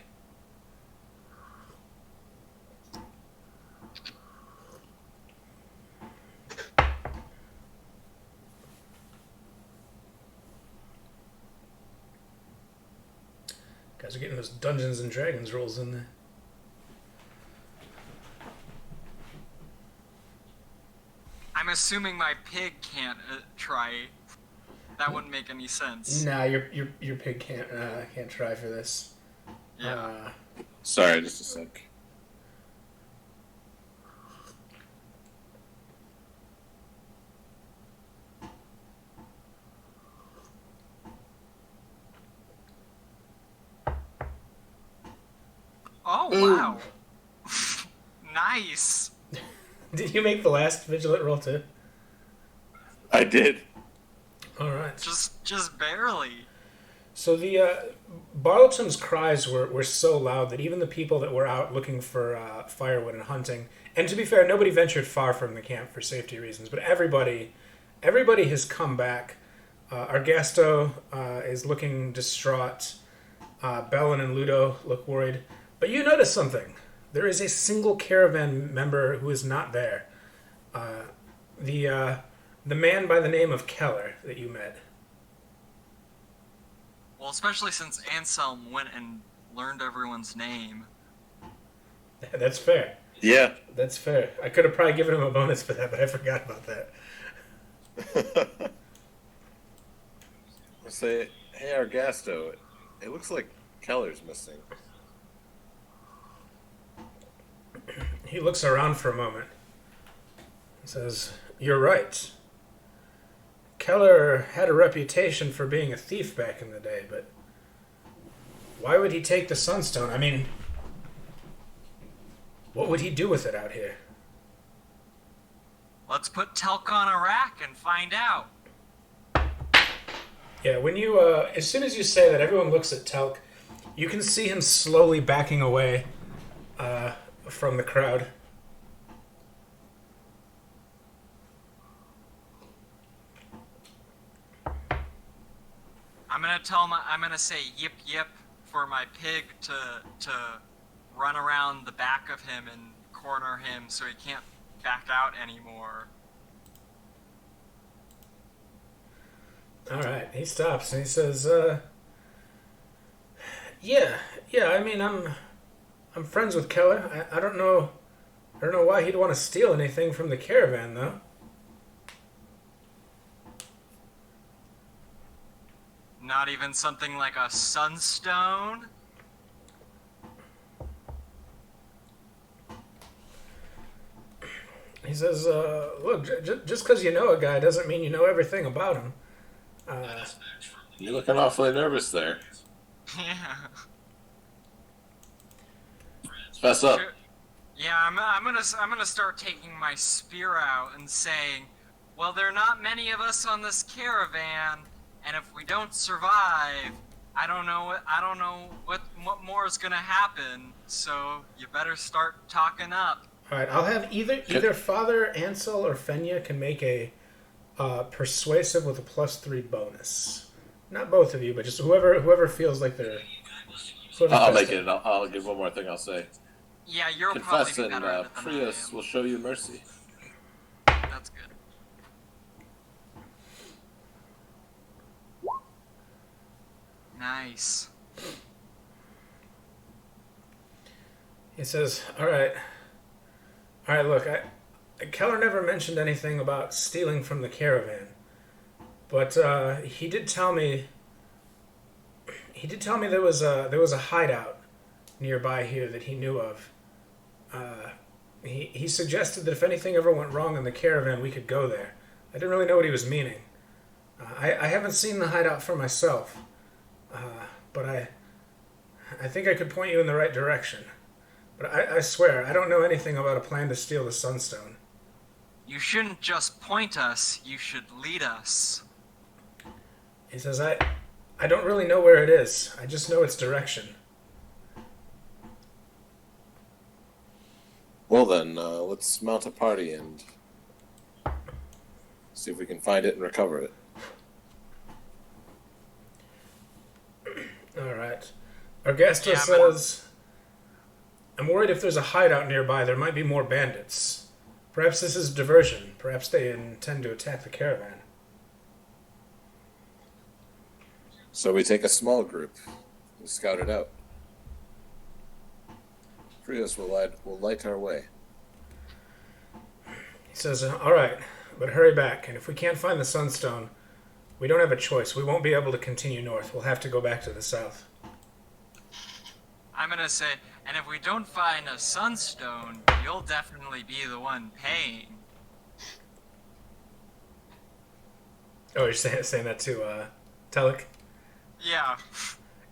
Guys are getting those Dungeons and Dragons rolls in there. I'm assuming my pig can't try. That wouldn't make any sense. Nah, your pig can't try for this. Yeah. Sorry, just a sec. Oh, wow. Nice. Did you make the last vigilant roll too? I did. All right. Just barely. So the Barleton's cries were so loud that even the people that were out looking for firewood and hunting, and to be fair, nobody ventured far from the camp for safety reasons, but everybody has come back. Argasto is looking distraught. Bellin and Ludo look worried. But you notice something. There is a single caravan member who is not there. The man by the name of Keller that you met. Well, especially since Anselm went and learned everyone's name. That's fair. Yeah. That's fair. I could have probably given him a bonus for that, but I forgot about that. I say, hey, Argasto, it looks like Keller's missing. He looks around for a moment. He says, "You're right. Keller had a reputation for being a thief back in the day, but why would he take the Sunstone? I mean, what would he do with it out here?" Let's put Telk on a rack and find out. Yeah, when you, as soon as you say that, everyone looks at Telk. You can see him slowly backing away from the crowd. I'm gonna say yip yip for my pig to run around the back of him and corner him so he can't back out anymore. All right, he stops and he says, "Yeah. I mean, I'm friends with Keller. I don't know why he'd want to steal anything from the caravan, though." Not even something like a Sunstone? He says, "Look, just because you know a guy doesn't mean you know everything about him." You're looking awfully nervous there. Yeah. Fess up. Yeah, I'm gonna start taking my spear out and saying, Well, there are not many of us on this caravan, and if we don't survive, I don't know what more is gonna happen. So you better start talking up. All right, I'll have either Father Ansel or Fenya can make a persuasive with a +3 bonus. Not both of you, but just whoever feels like they're. I'll make it. I'll give one more thing. I'll say. Yeah, you'll Confess probably be and better at it than I Prius am. will show you mercy. That's good. Nice. He says, all right, look, Keller never mentioned anything about stealing from the caravan, but he did tell me there was a hideout nearby here that he knew of. He suggested that if anything ever went wrong in the caravan, we could go there. I didn't really know what he was meaning. I haven't seen the hideout for myself, but I think I could point you in the right direction. But I swear, I don't know anything about a plan to steal the Sunstone. You shouldn't just point us, you should lead us. He says, I don't really know where it is. I just know its direction. Well then, let's mount a party and see if we can find it and recover it. All right. Augusta Yeah, says, I'm worried if there's a hideout nearby, there might be more bandits. Perhaps this is diversion. Perhaps they intend to attack the caravan. So we take a small group and scout it out. Prius will light our way. He says, all right, but hurry back. And if we can't find the Sunstone, we don't have a choice. We won't be able to continue north. We'll have to go back to the south. I'm gonna say, and if we don't find a Sunstone, you'll definitely be the one paying. Oh, you're saying that to Telik? Yeah.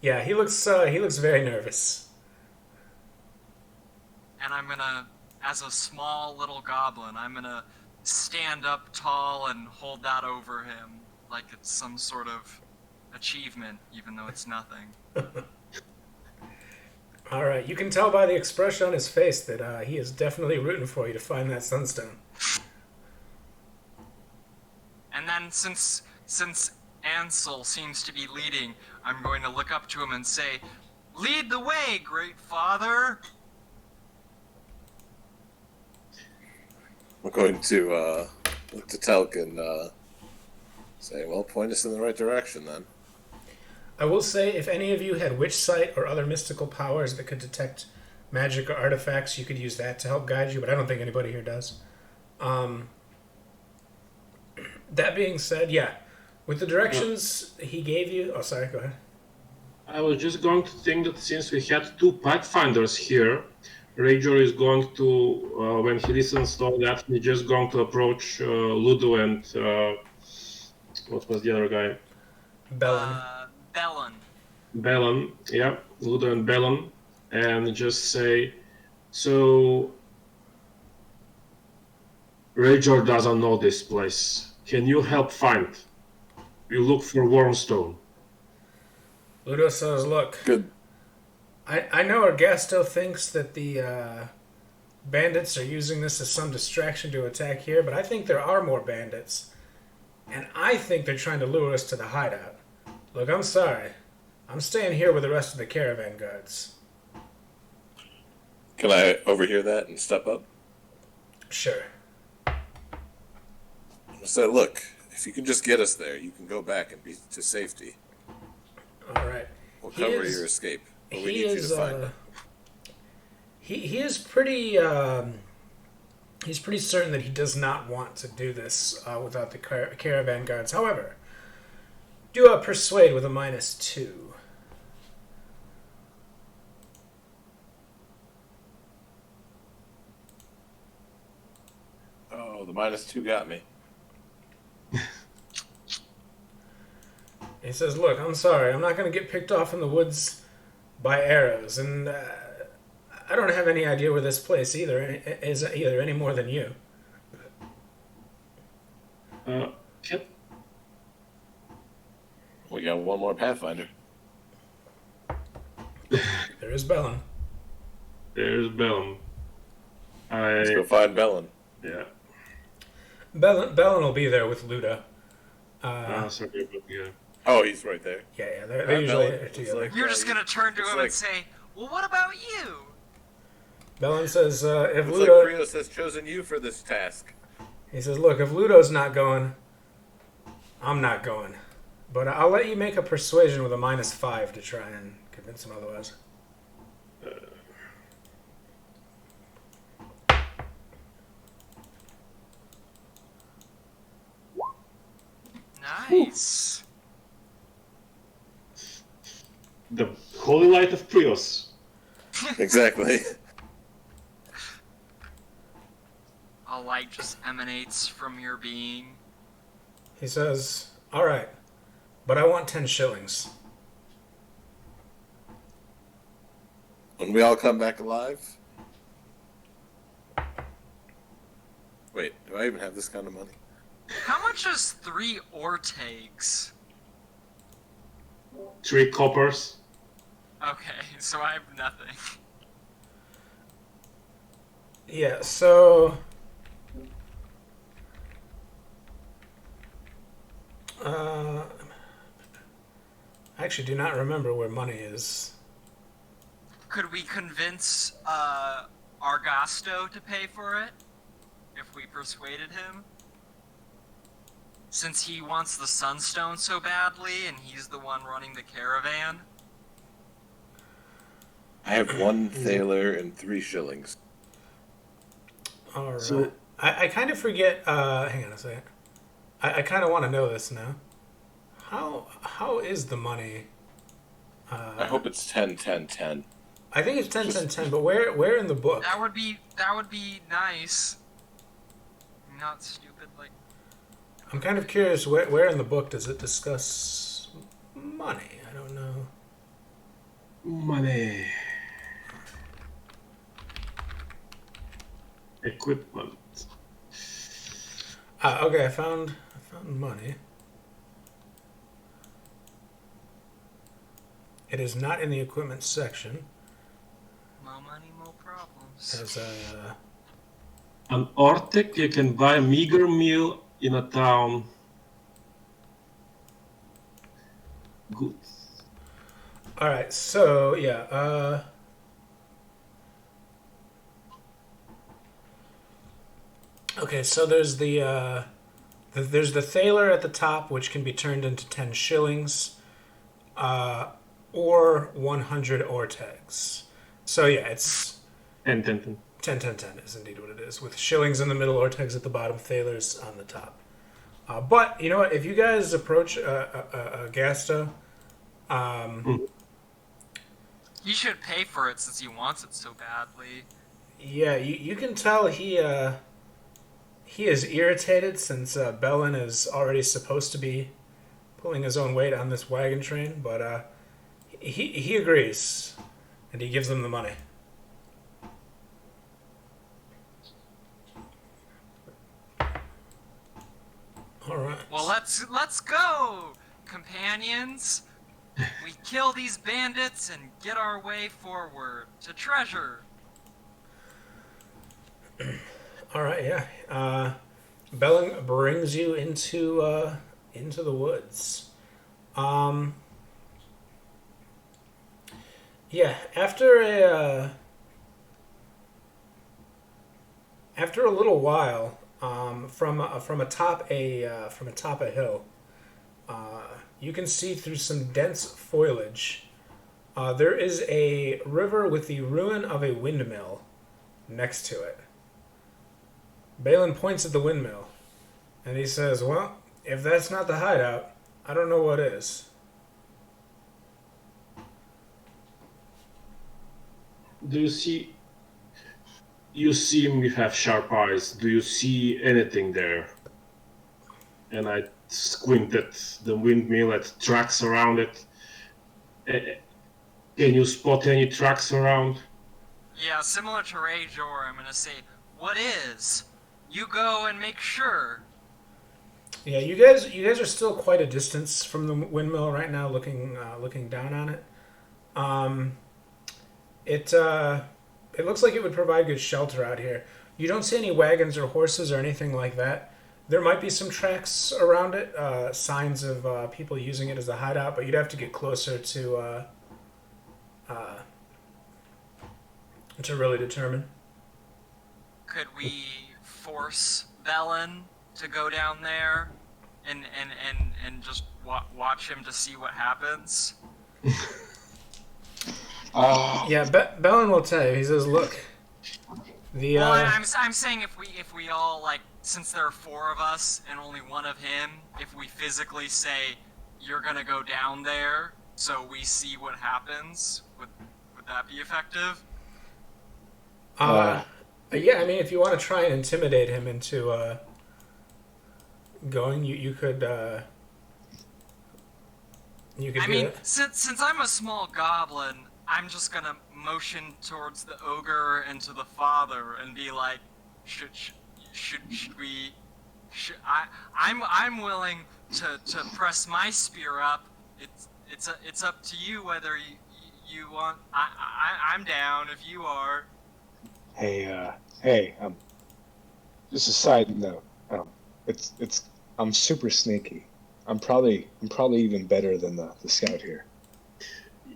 Yeah, he looks very nervous. And I'm gonna, as a small little goblin, I'm gonna stand up tall and hold that over him like it's some sort of achievement, even though it's nothing. All right, you can tell by the expression on his face that he is definitely rooting for you to find that Sunstone. And then since Ansel seems to be leading, I'm going to look up to him and say, "Lead the way, great father!" We're going to look to Telk and say, well, point us in the right direction then. I will say, if any of you had witch sight or other mystical powers that could detect magic or artifacts, you could use that to help guide you, but I don't think anybody here does. That being said, yeah, with the directions he gave you... Oh, sorry, go ahead. I was just going to think that since we had two pathfinders here, Rager is going to, when he listens to all that, he's just going to approach Ludo and what was the other guy? Bellin. Bellin. Yeah, Ludo and Bellin, and just say, so Rager doesn't know this place. Can you help find? You look for Wormstone. Ludo says, look, Good. I know Ergasto thinks that the bandits are using this as some distraction to attack here, but I think there are more bandits. And I think they're trying to lure us to the hideout. Look, I'm sorry. I'm staying here with the rest of the caravan guards. Can I overhear that and step up? Sure. So look, if you can just get us there, you can go back and be to safety. All right. We'll cover your escape. But we He need you is. to find it. He is pretty. He's pretty certain that he does not want to do this without the caravan guards. However, do a persuade with a -2. Oh, the -2 got me. He says, look, I'm sorry. I'm not going to get picked off in the woods by arrows. And I don't have any idea where this place is either any more than you. Can, We got one more Pathfinder. There is Bellin. there's Bellum. Let's go find Bellin. Yeah. Bellin will be there with Luda. Sorry, but yeah. Oh, he's right there. Yeah, they're usually together. like- You're just gonna turn to it's him like- and say, "Well, what about you?" Bellin says, if Looks like Luda... Krios has chosen you for this task. He says, look, if Ludo's not going, I'm not going. But I'll let you make a persuasion with a -5 to try and convince him otherwise. Nice. The holy light of Prios. Exactly. A light just emanates from your being. He says, all right, but I want 10 shillings. When we all come back alive. Wait, do I even have this kind of money? How much is 3 Ortegs? 3 coppers. Okay, so I have nothing. Yeah, so... I actually do not remember where money is. Could we convince Argasto to pay for it? If we persuaded him? Since he wants the Sunstone so badly, and he's the one running the caravan. I have 1 thaler and 3 shillings. All right. So- I kind of forget... hang on a second. I kind of want to know this now. How is the money... I hope it's 10, 10, 10. I think it's 10, 10, 10, but where in the book? That would be nice. Not stupid like. I'm kind of curious, where in the book does it discuss money? I don't know. Money. Equipment. Okay, I found money. It is not in the equipment section. No money, no problems. As An Ortec, you can buy a meager meal in a town. Good. all right, so yeah. Okay, so there's there's the thaler at the top, which can be turned into 10 shillings, or 100 ortegs. So yeah, it's And 10, 10, 10 is indeed what it is, with shillings in the middle, ortegs at the bottom, thalers on the top. But you know what? If you guys approach Gasto, He should pay for it since he wants it so badly. yeah, you can tell he is irritated since Bellin is already supposed to be pulling his own weight on this wagon train, but he agrees, and he gives them the money. All right. Well, let's go, companions. We kill these bandits and get our way forward to treasure. All right, yeah. Bellin brings you into the woods. Yeah, after a little while, from atop a hill, you can see through some dense foliage. There is a river with the ruin of a windmill next to it. Balin points at the windmill, and he says, well, if that's not the hideout, I don't know what is. do you see? You seem you have sharp eyes. Do you see anything there? And I squint at the windmill, at tracks around it. Can you spot any tracks around? Yeah, similar to Rajor, I'm gonna say, what is? You go and make sure. Yeah, you guys are still quite a distance from the windmill right now, looking down on it. Um, it looks like it would provide good shelter out here. You don't see any wagons or horses or anything like that. There might be some tracks around it, signs of people using it as a hideout, but you'd have to get closer uh, to really determine. Could we force Bellin to go down there and just watch him to see what happens? Yeah, Bellin will tell you. He says, "Look, the Well, I'm saying if we all, like, since there are 4 of us and only 1 of him, if we physically say you're gonna go down there, so we see what happens, would that be effective? yeah. I mean, if you want to try and intimidate him into going, you could. You could I do mean, it. since I'm a small goblin, I'm just gonna motion towards the ogre and to the father and be like, should we? I'm willing to press my spear up. It's up to you whether you want. I'm down if you are. Hey, just a side note. I'm super sneaky. I'm probably even better than the scout here.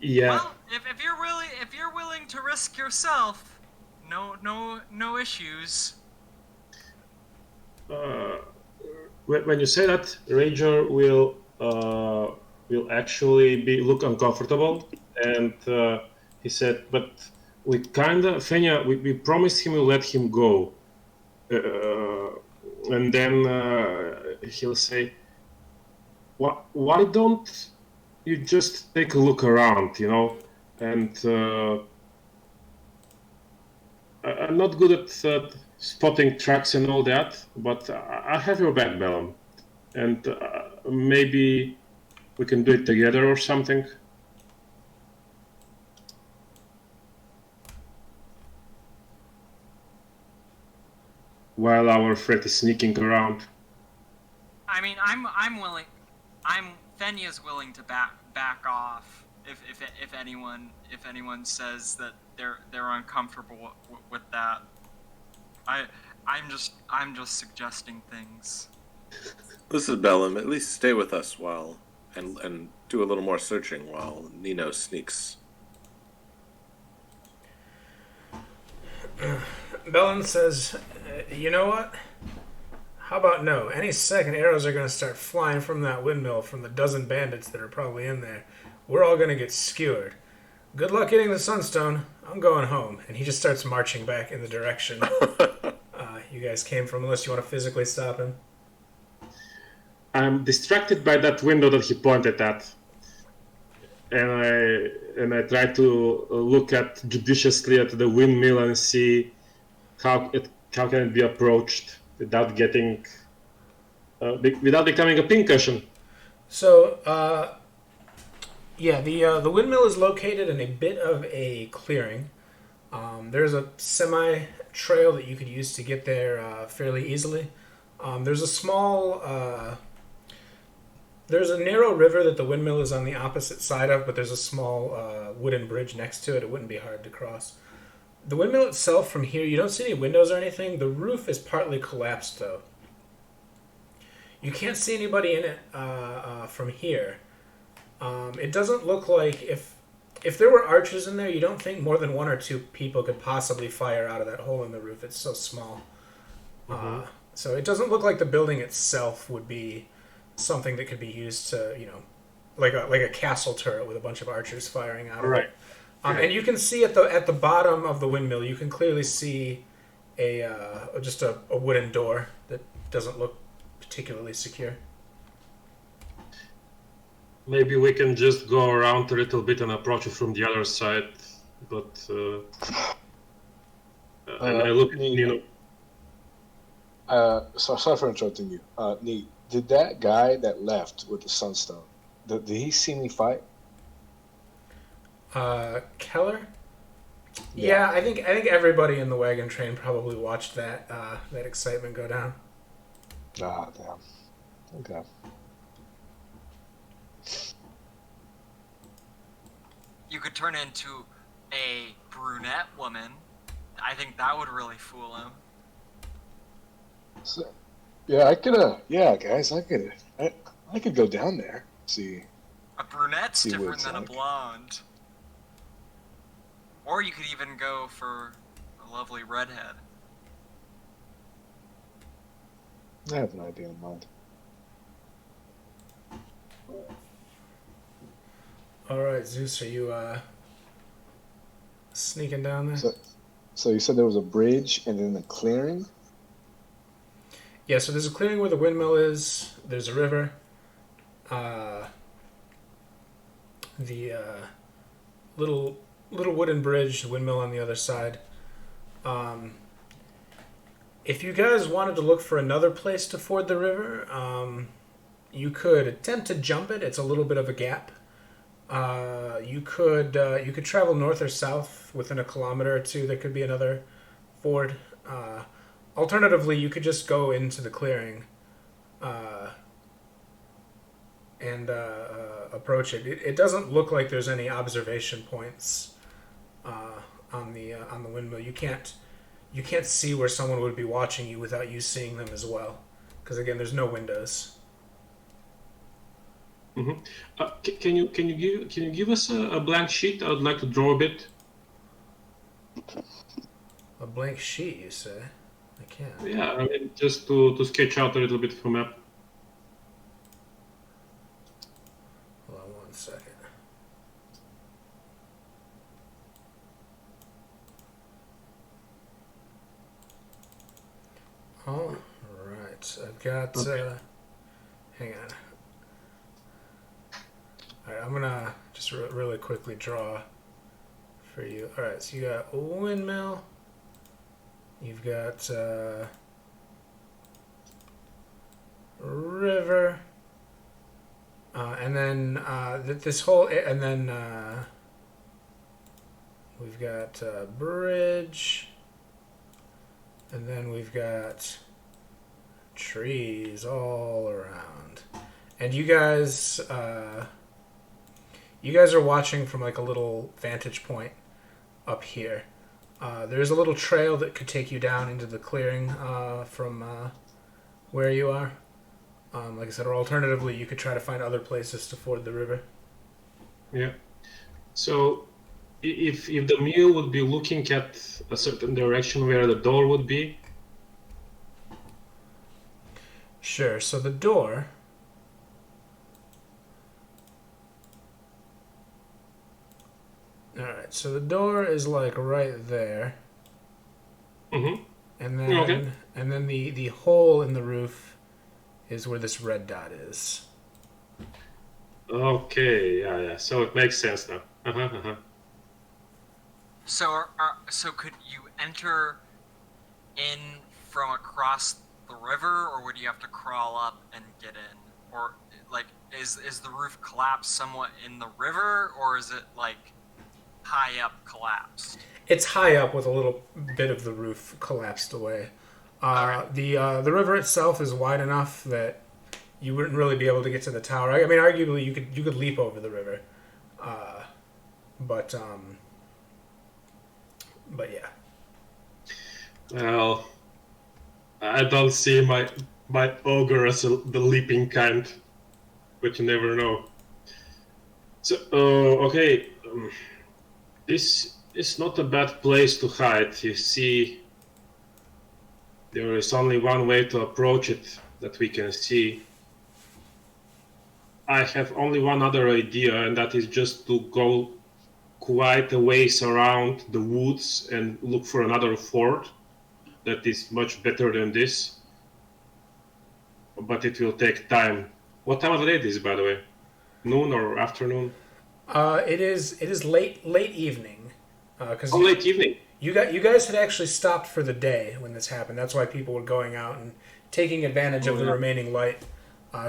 Yeah. Well, if you're willing to risk yourself, no issues. When you say that, Ranger will actually look uncomfortable, and he said, "But we Fenya, we promised him we'll let him go," and then he'll say, Why don't you just take a look around, And I'm not good at spotting tracks and all that, but I have your back, Bellum. And maybe we can do it together or something. While our friend is sneaking around. I mean, I'm willing. Fenya's willing to back off if anyone says that they're uncomfortable with that. I'm just suggesting things. This is Bellum. At least stay with us while and do a little more searching while Nino sneaks. Bellin says, "You know what? How about no? Any second, arrows are going to start flying from that windmill from the dozen bandits that are probably in there. We're all going to get skewered. Good luck getting the Sunstone. I'm going home." And he just starts marching back in the direction you guys came from, unless you want to physically stop him. I'm distracted by that window that he pointed at. And I try to look at judiciously at the windmill and see how can it be approached without becoming a pincushion. So, the windmill is located in a bit of a clearing. There's a semi-trail that you could use to get there fairly easily. There's a narrow river that the windmill is on the opposite side of, but there's a small wooden bridge next to it. It wouldn't be hard to cross. The windmill itself, from here, you don't see any windows or anything. The roof is partly collapsed, though. You can't see anybody in it from here. It doesn't look like if there were archers in there, you don't think more than 1 or 2 people could possibly fire out of that hole in the roof. It's so small. Mm-hmm. So it doesn't look like the building itself would be something that could be used to, like a castle turret with a bunch of archers firing out of it. And you can see at the bottom of the windmill, you can clearly see just a wooden door that doesn't look particularly secure. Maybe we can just go around a little bit and approach it from the other side. But and I look at Nino. So sorry for interrupting you. Neat. Did that guy that left with the Sunstone, did he see me fight? Keller? Yeah, I think everybody in the wagon train probably watched that excitement go down. Ah, damn. Okay. You could turn into a brunette woman. I think that would really fool him. So, yeah, I could. Yeah, guys, I could go down there. See. A brunette's See what different it's than a like. blonde. Or you could even go for a lovely redhead. I have an idea in mind. All right, Zeus, are you sneaking down there? So you said there was a bridge and then a clearing. Yeah, so there's a clearing where the windmill is. There's a river. The little wooden bridge, the windmill on the other side. If you guys wanted to look for another place to ford the river, you could attempt to jump it. It's a little bit of a gap. You could travel north or south within a kilometer or two. There could be another ford. Alternatively, you could just go into the clearing and approach it. It doesn't look like there's any observation points on the windmill. You can't see where someone would be watching you without you seeing them as well, because again, there's no windows. Mm-hmm. Can you give us a blank sheet? I would like to draw a bit. A blank sheet, you say? I can't. Yeah, I mean, just to sketch out a little bit of a map. Hold on 1 second. All right, I've got. Hang on. All right, I'm gonna just really quickly draw for you. All right, so you got a windmill. You've got river, and then this whole, and then we've got bridge, and then we've got trees all around, and you guys are watching from like a little vantage point up here. There's a little trail that could take you down into the clearing from where you are. Like I said, or alternatively, you could try to find other places to ford the river. Yeah. So, if the mule would be looking at a certain direction where the door would be. Sure. So the door. All right. So the door is like right there. Mm-hmm. And then Okay. and then the hole in the roof is where this red dot is. Okay. Yeah. So it makes sense now. So could you enter in from across the river, or would you have to crawl up and get in? Or like, is the roof collapsed somewhat in the river, or is it like high up collapsed? It's high up with a little bit of the roof collapsed away. The river itself is wide enough that you wouldn't really be able to get to the tower. I mean, arguably you could leap over the river, but yeah. Well, I don't see my ogre as the leaping kind, but you never know. So, okay, this is not a bad place to hide. You see, there is only one way to approach it that we can see. I have only one other idea, and that is just to go quite a ways around the woods and look for another fort that is much better than this. But it will take time. What time of the day is, by the way? Noon or afternoon? It is late evening. Because late evening. You guys had actually stopped for the day when this happened. That's why people were going out and taking advantage of the remaining light.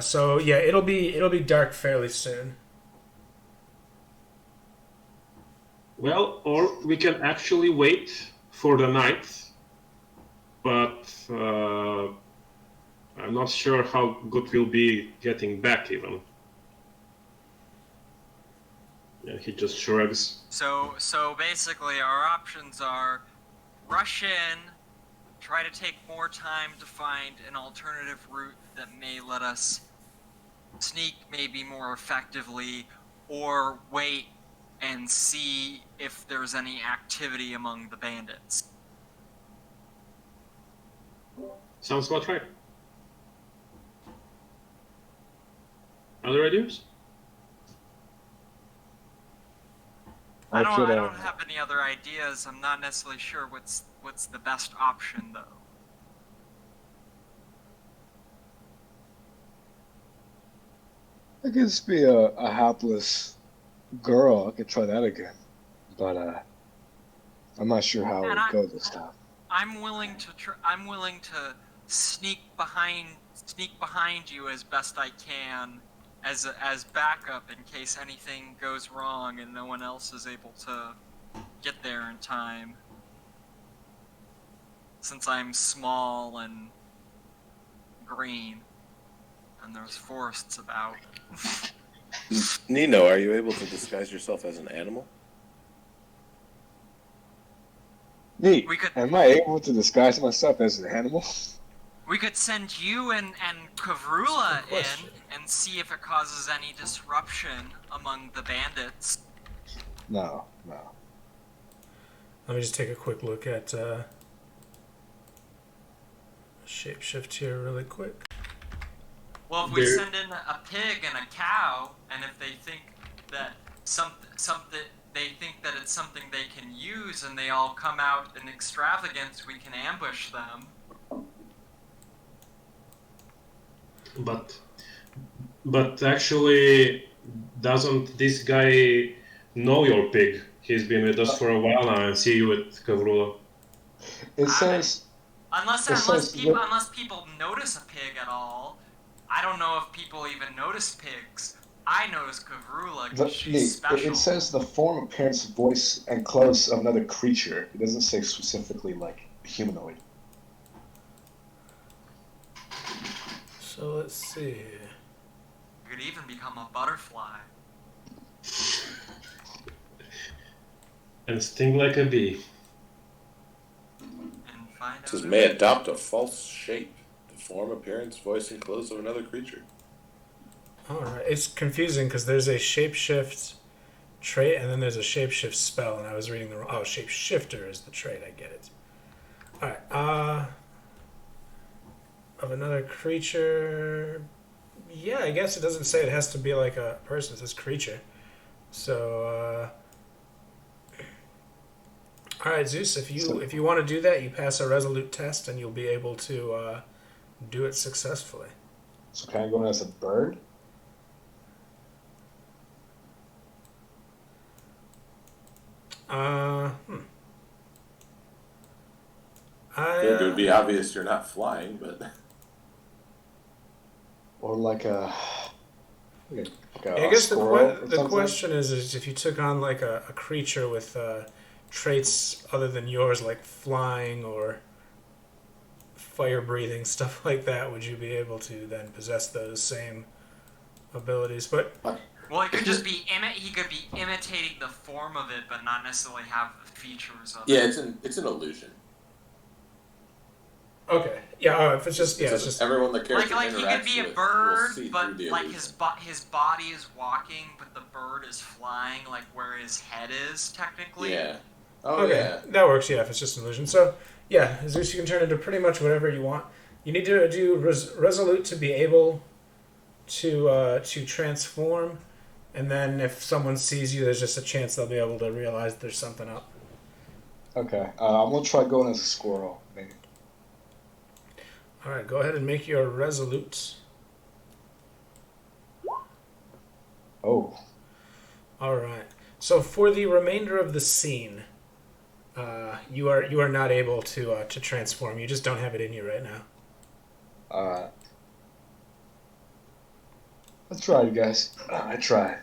So yeah, it'll be dark fairly soon. Well, or we can actually wait for the night, but I'm not sure how good we'll be getting back even. And he just shrugs. So basically, our options are rush in, try to take more time to find an alternative route that may let us sneak maybe more effectively, or wait and see if there's any activity among the bandits. Sounds about right. Other ideas? I don't have any other ideas. I'm not necessarily sure what's the best option though. I could just be a hapless girl. I could try that again. But I'm not sure how it would go this time. I'm willing to sneak behind you as best I can as backup in case anything goes wrong and no one else is able to get there in time. Since I'm small and green and there's forests about. Nino, are you able to disguise yourself as an animal? Neat. Am I able to disguise myself as an animal? We could send you and Kavrula in and see if it causes any disruption among the bandits. No. Let me just take a quick look at shapeshift here really quick. Well, if we send in a pig and a cow, and if they think that they think that it's something they can use, and they all come out in extravagance, we can ambush them. But actually, doesn't this guy know your pig? He's been with us for a while now, and see you with Kavrula. It says unless people notice a pig at all. I don't know if people even notice pigs. I notice Kavrula because she's special. It says the form, appearance, voice, and clothes of another creature. It doesn't say specifically like humanoid. So let's see. You could even become a butterfly. And sting like a bee. And find out. It says may adopt a false shape, the form, appearance, voice, and clothes of another creature. Alright, it's confusing because there's a shapeshift trait and then there's a shapeshift spell, and I was reading the wrong. Oh, shapeshifter is the trait, I get it. Alright, of another creature. Yeah, I guess it doesn't say it has to be like a person, it says creature. So, alright, Zeus, if you want to do that, you pass a resolute test and you'll be able to do it successfully. So can I go in as a bird? It would be obvious you're not flying, but... Or like a I guess the question is if you took on like a creature with traits other than yours, like flying or fire breathing, stuff like that, would you be able to then possess those same abilities? But well, it could just be he could be imitating the form of it, but not necessarily have the features of it. Yeah, it's an illusion. Okay. Yeah. If it's just it's just everyone that cares. Like he could be a bird, but like his body is walking, but the bird is flying, like where his head is technically. Yeah. Okay. Yeah. That works. Yeah, if it's just an illusion. So yeah, Zeus, you can turn into pretty much whatever you want. You need to do resolute to be able to transform, and then if someone sees you, there's just a chance they'll be able to realize there's something up. Okay. I'm gonna try going as a squirrel, maybe. All right, go ahead and make your resolute. Oh. All right. So for the remainder of the scene, you are not able to transform. You just don't have it in you right now. All right. I tried, guys. I tried.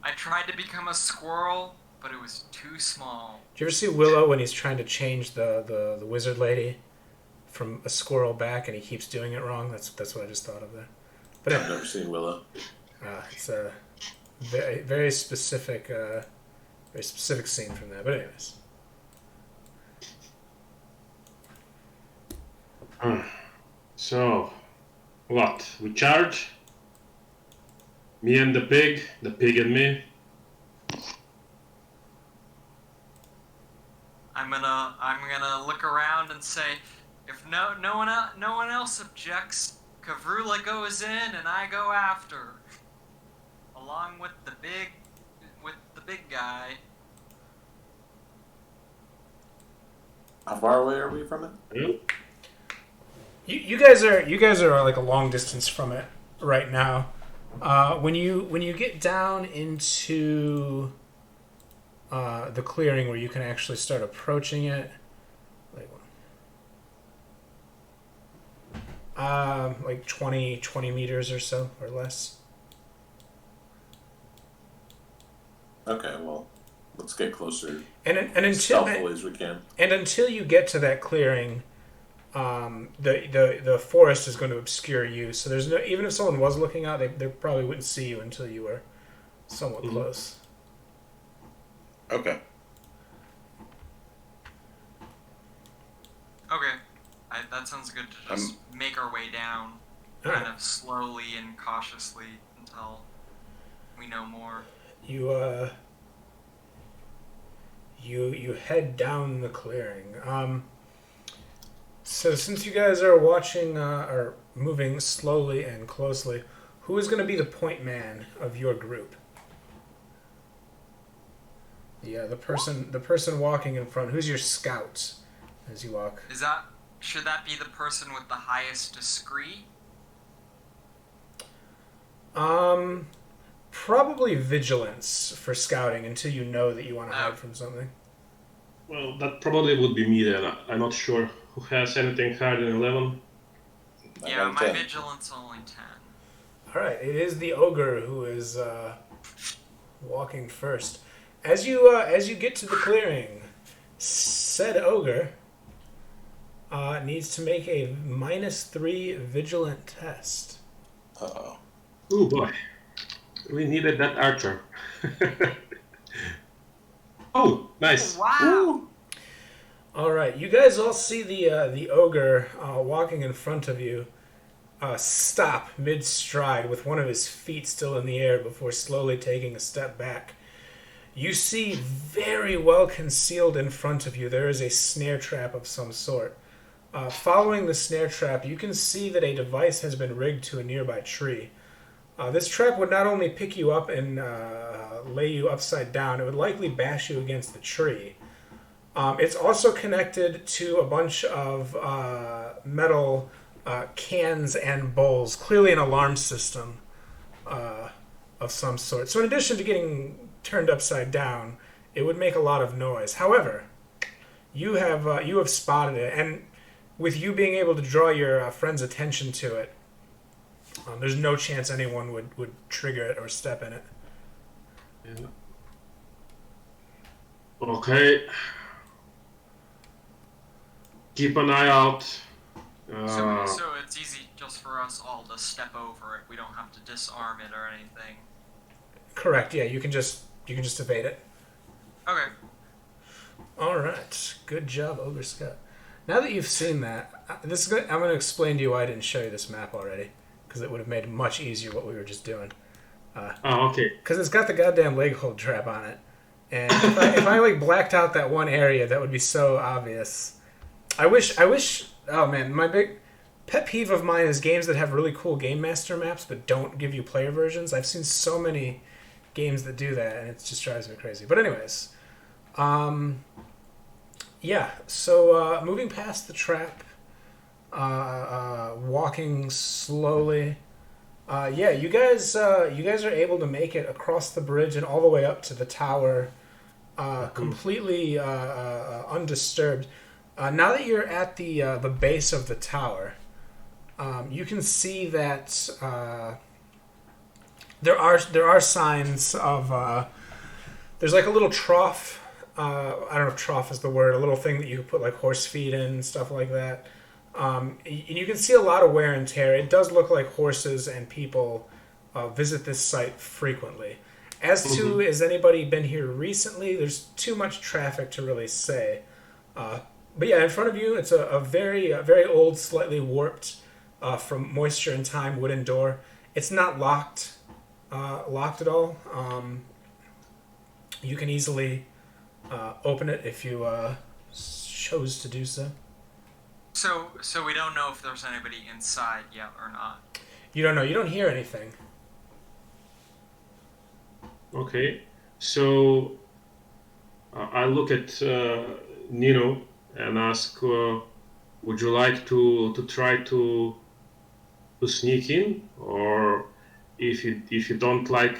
I tried to become a squirrel, but it was too small. Do you ever see Willow when he's trying to change the wizard lady from a squirrel back, and he keeps doing it wrong. That's what I just thought of there. But I've never seen Willow. it's a very specific scene from that. But anyways. So, what? We charge? Me and the pig and me. I'm gonna look around and say, if no one else objects, Kavrula goes in and I go after, along with the big guy. How far away are we from it? You guys are like a long distance from it right now. When you get down into the clearing where you can actually start approaching it, like 20 meters or so or less. Okay, well, let's get closer. And until stealthily as we can. And until you get to that clearing, the forest is going to obscure you. So there's no, even if someone was looking out, they probably wouldn't see you until you were somewhat close. Okay. Okay, that sounds good to just make our way down, kind of slowly and cautiously until we know more. You head down the clearing. So since you guys are watching or moving slowly and closely, who is going to be the point man of your group? The person walking in front. Who's your scout as you walk? Should that be the person with the highest discreet? Probably vigilance for scouting until you know that you want to hide from something. Well, that probably would be me then. I'm not sure who has anything higher than 11. Yeah, my vigilance only 10. All right, it is the ogre who is walking first. As you get to the clearing, said ogre needs to make a -3 vigilant test. Uh-oh. Oh boy, we needed that archer. Oh, nice. Wow. Ooh. All right, you guys all see the ogre walking in front of you stop mid-stride with one of his feet still in the air before slowly taking a step back. You see very well concealed in front of you there is a snare trap of some sort. Following the snare trap, you can see that a device has been rigged to a nearby tree. This trap would not only pick you up and lay you upside down, it would likely bash you against the tree. It's also connected to a bunch of metal cans and bowls, clearly an alarm system of some sort. So in addition to getting turned upside down, it would make a lot of noise. However, you have spotted it, and with you being able to draw your friend's attention to it, there's no chance anyone would trigger it or step in it. Yeah. Okay. Keep an eye out. So it's easy just for us all to step over it. We don't have to disarm it or anything. Correct. Yeah, you can just evade it. Okay. All right. Good job, Ogre Scott. Now that you've seen that, I'm going to explain to you why I didn't show you this map already, because it would have made it much easier what we were just doing. Okay. Because it's got the goddamn leg hold trap on it, and if I like blacked out that one area, that would be so obvious. I wish. Oh man, my big pet peeve of mine is games that have really cool game master maps but don't give you player versions. I've seen so many games that do that, and it just drives me crazy. But anyways, yeah. So moving past the trap, walking slowly. Yeah, you guys are able to make it across the bridge and all the way up to the tower, completely undisturbed. Now that you're at the base of the tower, you can see that there are signs of there's like a little trough. I don't know if trough is the word. A little thing that you put like horse feed in and stuff like that. And you can see a lot of wear and tear. It does look like horses and people visit this site frequently. As to, has anybody been here recently? There's too much traffic to really say. But yeah, in front of you, it's a very old, slightly warped from moisture and time wooden door. It's not locked at all. You can easily open it if you chose to do so. So we don't know if there's anybody inside yet or not. You don't know. You don't hear anything. Okay, so I look at Nino and ask, would you like to try to sneak in, or if you don't like,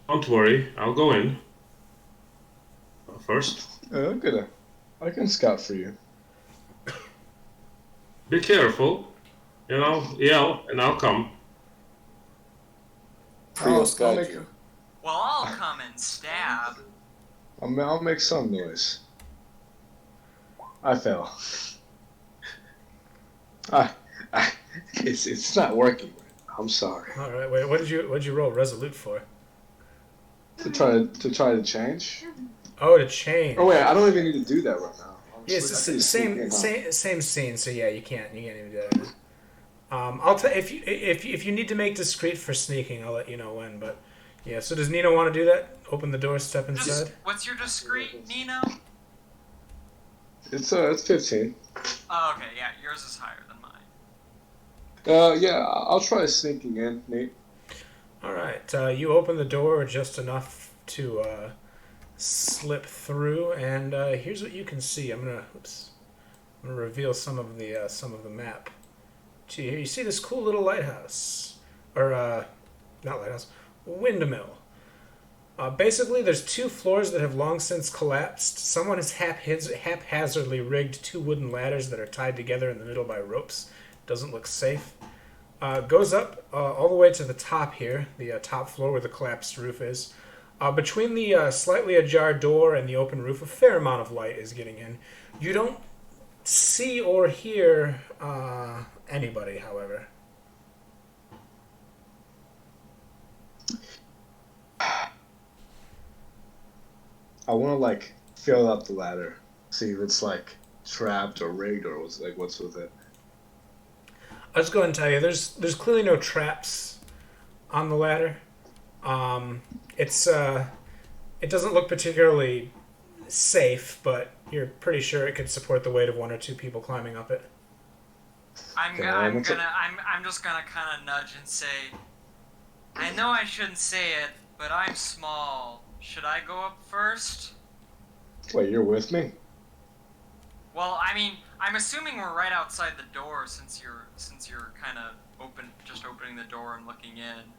don't worry, I'll go in first. I can scout for you. Be careful, yell, and I'll come. I'll make, Well, I'll come and stab. I'll make some noise. I fail. It's not working. I'm sorry. All right. Wait. What did you roll Resolute for? To try to change. Oh, to change. Oh wait, I don't even need to do that right now. Yeah, it's the same scene. So yeah, you can't even do that. I'll tell if you need to make discreet for sneaking, I'll let you know when. But yeah, so does Nino want to do that? Open the door, step inside. What's your discreet, Nino? It's 15. Oh, okay, yeah, yours is higher than mine. Yeah, I'll try sneaking in, Nate. All right, you open the door just enough to slip through, and here's what you can see. I'm gonna reveal some of the map to you. You see this cool little lighthouse, or not lighthouse, windmill. Basically, there's 2 floors that have long since collapsed. Someone has haphazardly rigged 2 wooden ladders that are tied together in the middle by ropes. Doesn't look safe. Goes up all the way to the top here, the top floor where the collapsed roof is. Between the slightly ajar door and the open roof, a fair amount of light is getting in. You don't see or hear anybody, however. I want to feel out the ladder, see if it's trapped or rigged or what's with it. I'll just go ahead and tell you, there's clearly no traps on the ladder. It doesn't look particularly safe, but you're pretty sure it could support the weight of 1 or 2 people climbing up it. I'm just gonna kind of nudge and say, I know I shouldn't say it, but I'm small. Should I go up first? Wait, you're with me? Well, I mean, I'm assuming we're right outside the door since you're kind of opening the door and looking in.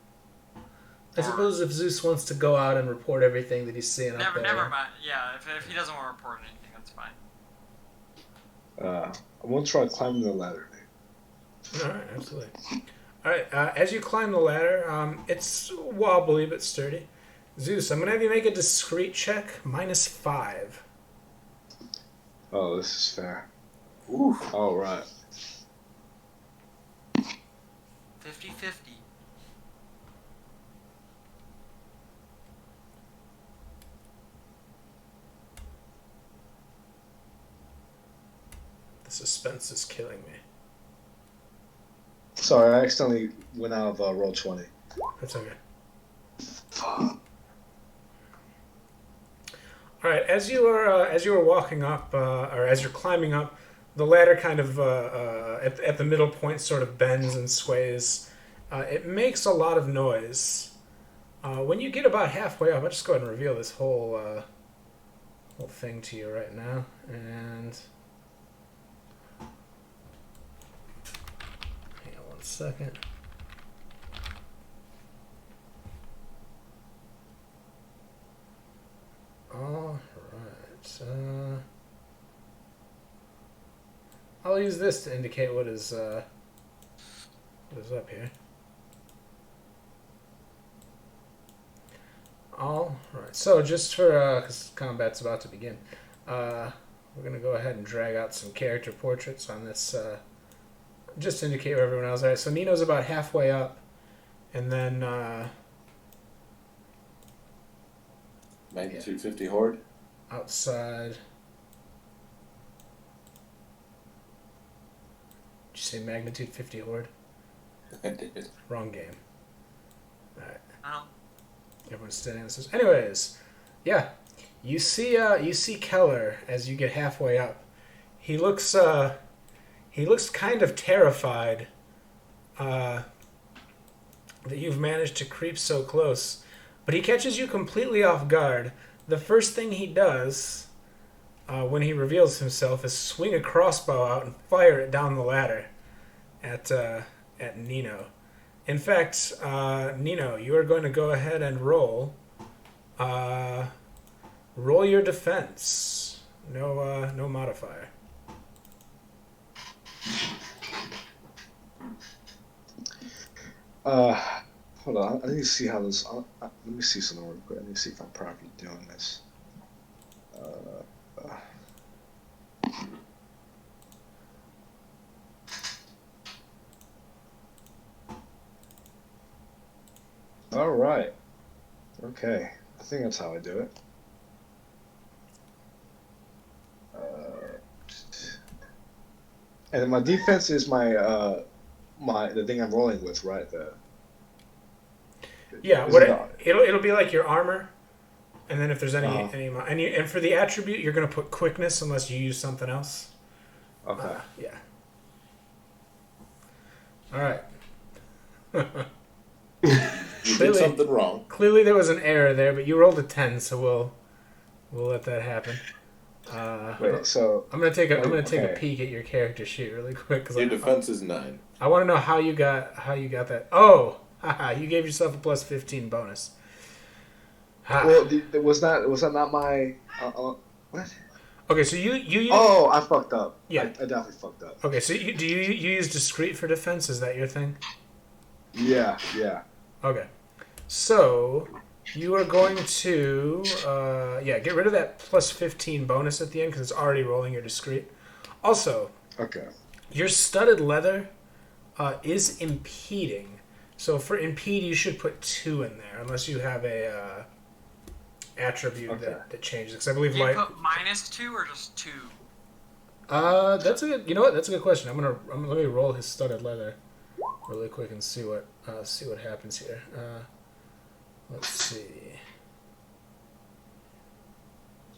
I suppose if Zeus wants to go out and report everything that he's seeing up there. Never mind. Yeah, if he doesn't want to report anything, that's fine. I want to try climbing the ladder, Nate. All right, absolutely. All right, as you climb the ladder, it's wobbly but sturdy. Zeus, I'm going to have you make a discreet check, -5. Oh, this is fair. Ooh. All right. 50-50. The suspense is killing me. Sorry, I accidentally went out of roll 20. That's okay. All right, as you are walking up, or as you're climbing up, the ladder kind of at the middle point sort of bends and sways. It makes a lot of noise. When you get about halfway up, I'll just go ahead and reveal this whole thing to you right now. And hang on 1 second. All right. I'll use this to indicate what is up here. All right. So just for because combat's about to begin, we're going to go ahead and drag out some character portraits on this, just to indicate where everyone else is. So Nino's about halfway up, and then... Magnitude 50 Horde? outside... Did you say Magnitude 50 Horde? I did. Wrong game. Alright. Oh. Everyone's standing on this. Anyways, yeah. You see Keller as you get halfway up. He looks kind of terrified that you've managed to creep so close. But he catches you completely off guard. The first thing he does when he reveals himself is swing a crossbow out and fire it down the ladder at Nino. In fact, Nino, you are going to go ahead and roll your defense. No modifier. Hold on. I need to see how this. Let me see something real quick. I need to see if I'm properly doing this. All right. Okay. I think that's how I do it. And my defense is the thing I'm rolling with, right? Yeah, it'll be like your armor, and then if there's any and for the attribute, you're gonna put quickness unless you use something else. Okay. Yeah. All right. You did something wrong. Clearly, there was an error there, but you rolled a 10, so we'll let that happen. Wait, so I'm gonna take a peek at your character sheet really quick. Your defense is 9. I want to know how you got that. Oh, haha! You gave yourself a plus 15 bonus. well, was that not my what? Okay, so you Oh, I fucked up. Yeah, I definitely fucked up. Okay, so you use discreet for defense? Is that your thing? Yeah. Okay, so you are going to get rid of that plus 15 bonus at the end because it's already rolling your discreet. Also, okay, your studded leather is impeding. So for impede, you should put 2 in there unless you have a attribute that changes. Because I believe Do you put -2 or just 2? That's a good. You know what? That's a good question. Let me roll his studded leather really quick and see what happens here. Let's see.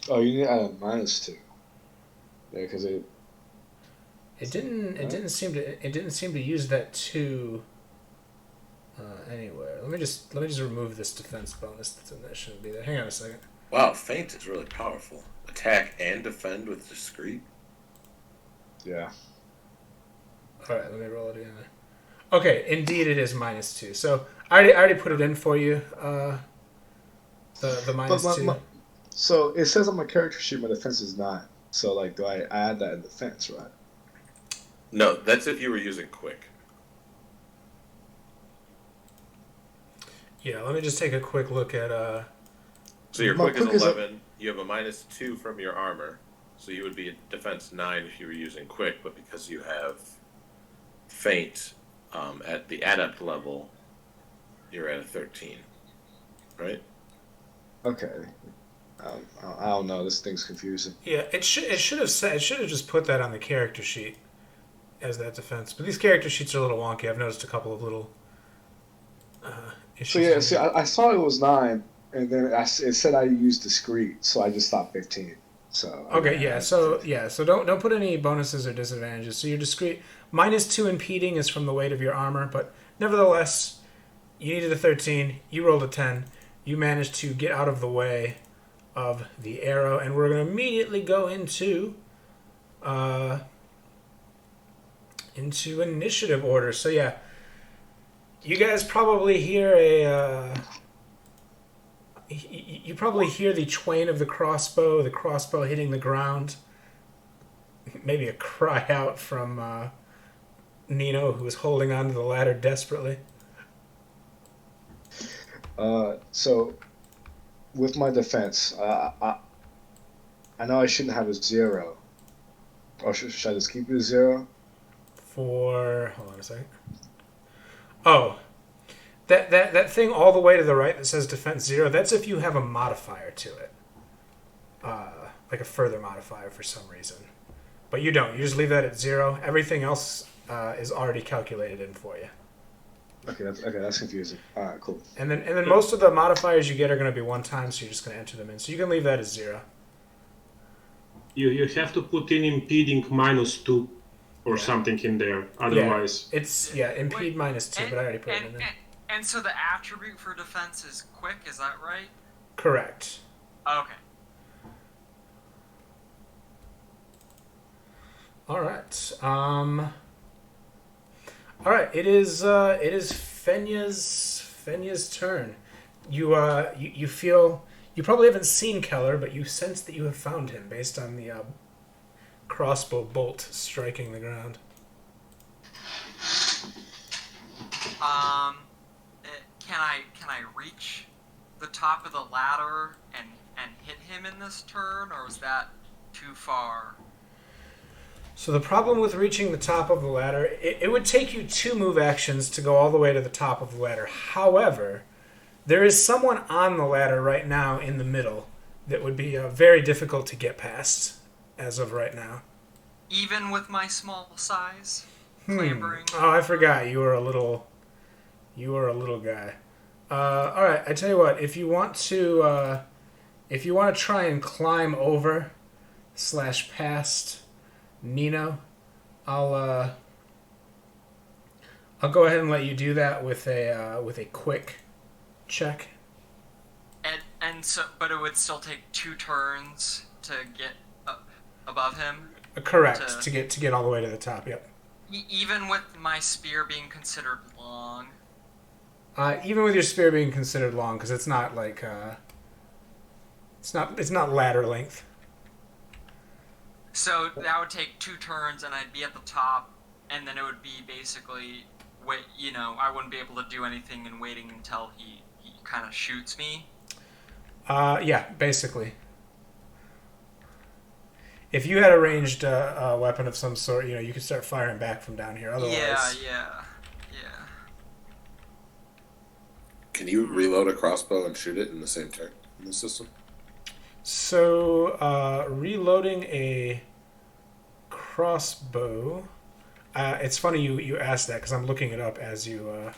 Oh, you need to add a -2. Yeah, because it didn't seem to use that 2 anywhere. Let me just remove this defense bonus that's in there. Shouldn't be there. Hang on a second. Wow, feint is really powerful. Attack and defend with discreet. Yeah. All right, let me roll it again. Okay, indeed it is -2. So I already put it in for you. The -2. So it says on my character sheet my defense is 9. So like, do I add that in defense, right? No, that's if you were using quick. Yeah, let me just take a quick look at. So your My quick is quick is 11. You have a -2 from your armor, so you would be at defense 9 if you were using quick. But because you have feint at the adept level, you're at a 13, right? Okay. I don't know. This thing's confusing. Yeah, it should have just put that on the character sheet as that defense. But these character sheets are a little wonky. I've noticed a couple of little issues. So yeah, see, I saw it was 9, and then it said I used discreet, so I just thought 15. So okay, yeah. So don't put any bonuses or disadvantages. So your discreet -2 impeding is from the weight of your armor, but nevertheless, you needed a 13. You rolled a 10. You managed to get out of the way of the arrow, and we're going to immediately go into initiative order. So yeah, you guys probably hear you probably hear the twain of the crossbow hitting the ground. Maybe a cry out from Nino, who is holding onto the ladder desperately. So with my defense, I know I shouldn't have a 0, Or should I just keep it at 0? Hold on a second. Oh, that thing all the way to the right that says defense 0, that's if you have a modifier to it. Like a further modifier for some reason. But you don't. You just leave that at 0. Everything else is already calculated in for you. Okay, that's confusing. All right, cool. And then most of the modifiers you get are going to be one time, so you're just going to enter them in. So you can leave that as 0. You have to put in impeding -2 or something in there. Otherwise, it's impede -2, but I already put it in there. And so the attribute for defense is quick. Is that right? Correct. Okay. All right. All right. It is Fenya's turn. You feel you probably haven't seen Keller, but you sense that you have found him based on the crossbow bolt striking the ground. Can I reach the top of the ladder and hit him in this turn, or is that too far? So the problem with reaching the top of the ladder, it would take you 2 move actions to go all the way to the top of the ladder. However, there is someone on the ladder right now in the middle that would be very difficult to get past as of right now. Even with my small size, clambering. Oh, I forgot you were a little guy. All right, I tell you what. If you want to try and climb over / past Nino, I'll go ahead and let you do that with a quick check. And so, but it would still take 2 turns to get above him. Correct. To get all the way to the top. Yep. Even with my spear being considered long. Even with your spear being considered long, because it's not like it's not ladder length. So that would take 2 turns, and I'd be at the top, and then it would be basically I wouldn't be able to do anything and waiting until he kind of shoots me. Yeah, basically. If you had a ranged weapon of some sort, you could start firing back from down here. Otherwise, Yeah. Can you reload a crossbow and shoot it in the same turn in the system? So, reloading a crossbow. It's funny you asked that because I'm looking it up as you.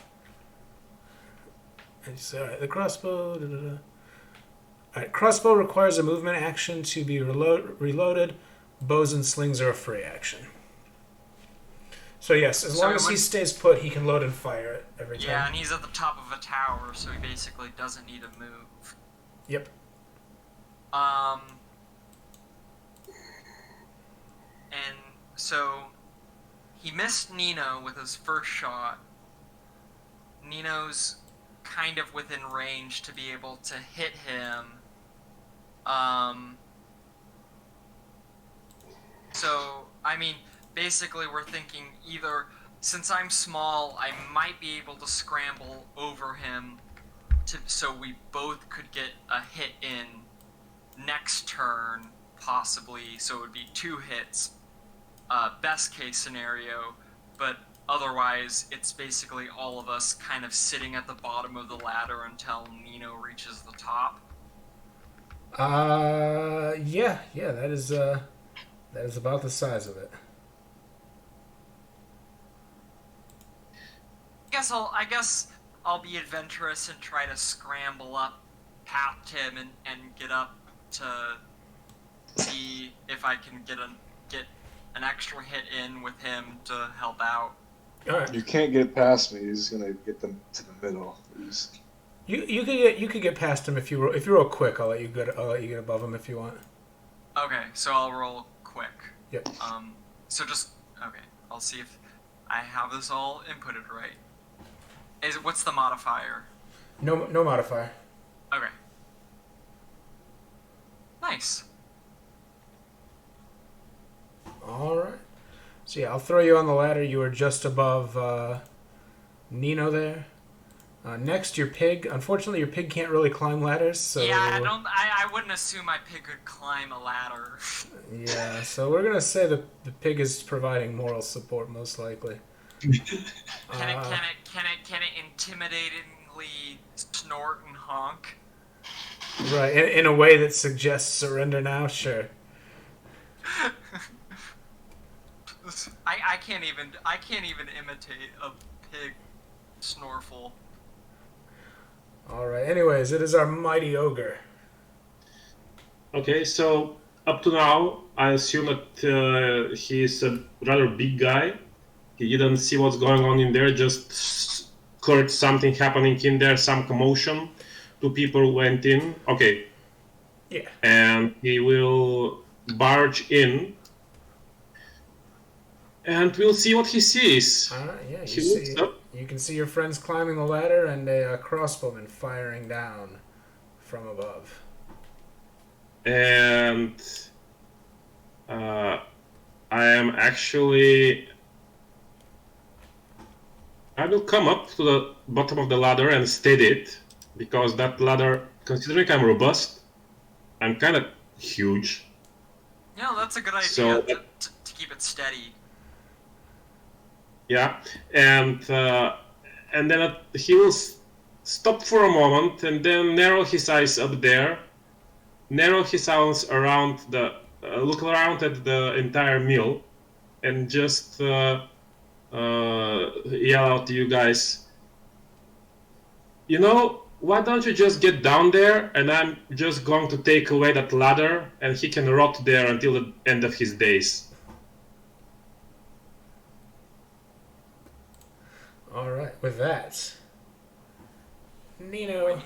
The crossbow. All right, crossbow requires a movement action to be reloaded. Bows and slings are a free action. So yes, as long as he stays put, he can load and fire it every time. Yeah, and he's at the top of a tower, so he basically doesn't need to move. Yep. And so he missed Nino with his first shot. Nino's kind of within range to be able to hit him. So, I mean, basically we're thinking either, since I'm small, I might be able to scramble over him so we both could get a hit in next turn, possibly, so it would be 2 hits, best case scenario, but otherwise it's basically all of us kind of sitting at the bottom of the ladder until Nino reaches the top. Yeah, that is about the size of it. I guess I'll be adventurous and try to scramble up past him and get up to see if I can get an extra hit in with him to help out. All right. You can't get past me. You're just gonna get them to the middle. You could get past him if you roll quick. I'll let you get above him if you want. Okay, so I'll roll quick. Yep. So I'll see if I have this all inputted right. What's the modifier? No modifier. Okay. Nice. All right. So yeah, I'll throw you on the ladder. You are just above Nino there. Next, your pig. Unfortunately, your pig can't really climb ladders. So yeah, I wouldn't assume my pig could climb a ladder. Yeah, so we're gonna say the pig is providing moral support, most likely. Can it intimidatingly snort and honk? Right, in a way that suggests surrender now. Sure. I can't even imitate a pig snorful. All right. Anyways, it is our mighty ogre. Okay, so up to now, I assume that he's a rather big guy. He didn't see what's going on in there, just heard something happening in there, some commotion. 2 people went in. Okay. Yeah. And he will barge in. And we'll see what he sees. All right. Yeah. He You can see your friends climbing the ladder and a crossbowman firing down from above. And I am actually... I will come up to the bottom of the ladder and steady it, because that ladder, considering I'm robust, I'm kind of huge. Yeah, that's a good idea So, to keep it steady. Yeah, and then he will stop for a moment and then narrow his eyes up there, narrow his eyes around look around at the entire mill, and just yell out to you guys, why don't you just get down there, and I'm just going to take away that ladder, and he can rot there until the end of his days. All right. With that, Nino.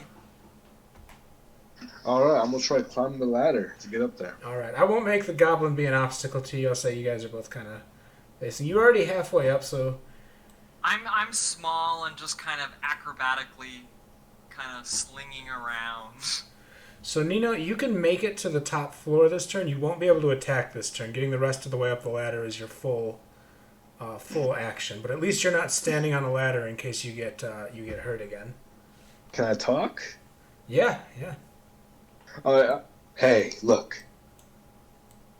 All right, I'm gonna try climbing the ladder to get up there. All right. I won't make the goblin be an obstacle to you. I'll say you guys are both kind of facing. You're already halfway up, so. I'm small and just kind of acrobatically kind of slinging around. So, Nino, you can make it to the top floor this turn. You won't be able to attack this turn. Getting the rest of the way up the ladder is your full action. But at least you're not standing on the ladder in case you get hurt again. Can I talk? Yeah. Hey, look.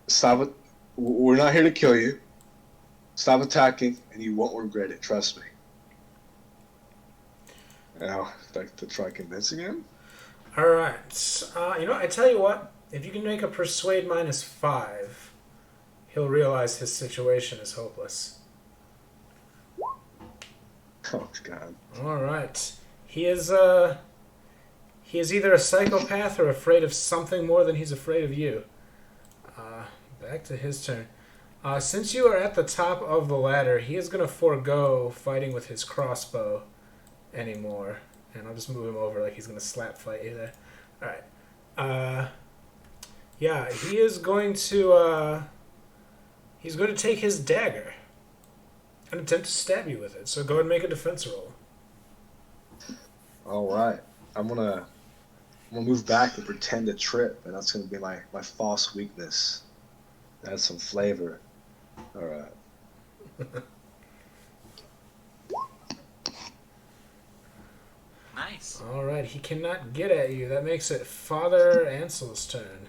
Stop it. We're not here to kill you. Stop attacking, and you won't regret it. Trust me. Now, like to try convincing him. All right. I tell you what. If you can make a persuade -5, he'll realize his situation is hopeless. Oh God. All right. He is either a psychopath or afraid of something more than he's afraid of you. Back to his turn. Since you are at the top of the ladder, he is going to forego fighting with his crossbow anymore. And I'll just move him over like he's going to slap fight you there. All right. Yeah, he is going to take his dagger and attempt to stab you with it. So go ahead and make a defense roll. All right. I'm gonna move back and pretend to trip, and that's gonna be my false weakness. Add some flavor. All right. Nice. All right, he cannot get at you. That makes it Father Ansel's turn.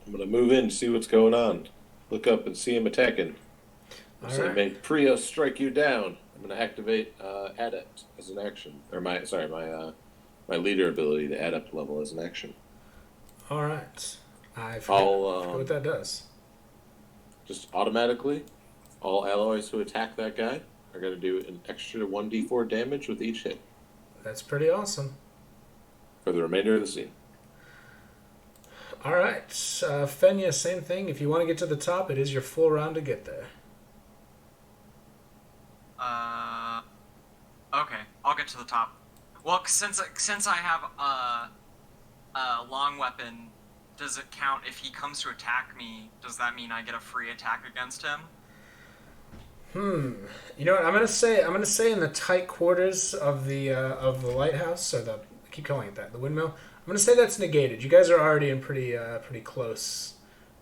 I'm gonna move in, see what's going on. Look up and see him attacking. All So right. may Priya strike you down. I'm gonna activate Adept as an action, or my leader ability, the Adept level, as an action. All right. I forget what that does. Just automatically, all allies who attack that guy are gonna do an extra 1d4 damage with each hit That's pretty awesome. for the remainder of the scene. All right. Fenya, same thing. If you want to get to the top, it is your full round to get there. Okay, I'll get to the top. Well, since I have a long weapon, does it count if he comes to attack me? Does that mean I get a free attack against him? You know what? I'm gonna say in the tight quarters of the lighthouse, or I keep calling it that, the windmill. I'm gonna say that's negated. You guys are already in pretty close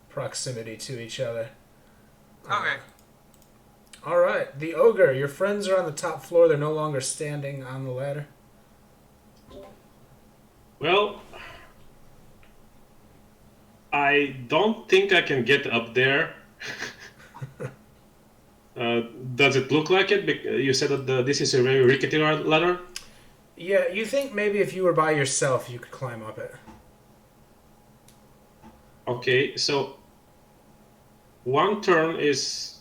proximity to each other. Okay. All right, the ogre. Your friends are on the top floor. They're no longer standing on the ladder. Well, I don't think I can get up there. Does it look like it? You said that this is a very rickety ladder? Yeah, you think maybe if you were by yourself, you could climb up it. Okay, so one turn is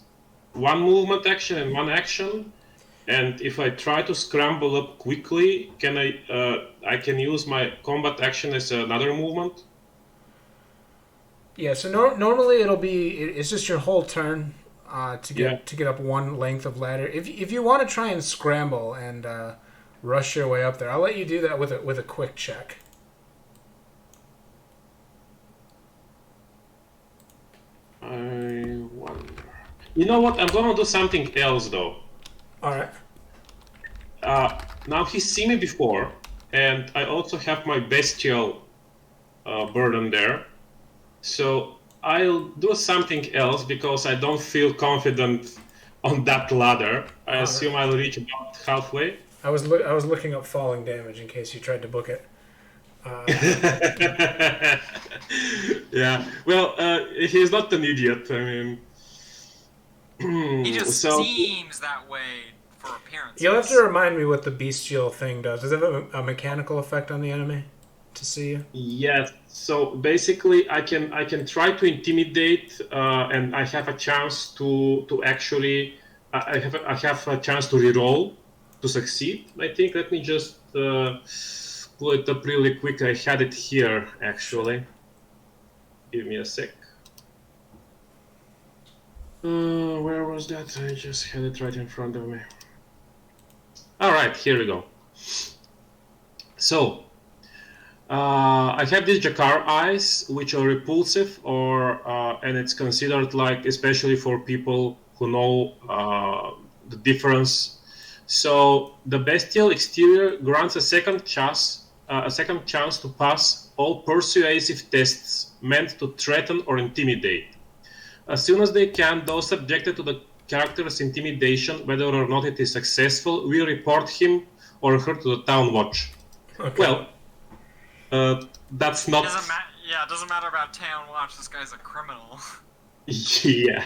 one movement action and one action. And if I try to scramble up quickly, can I can use my combat action as another movement? Yeah, so normally it's just your whole turn to get up one length of ladder. If you want to try and scramble and rush your way up there, I'll let you do that with a quick check. I wonder. You know what? I'm gonna do something else though. All right. Now he's seen me before, and I also have my bestial burden there. So I'll do something else because I don't feel confident on that ladder. I assume I'll reach about halfway. I was looking up falling damage in case you tried to book it. Yeah. Well, he's not an idiot. I mean, He just seems that way for appearances. You'll have to remind me what the bestial thing does. Does it have a mechanical effect on the enemy to see you? Yes. So basically, I can try to intimidate, and I have a chance to actually I have a chance to reroll to succeed. I think. Let me just pull it up really quick. I had it here actually. Give me a sec. Where was that? I just had it right in front of me. All right, here we go. So, I have these Jakar eyes, which are repulsive, and it's considered like, especially for people who know the difference. So, the bestial exterior grants a second chance to pass all persuasive tests meant to threaten or intimidate. As soon as they can, those subjected to the character's intimidation, whether or not it is successful, will report him or her to the town watch. Okay. Well, that's not... It doesn't matter about town watch, this guy's a criminal. Yeah.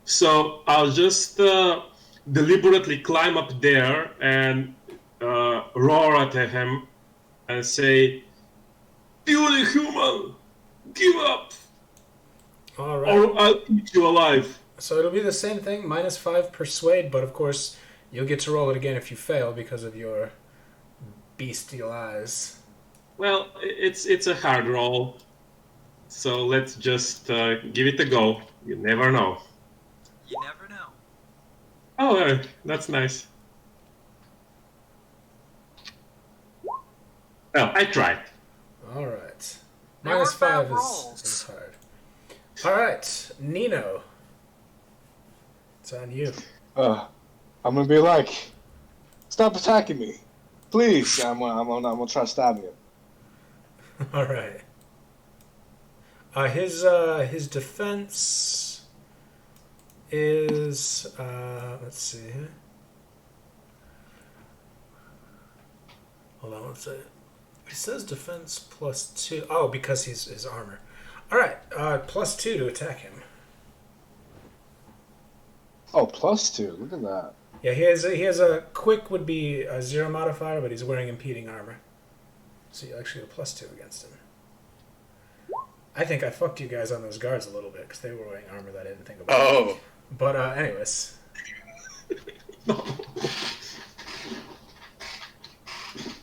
So I'll just deliberately climb up there and roar at him and say, "Purely human, give up! All right. Or I'll eat you alive." So it'll be the same thing, -5 persuade, but of course you'll get to roll it again if you fail because of your bestial eyes. Well, it's a hard roll, so let's just give it a go. You never know. You never know. Oh, that's nice. Well, I tried. All right. There were bad -5 is hard. All right, Nino. It's on you. I'm gonna be like, stop attacking me, please. I'm gonna try to stab you. All right. His defense is let's see here. Hold on one second. He says defense +2. Oh, because he's his armor. All right, +2 to attack him. Oh, +2. Look at that. Yeah, he has a quick would be a 0 modifier, but he's wearing impeding armor, so you actually get a +2 against him. I think I fucked you guys on those guards a little bit because they were wearing armor that I didn't think about. Oh. But anyways.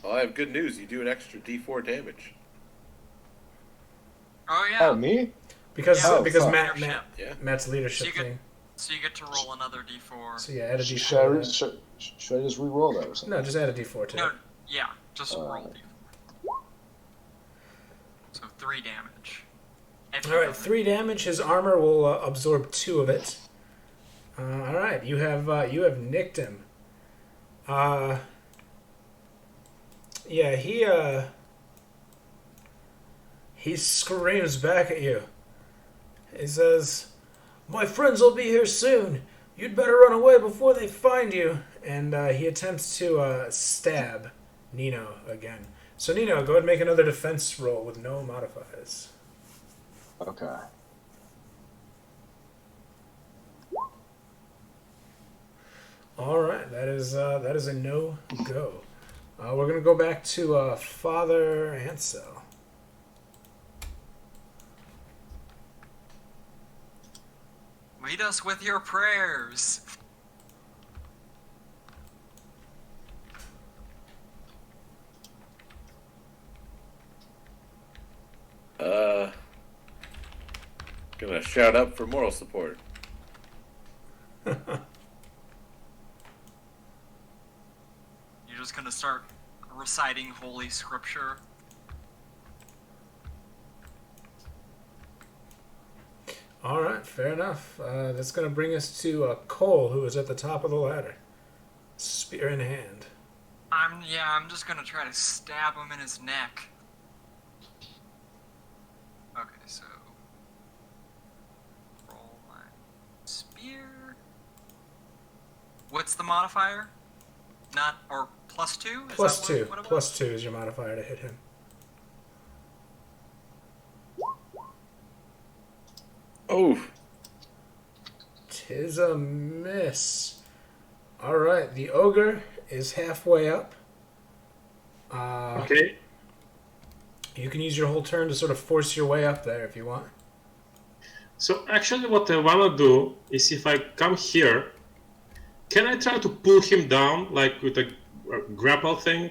Well, I have good news. You do an extra D4 damage. Oh yeah. Oh, me? Because Yeah. because fuck. Yeah. Matt's leadership So you get- thing. So you get to roll another d4. So yeah, add a Should d4. I just re-roll that or something? No, just add a d4 to No, it. yeah, just roll d4. So 3 damage. All right, 3 damage. His armor will absorb 2 of it. All right, you have nicked him. Yeah, he screams back at you. He says, "My friends will be here soon. You'd better run away before they find you." And he attempts to stab Nino again. So Nino, go ahead and make another defense roll with no modifiers. Okay. All right, that is a no go. We're gonna go back to Father Ansel. Lead us with your prayers. Gonna shout up for moral support. You're just gonna start reciting holy scripture. All right, fair enough. That's gonna bring us to Cole, who is at the top of the ladder, spear in hand. I'm just gonna try to stab him in his neck. Okay, so roll my spear. What's the modifier? Not or +2? Is Plus that two. What it was? Plus 2 is your modifier to hit him. Oh, 'Tis a miss. All right, the ogre is halfway up. Okay. You can use your whole turn to sort of force your way up there if you want. So actually what I wanna do is if I come here, can I try to pull him down like with a grapple thing?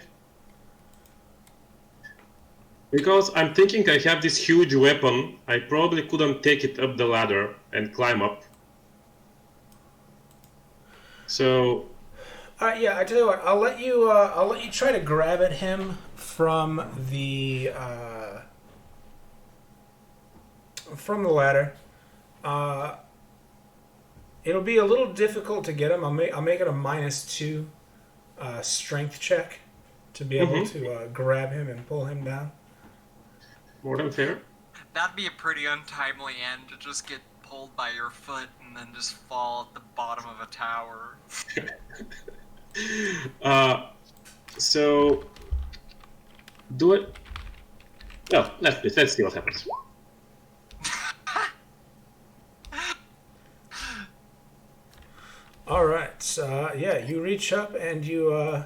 Because I'm thinking I have this huge weapon, I probably couldn't take it up the ladder and climb up. So Yeah, I tell you what. I'll let you try to grab at him from the ladder. It'll be a little difficult to get him. I'll make it a -2 strength check to be able to grab him and pull him down. more than fair. That'd be a pretty untimely end to just get pulled by your foot and then just fall at the bottom of a tower. So do it. Well, let's see what happens. All right. Yeah, you reach up and you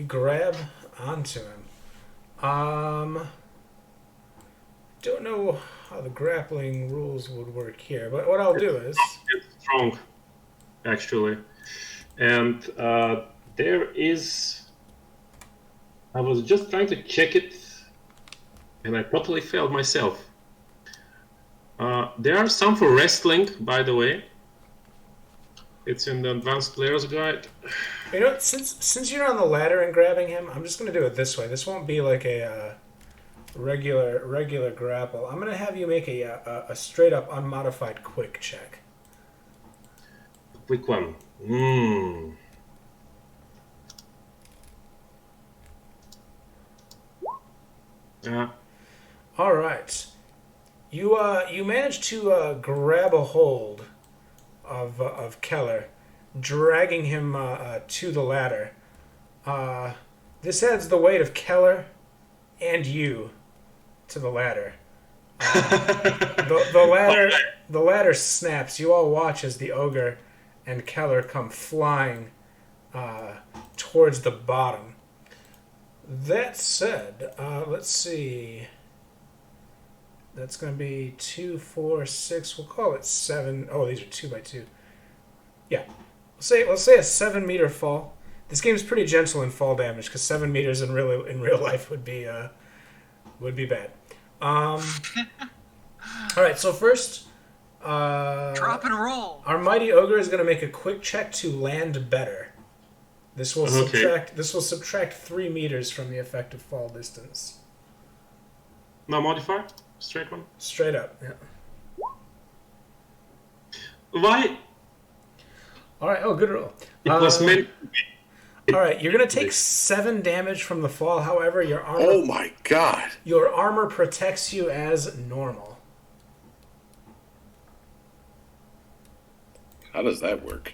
grab onto him. Don't know how the grappling rules would work here, but what I'll do is It's strong, actually, and there is. I was just trying to check it, and I totally failed myself. There are some for wrestling, by the way. It's in the Advanced Player's Guide. you know what, since you're on the ladder and grabbing him, I'm just gonna do it this way. This won't be like a regular grapple. I'm gonna have you make a straight up unmodified quick check. Quick one. All right. You managed to grab a hold of Keller, dragging him to the ladder. This adds the weight of Keller and you to the ladder. The ladder snaps. You all watch as the ogre and Keller come flying towards the bottom. That said, let's see. That's going to be 2, 4, 6. We'll call it 7. Oh, these are 2 by 2. Yeah, we'll say a 7-meter fall. This game's pretty gentle in fall damage because 7 meters in real life would be bad. All right, so first, Drop and roll. our mighty ogre is going to make a quick check to land better. This will subtract 3 meters from the effective fall distance. No modifier? Straight one? Straight up, yeah. Why? All right. Oh, good roll. It was meant to be. All right, you're gonna take 7 damage from the fall. However, your armor oh my god. protects you as normal. How does that work?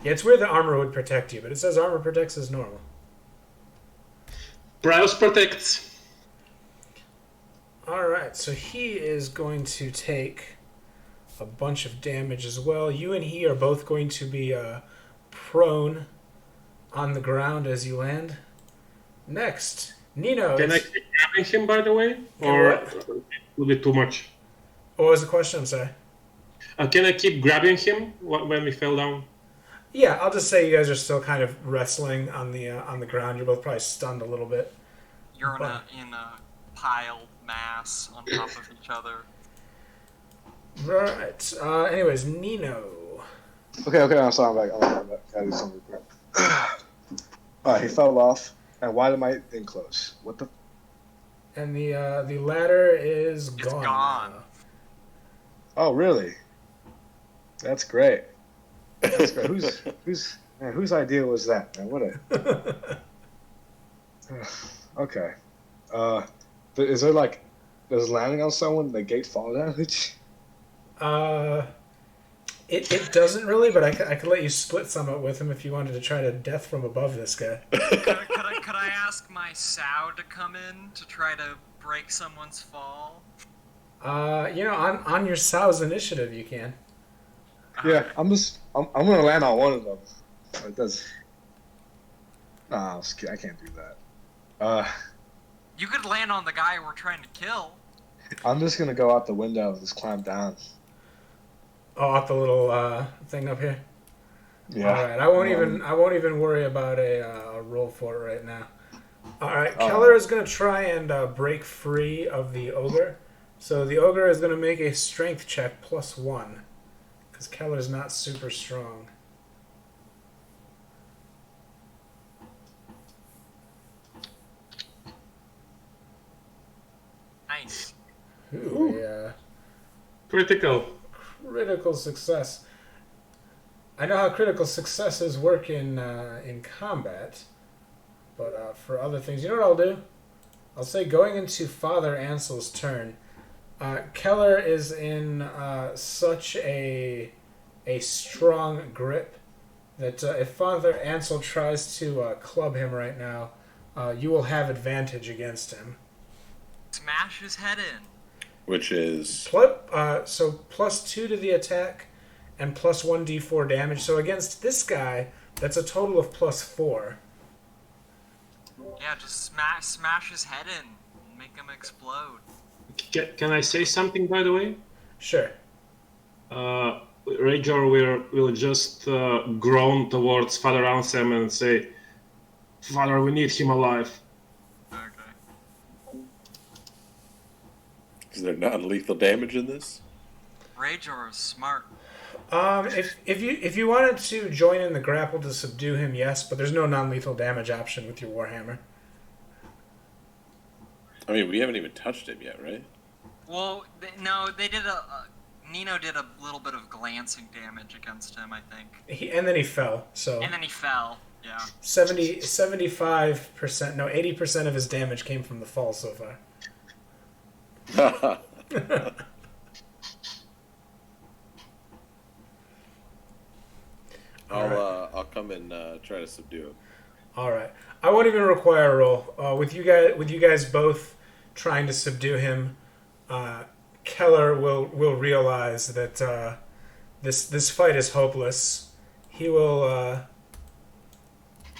Yeah, it's where the armor would protect you, but it says armor protects as normal. Browse protects. Alright, so he is going to take a bunch of damage as well. You and he are both going to be prone on the ground as you land. Next, Nino. Can I keep grabbing him, by the way? Can Or what? will be too much? What was the question? I'm sorry. Can I keep grabbing him when we fell down? Yeah, I'll just say you guys are still kind of wrestling on the ground. You're both probably stunned a little bit. You're in a piled mass on top of each other. Right. Anyways, Nino. Okay, I'm sorry. I'm back. Gotta do something real quick. Alright, he fell off. And why did my thing close? What the? And the ladder is It's gone. gone. now. Oh, really? That's great. That's great. Whose idea was that, man? What a. Okay. Is there like, does landing on someone negate fall damage? It doesn't really, but I could let you split some of it with him if you wanted to try to death from above this guy. Could I ask my sow to come in to try to break someone's fall? On your sow's initiative, you can. Yeah, I'm gonna land on one of them. It does. Nah, I can't do that. You could land on the guy we're trying to kill. I'm just gonna go out the window and just climb down. Oh, up the little thing up here. Yeah. All right, I won't even worry about a roll for it right now. All right, Oh. Keller is gonna try and break free of the ogre. So the ogre is gonna make a strength check +1, because Keller's not super strong. Nice. Ooh, yeah. Critical. Critical success. I know how critical successes work in combat, but for other things, you know what I'll do? I'll say going into Father Ansel's turn, Keller is in such a strong grip that if Father Ansel tries to club him right now, you will have advantage against him. Smash his head in. Which is So +2 to the attack and +1d4 damage. So against this guy, that's a total of +4. Yeah, just smash his head in and make him explode. Can I say something, by the way? Sure. Rajor will just groan towards Father Ansem and say, "Father, we need him alive." Okay. is there non-lethal damage in this? Rajor is smart. If you wanted to join in the grapple to subdue him, yes, but there's no non-lethal damage option with your Warhammer. I mean, we haven't even touched him yet, right? Well, they did Nino did a little bit of glancing damage against him, I think. And then he fell. So And then he fell. Yeah. 75%, no, 80% of his damage came from the fall so far. I'll come and try to subdue him. All right. I won't even require a roll. With you guys both trying to subdue him, Keller will realize that this fight is hopeless. He will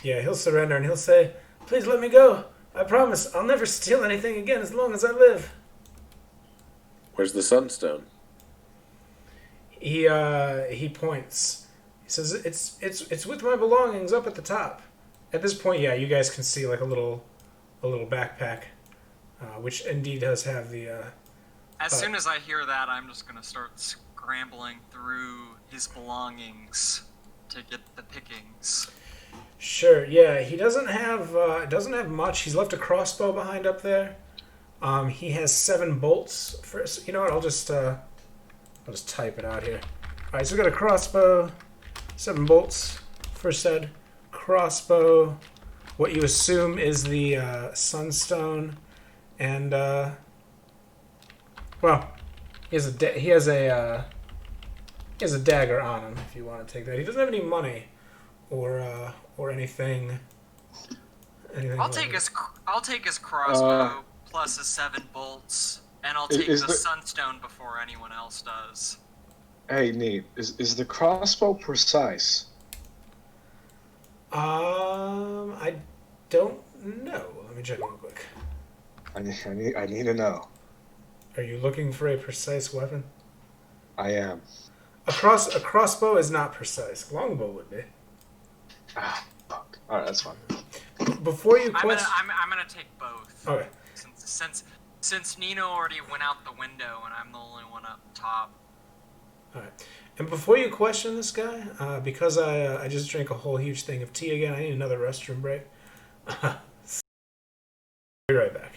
he'll surrender and he'll say, "Please let me go. I promise I'll never steal anything again as long as I live." Where's the Sunstone? He points. He says, "It's with my belongings up at the top." At this point, yeah, you guys can see like a little backpack, which indeed does have the. As soon as I hear that, I'm just gonna start scrambling through his belongings to get the pickings. Sure, yeah, he doesn't have much. He's left a crossbow behind up there. He has 7 bolts. You know what? I'll just type it out here. All right, so we got a crossbow, 7 bolts for said crossbow. What you assume is the Sunstone, and he has a dagger on him. If you want to take that, he doesn't have any money. or anything. Anything. I'll take his crossbow plus his 7 bolts, and I'll take the Sunstone before anyone else does. Hey, Neat, is the crossbow precise? I don't know. Let me check real quick. I need to know. Are you looking for a precise weapon? I am. A crossbow is not precise. Longbow would be. Ah, fuck. All right, that's fine. Before you question, I'm gonna take both. Okay. Since Nino already went out the window and I'm the only one up top. All right. And before you question this guy, because I just drank a whole huge thing of tea again, I need another restroom break. Be right back.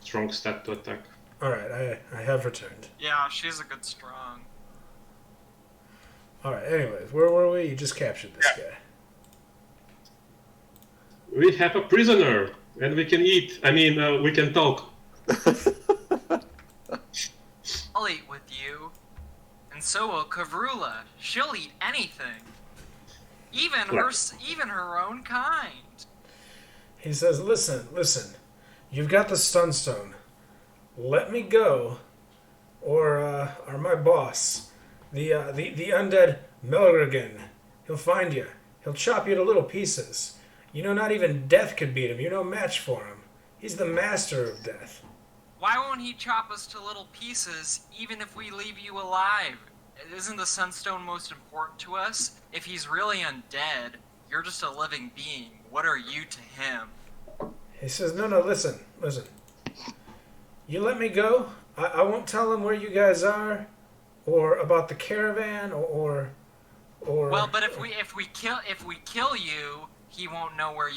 Strong stat to attack. Alright, I have returned. Yeah, she's a good strong. Alright, anyways, where were we? You just captured this guy. We have a prisoner, and we can eat. We can talk. I'll eat with you. And so will Kavrula. She'll eat anything. Even her own kind. He says, listen. You've got the Sunstone. Let me go, or my boss, the undead Melrigan, he'll find you. He'll chop you to little pieces. You know, not even death could beat him. You're no match for him. He's the master of death. Why won't he chop us to little pieces, even if we leave you alive? Isn't the Sunstone most important to us? If he's really undead, you're just a living being. What are you to him? He says, no, listen. You let me go. I won't tell him where you guys are, or about the caravan, or. Well, but if we kill you, he won't know where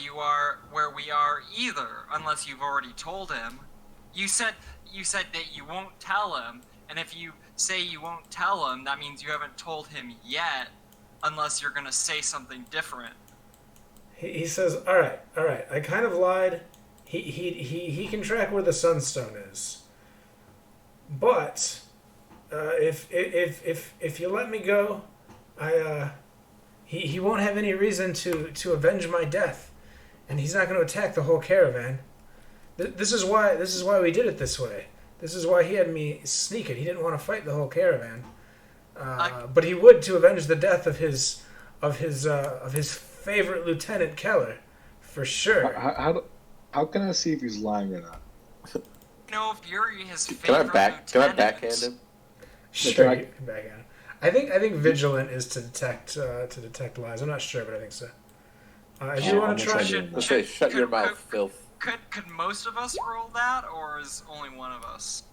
we are either, unless you've already told him. You said that you won't tell him, and if you say you won't tell him, that means you haven't told him yet, unless you're gonna say something different. He says, all right. I kind of lied. He can track where the Sunstone is. But if you let me go, he won't have any reason to avenge my death, and he's not going to attack the whole caravan. This is why we did it this way. This is why he had me sneak it. He didn't want to fight the whole caravan, but he would to avenge the death of his favorite Lieutenant Keller, for sure. How can I see if he's lying or not? You know, if you're his Can I favorite Can I lieutenant- backhand him? Sure, you can back out. I think vigilant is to detect lies. I'm not sure, but I think so. If you want to try, Let's say, shut your mouth, filth. Could most of us roll that, or is only one of us?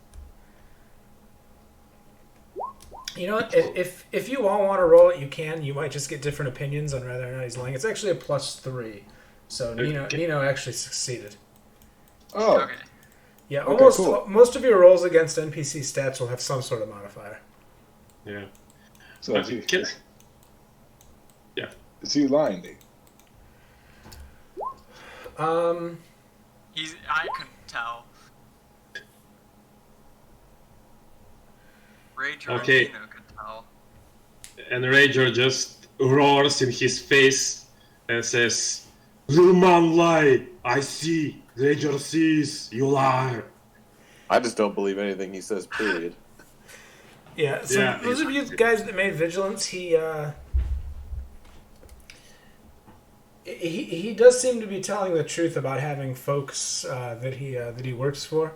you know what? If you all want to roll it, you can. You might just get different opinions on whether or not he's lying. It's actually a +3, so Nino actually succeeded. Oh, Okay. Yeah, Okay, almost cool. most of your rolls against NPC stats will have some sort of modifier. Yeah. so is he, Can- yeah. is he lying, Nate? I couldn't tell. Rage or Okay. Nino could tell. And Rager just roars in his face and says, "Little man lie. I see. Rager sees. You lie." I just don't believe anything he says, period. Yeah, so Yeah, those of you guys that made vigilance, he does seem to be telling the truth about having folks that he works for,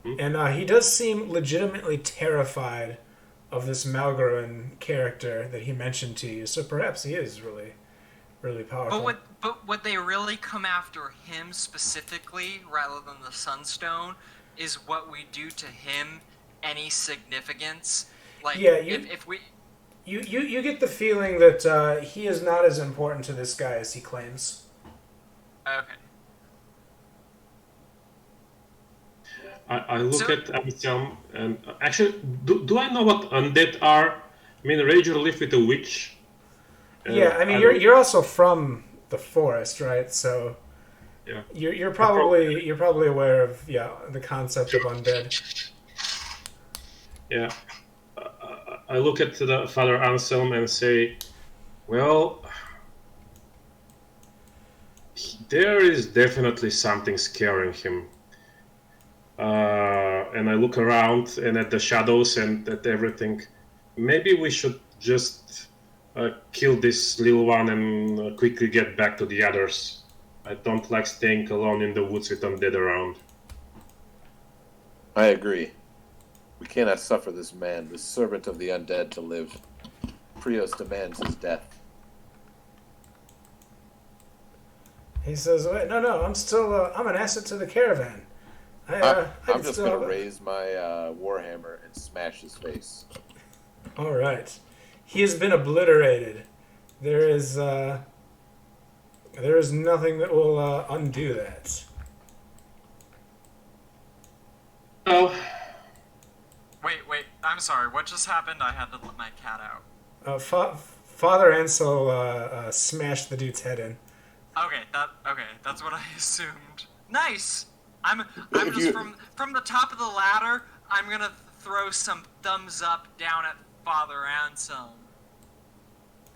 and he does seem legitimately terrified of this Malgarin character that he mentioned to you. So perhaps he is really, really powerful. But would they really come after him specifically rather than the Sunstone? Is what we do to him any significance? Like, Yeah, if we... You get the feeling that he is not as important to this guy as he claims. Okay. I look So- at Anselm and actually, do I know what undead are? I mean, Rager lived with a witch. Yeah, I mean don't- you're also from the forest, right? So Yeah. you're probably aware of the concept of undead. Yeah. I look at the Father Anselm and say, well, there is definitely something scaring him. And I look around and at the shadows and at everything. Maybe we should just kill this little one and quickly get back to the others. I don't like staying alone in the woods with undead around. I agree. We cannot suffer this man, this servant of the undead, to live. Prios demands his death. He says, "Wait, no, I'm an asset to the caravan. I'm can just still going to have a-" raise my warhammer and smash his face. All right, he has been obliterated. There is nothing that will undo that. Oh, Wait, I'm sorry, what just happened? I had to let my cat out. Father Ansel smashed the dude's head in. Okay, that's what I assumed. Nice! I'm If just you- from the top of the ladder, I'm gonna throw some thumbs up down at Father Anselm.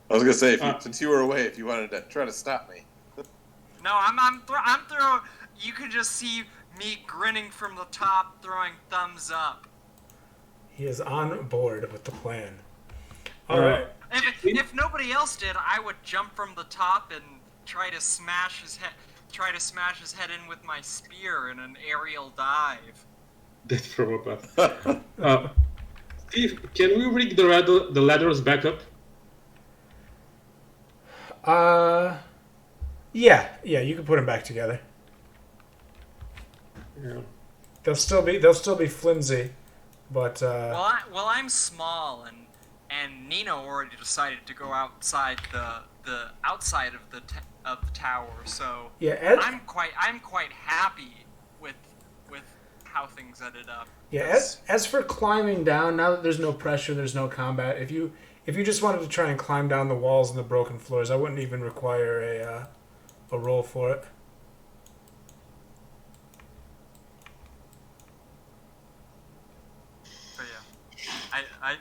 I was going to say, since you were away, if you wanted to try to stop me. No, I'm throwing. You could just see me grinning from the top, throwing thumbs up. He is on board with the plan. All right. If nobody else did, I would jump from the top and try to smash his head in with my spear in an aerial dive. that's from above. Steve, can we rig the ladders back up? Yeah, you can put them back together. Yeah. They'll still be flimsy, but Well, I'm small, and Nino already decided to go outside the outside of the tower. So yeah, I'm quite happy with how things ended up. yeah. As for climbing down, now that there's no pressure, there's no combat. If you just wanted to try and climb down the walls and the broken floors, I wouldn't even require a roll for it. But yeah,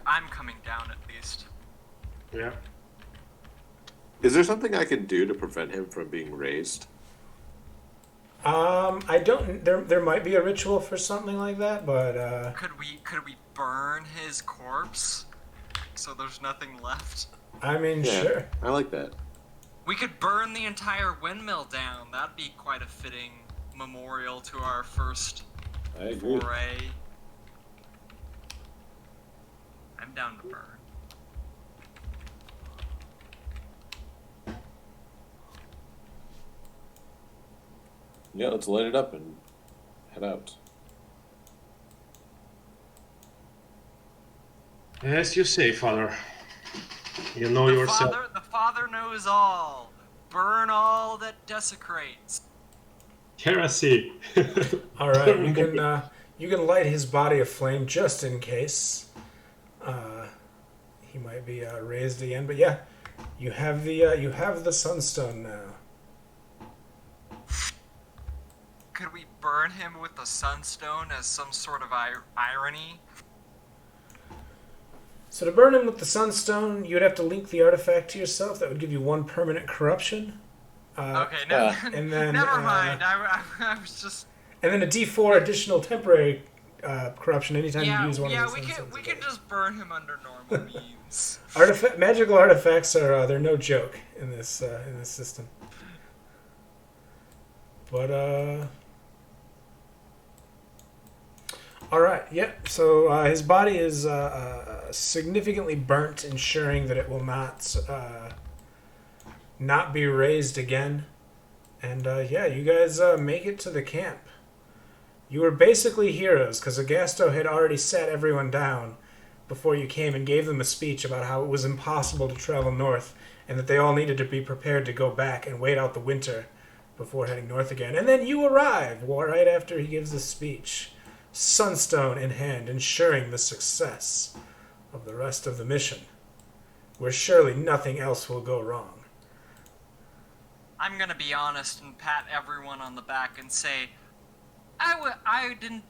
I'm coming down at least. Yeah. Is there something I can do to prevent him from being raised? I don't. There might be a ritual for something like that, but Could we burn his corpse so there's nothing left? I mean, Yeah, sure. I like that. We could burn the entire windmill down. That'd be quite a fitting memorial to our first I agree. foray. I'm down to burn. Yeah, let's light it up and head out. As you say, Father. You know yourself. The Father knows all. Burn all that desecrates. Heresy. All right, you can light his body aflame just in case he might be raised again. But yeah, you have the Sunstone now. Could we burn him with the Sunstone as some sort of irony? So to burn him with the Sunstone, you would have to link the artifact to yourself. That would give you 1 permanent corruption. Okay, and then never mind. I was just. And then a D4 additional temporary corruption anytime you use one of these. We can just burn him under normal means. Magical artifacts are they're no joke in this system. But all right, yeah. So his body is significantly burnt, ensuring that it will not be raised again. And yeah, you guys make it to the camp. You were basically heroes because Agasto had already sat everyone down before you came and gave them a speech about how it was impossible to travel north and that they all needed to be prepared to go back and wait out the winter before heading north again. And then you arrive right after he gives the speech, Sunstone in hand, ensuring the success of the rest of the mission, where surely nothing else will go wrong. I'm gonna be honest and pat everyone on the back and say, I didn't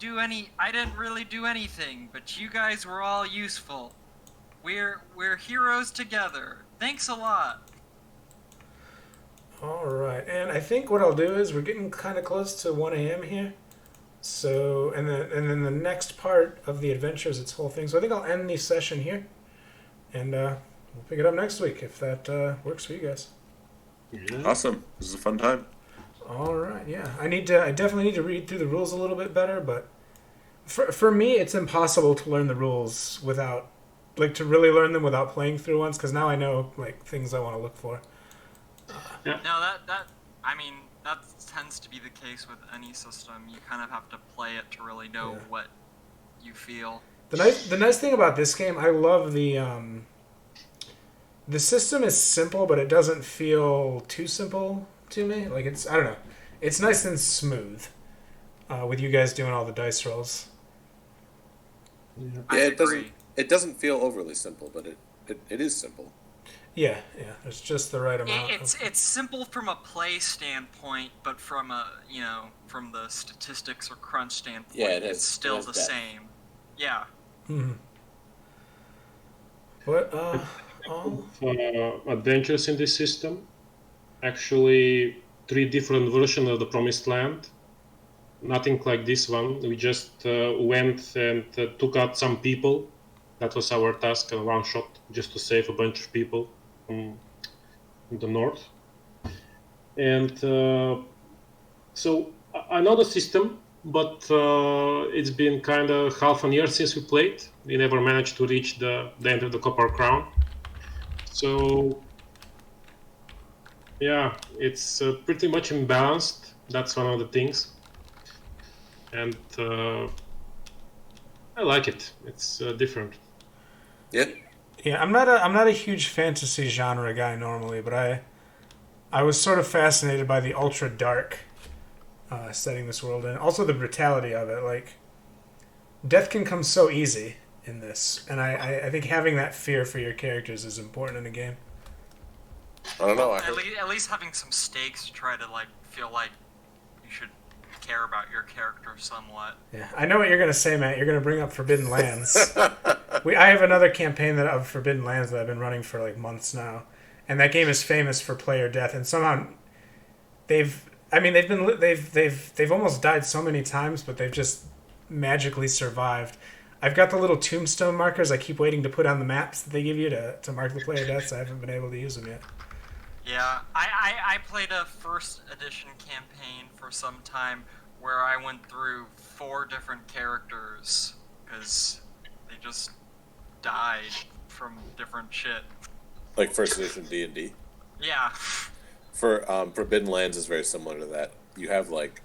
really do anything, but you guys were all useful. We're heroes together. Thanks a lot. All right, and I think what I'll do is we're getting kind of close to 1 a.m. here. So, and then the next part of the adventure is its whole thing. So I think I'll end the session here, and we'll pick it up next week if that works for you guys. Yeah. Awesome. This is a fun time. All right, yeah. I definitely need to read through the rules a little bit better, but for me, it's impossible to learn the rules without, to really learn them without playing through once, because now I know, things I want to look for. No, that tends to be the case with any system. You kind of have to play it to really know what you feel. The nice thing about this game, I love the system is simple, but it doesn't feel too simple to me. I don't know. It's nice and smooth with you guys doing all the dice rolls. Yeah, it doesn't feel overly simple, but it is simple. Yeah. There's just the right amount. It's simple from a play standpoint, but from from the statistics or crunch standpoint, it's still the same. Yeah. Mm-hmm. But adventures in this system. Actually, 3 different versions of the Promised Land. Nothing like this one. We just went and took out some people. That was our task, a one shot, just to save a bunch of people from the north. And so I know the system, but it's been kind of half a year since we played. We never managed to reach the end of the Copper Crown. So yeah, it's pretty much imbalanced. That's one of the things. And I like it. It's different. Yeah. Yeah, I'm not a huge fantasy genre guy normally, but I was sort of fascinated by the ultra dark setting this world in. Also the brutality of it. Death can come so easy in this, and I think having that fear for your characters is important in a game. I don't know. At least having some stakes to try to feel like you should care about your character somewhat. Yeah, I know what you're gonna say, Matt. You're gonna bring up Forbidden Lands. I have another campaign of Forbidden Lands that I've been running for months now, and that game is famous for player death. And somehow they've almost died so many times, but they've just magically survived. I've got the little tombstone markers I keep waiting to put on the maps that they give you to mark the player deaths. I haven't been able to use them yet. Yeah, I played a first edition campaign for some time where I went through 4 different characters because they just died from different shit. Like first edition D&D. Yeah. For Forbidden Lands is very similar to that. You have like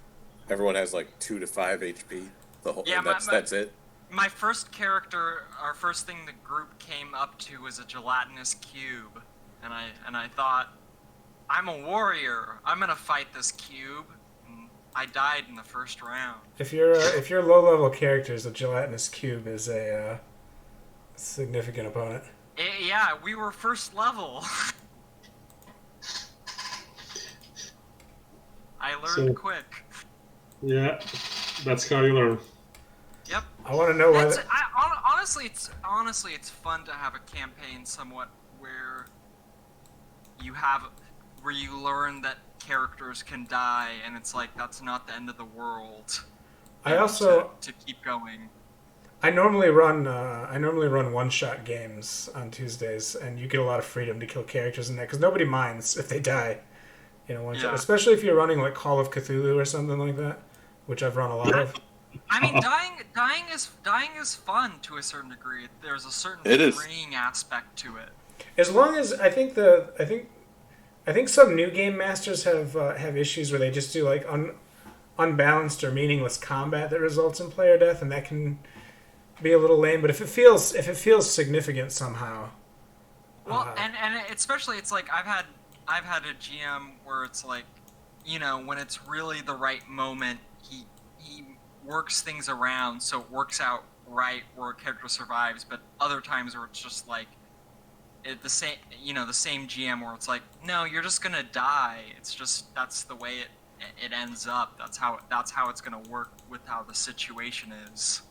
everyone has like 2 to 5 HP. The whole Yeah, and that's it. My first character, our first thing the group came up to was a gelatinous cube, and I thought, I'm a warrior. I'm gonna fight this cube. And I died in the first round. If your low level characters, a gelatinous cube is a significant opponent. Yeah, we were first level. I learned quick. Yeah, that's how you learn. Yep. I want to know what. Honestly, it's fun to have a campaign somewhat where you learn that characters can die, and it's like that's not the end of the world. I also to keep going. I normally run one-shot games on Tuesdays, and you get a lot of freedom to kill characters in that because nobody minds if they die. One shot, especially if you're running like Call of Cthulhu or something like that, which I've run a lot of. I mean, dying is fun to a certain degree. There's a certain freeing aspect to it. As long as I think some new game masters have issues where they just do like unbalanced or meaningless combat that results in player death, and that can be a little lame. But if it feels significant somehow. Well, and especially it's like I've had a GM where it's like, when it's really the right moment, he works things around so it works out right where a character survives. But other times where it's just like the same GM where it's like, no, you're just gonna die. It's just that's the way it ends up. That's how it's gonna work with how the situation is.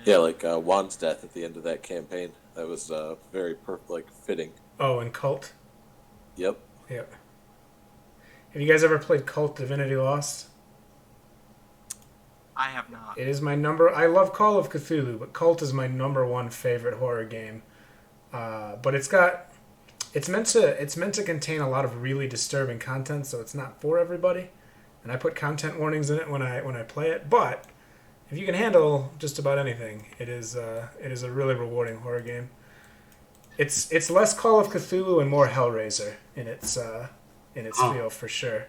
Yeah, like Juan's death at the end of that campaign. That was very fitting. Oh, and Cult? Yep. Yep. Have you guys ever played Cult Divinity Lost? I have not. It is my I love Call of Cthulhu, but Cult is my #1 favorite horror game. But it's meant to contain a lot of really disturbing content, so it's not for everybody. And I put content warnings in it when I play it, but if you can handle just about anything, it is a really rewarding horror game. It's less Call of Cthulhu and more Hellraiser in its feel for sure.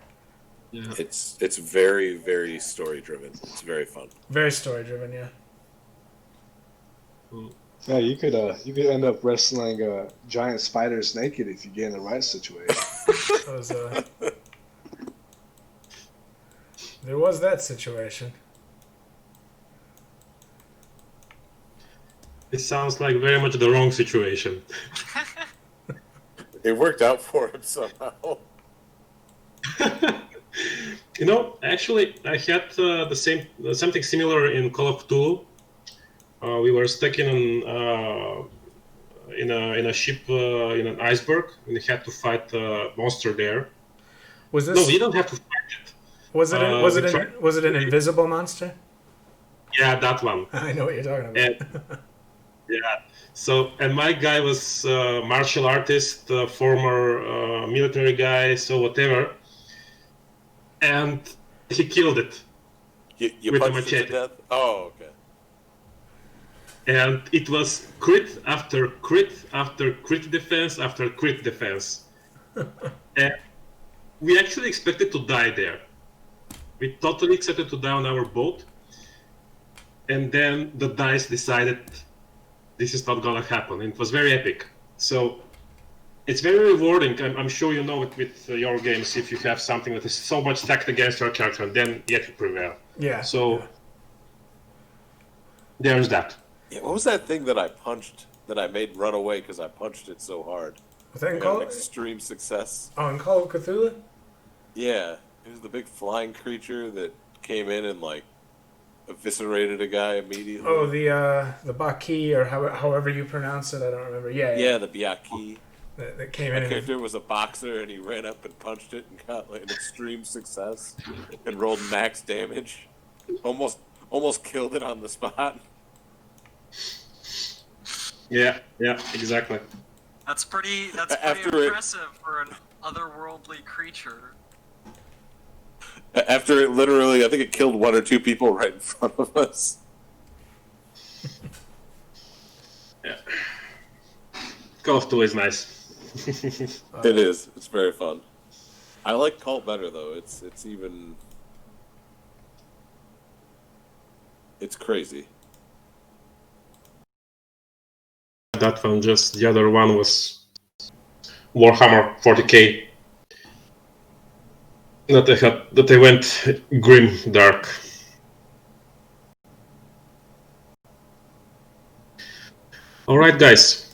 Yeah. It's very, very story driven. It's very fun. Very story driven, yeah. Yeah, you could end up wrestling giant spiders naked if you get in the right situation. There was that situation. It sounds like very much the wrong situation. It worked out for him somehow. Actually, I had something similar in Call of Cthulhu. We were stuck in a ship in an iceberg, and we had to fight a monster there. Was this? No, we don't have to fight it. Was it an invisible monster? Yeah, that one. I know what you're talking about. Yeah. So, and my guy was a martial artist, former military guy, so whatever. And he killed it. You with a punched it to death? Oh, okay. And it was crit after crit after crit defense after crit defense. And we actually expected to die there. We totally expected to die on our boat. And then the dice decided this is not gonna happen. And it was very epic. So it's very rewarding. I'm sure you know it with your games if you have something that is so much stacked against your character and then yet you prevail. Yeah. So there's that. Yeah, what was that thing that I punched that I made run away because I punched it so hard? Was that in Call? Extreme success. Oh, in Call of Cthulhu? Yeah, it was the big flying creature that came in and eviscerated a guy immediately. Oh, the Baki, or however you pronounce it, I don't remember. Yeah, the Biaki. That came in. My character was a boxer, and he ran up and punched it and got an extreme success and rolled max damage. Almost killed it on the spot. Yeah, exactly. That's pretty After it- impressive for an otherworldly creature. After it literally, I think it killed 1 or 2 people right in front of us. Yeah. Call of Duty is nice. It is. It's very fun. I like Cult better though. It's even. It's crazy. That one, just the other one was Warhammer 40k. That they went grim dark. All right, guys.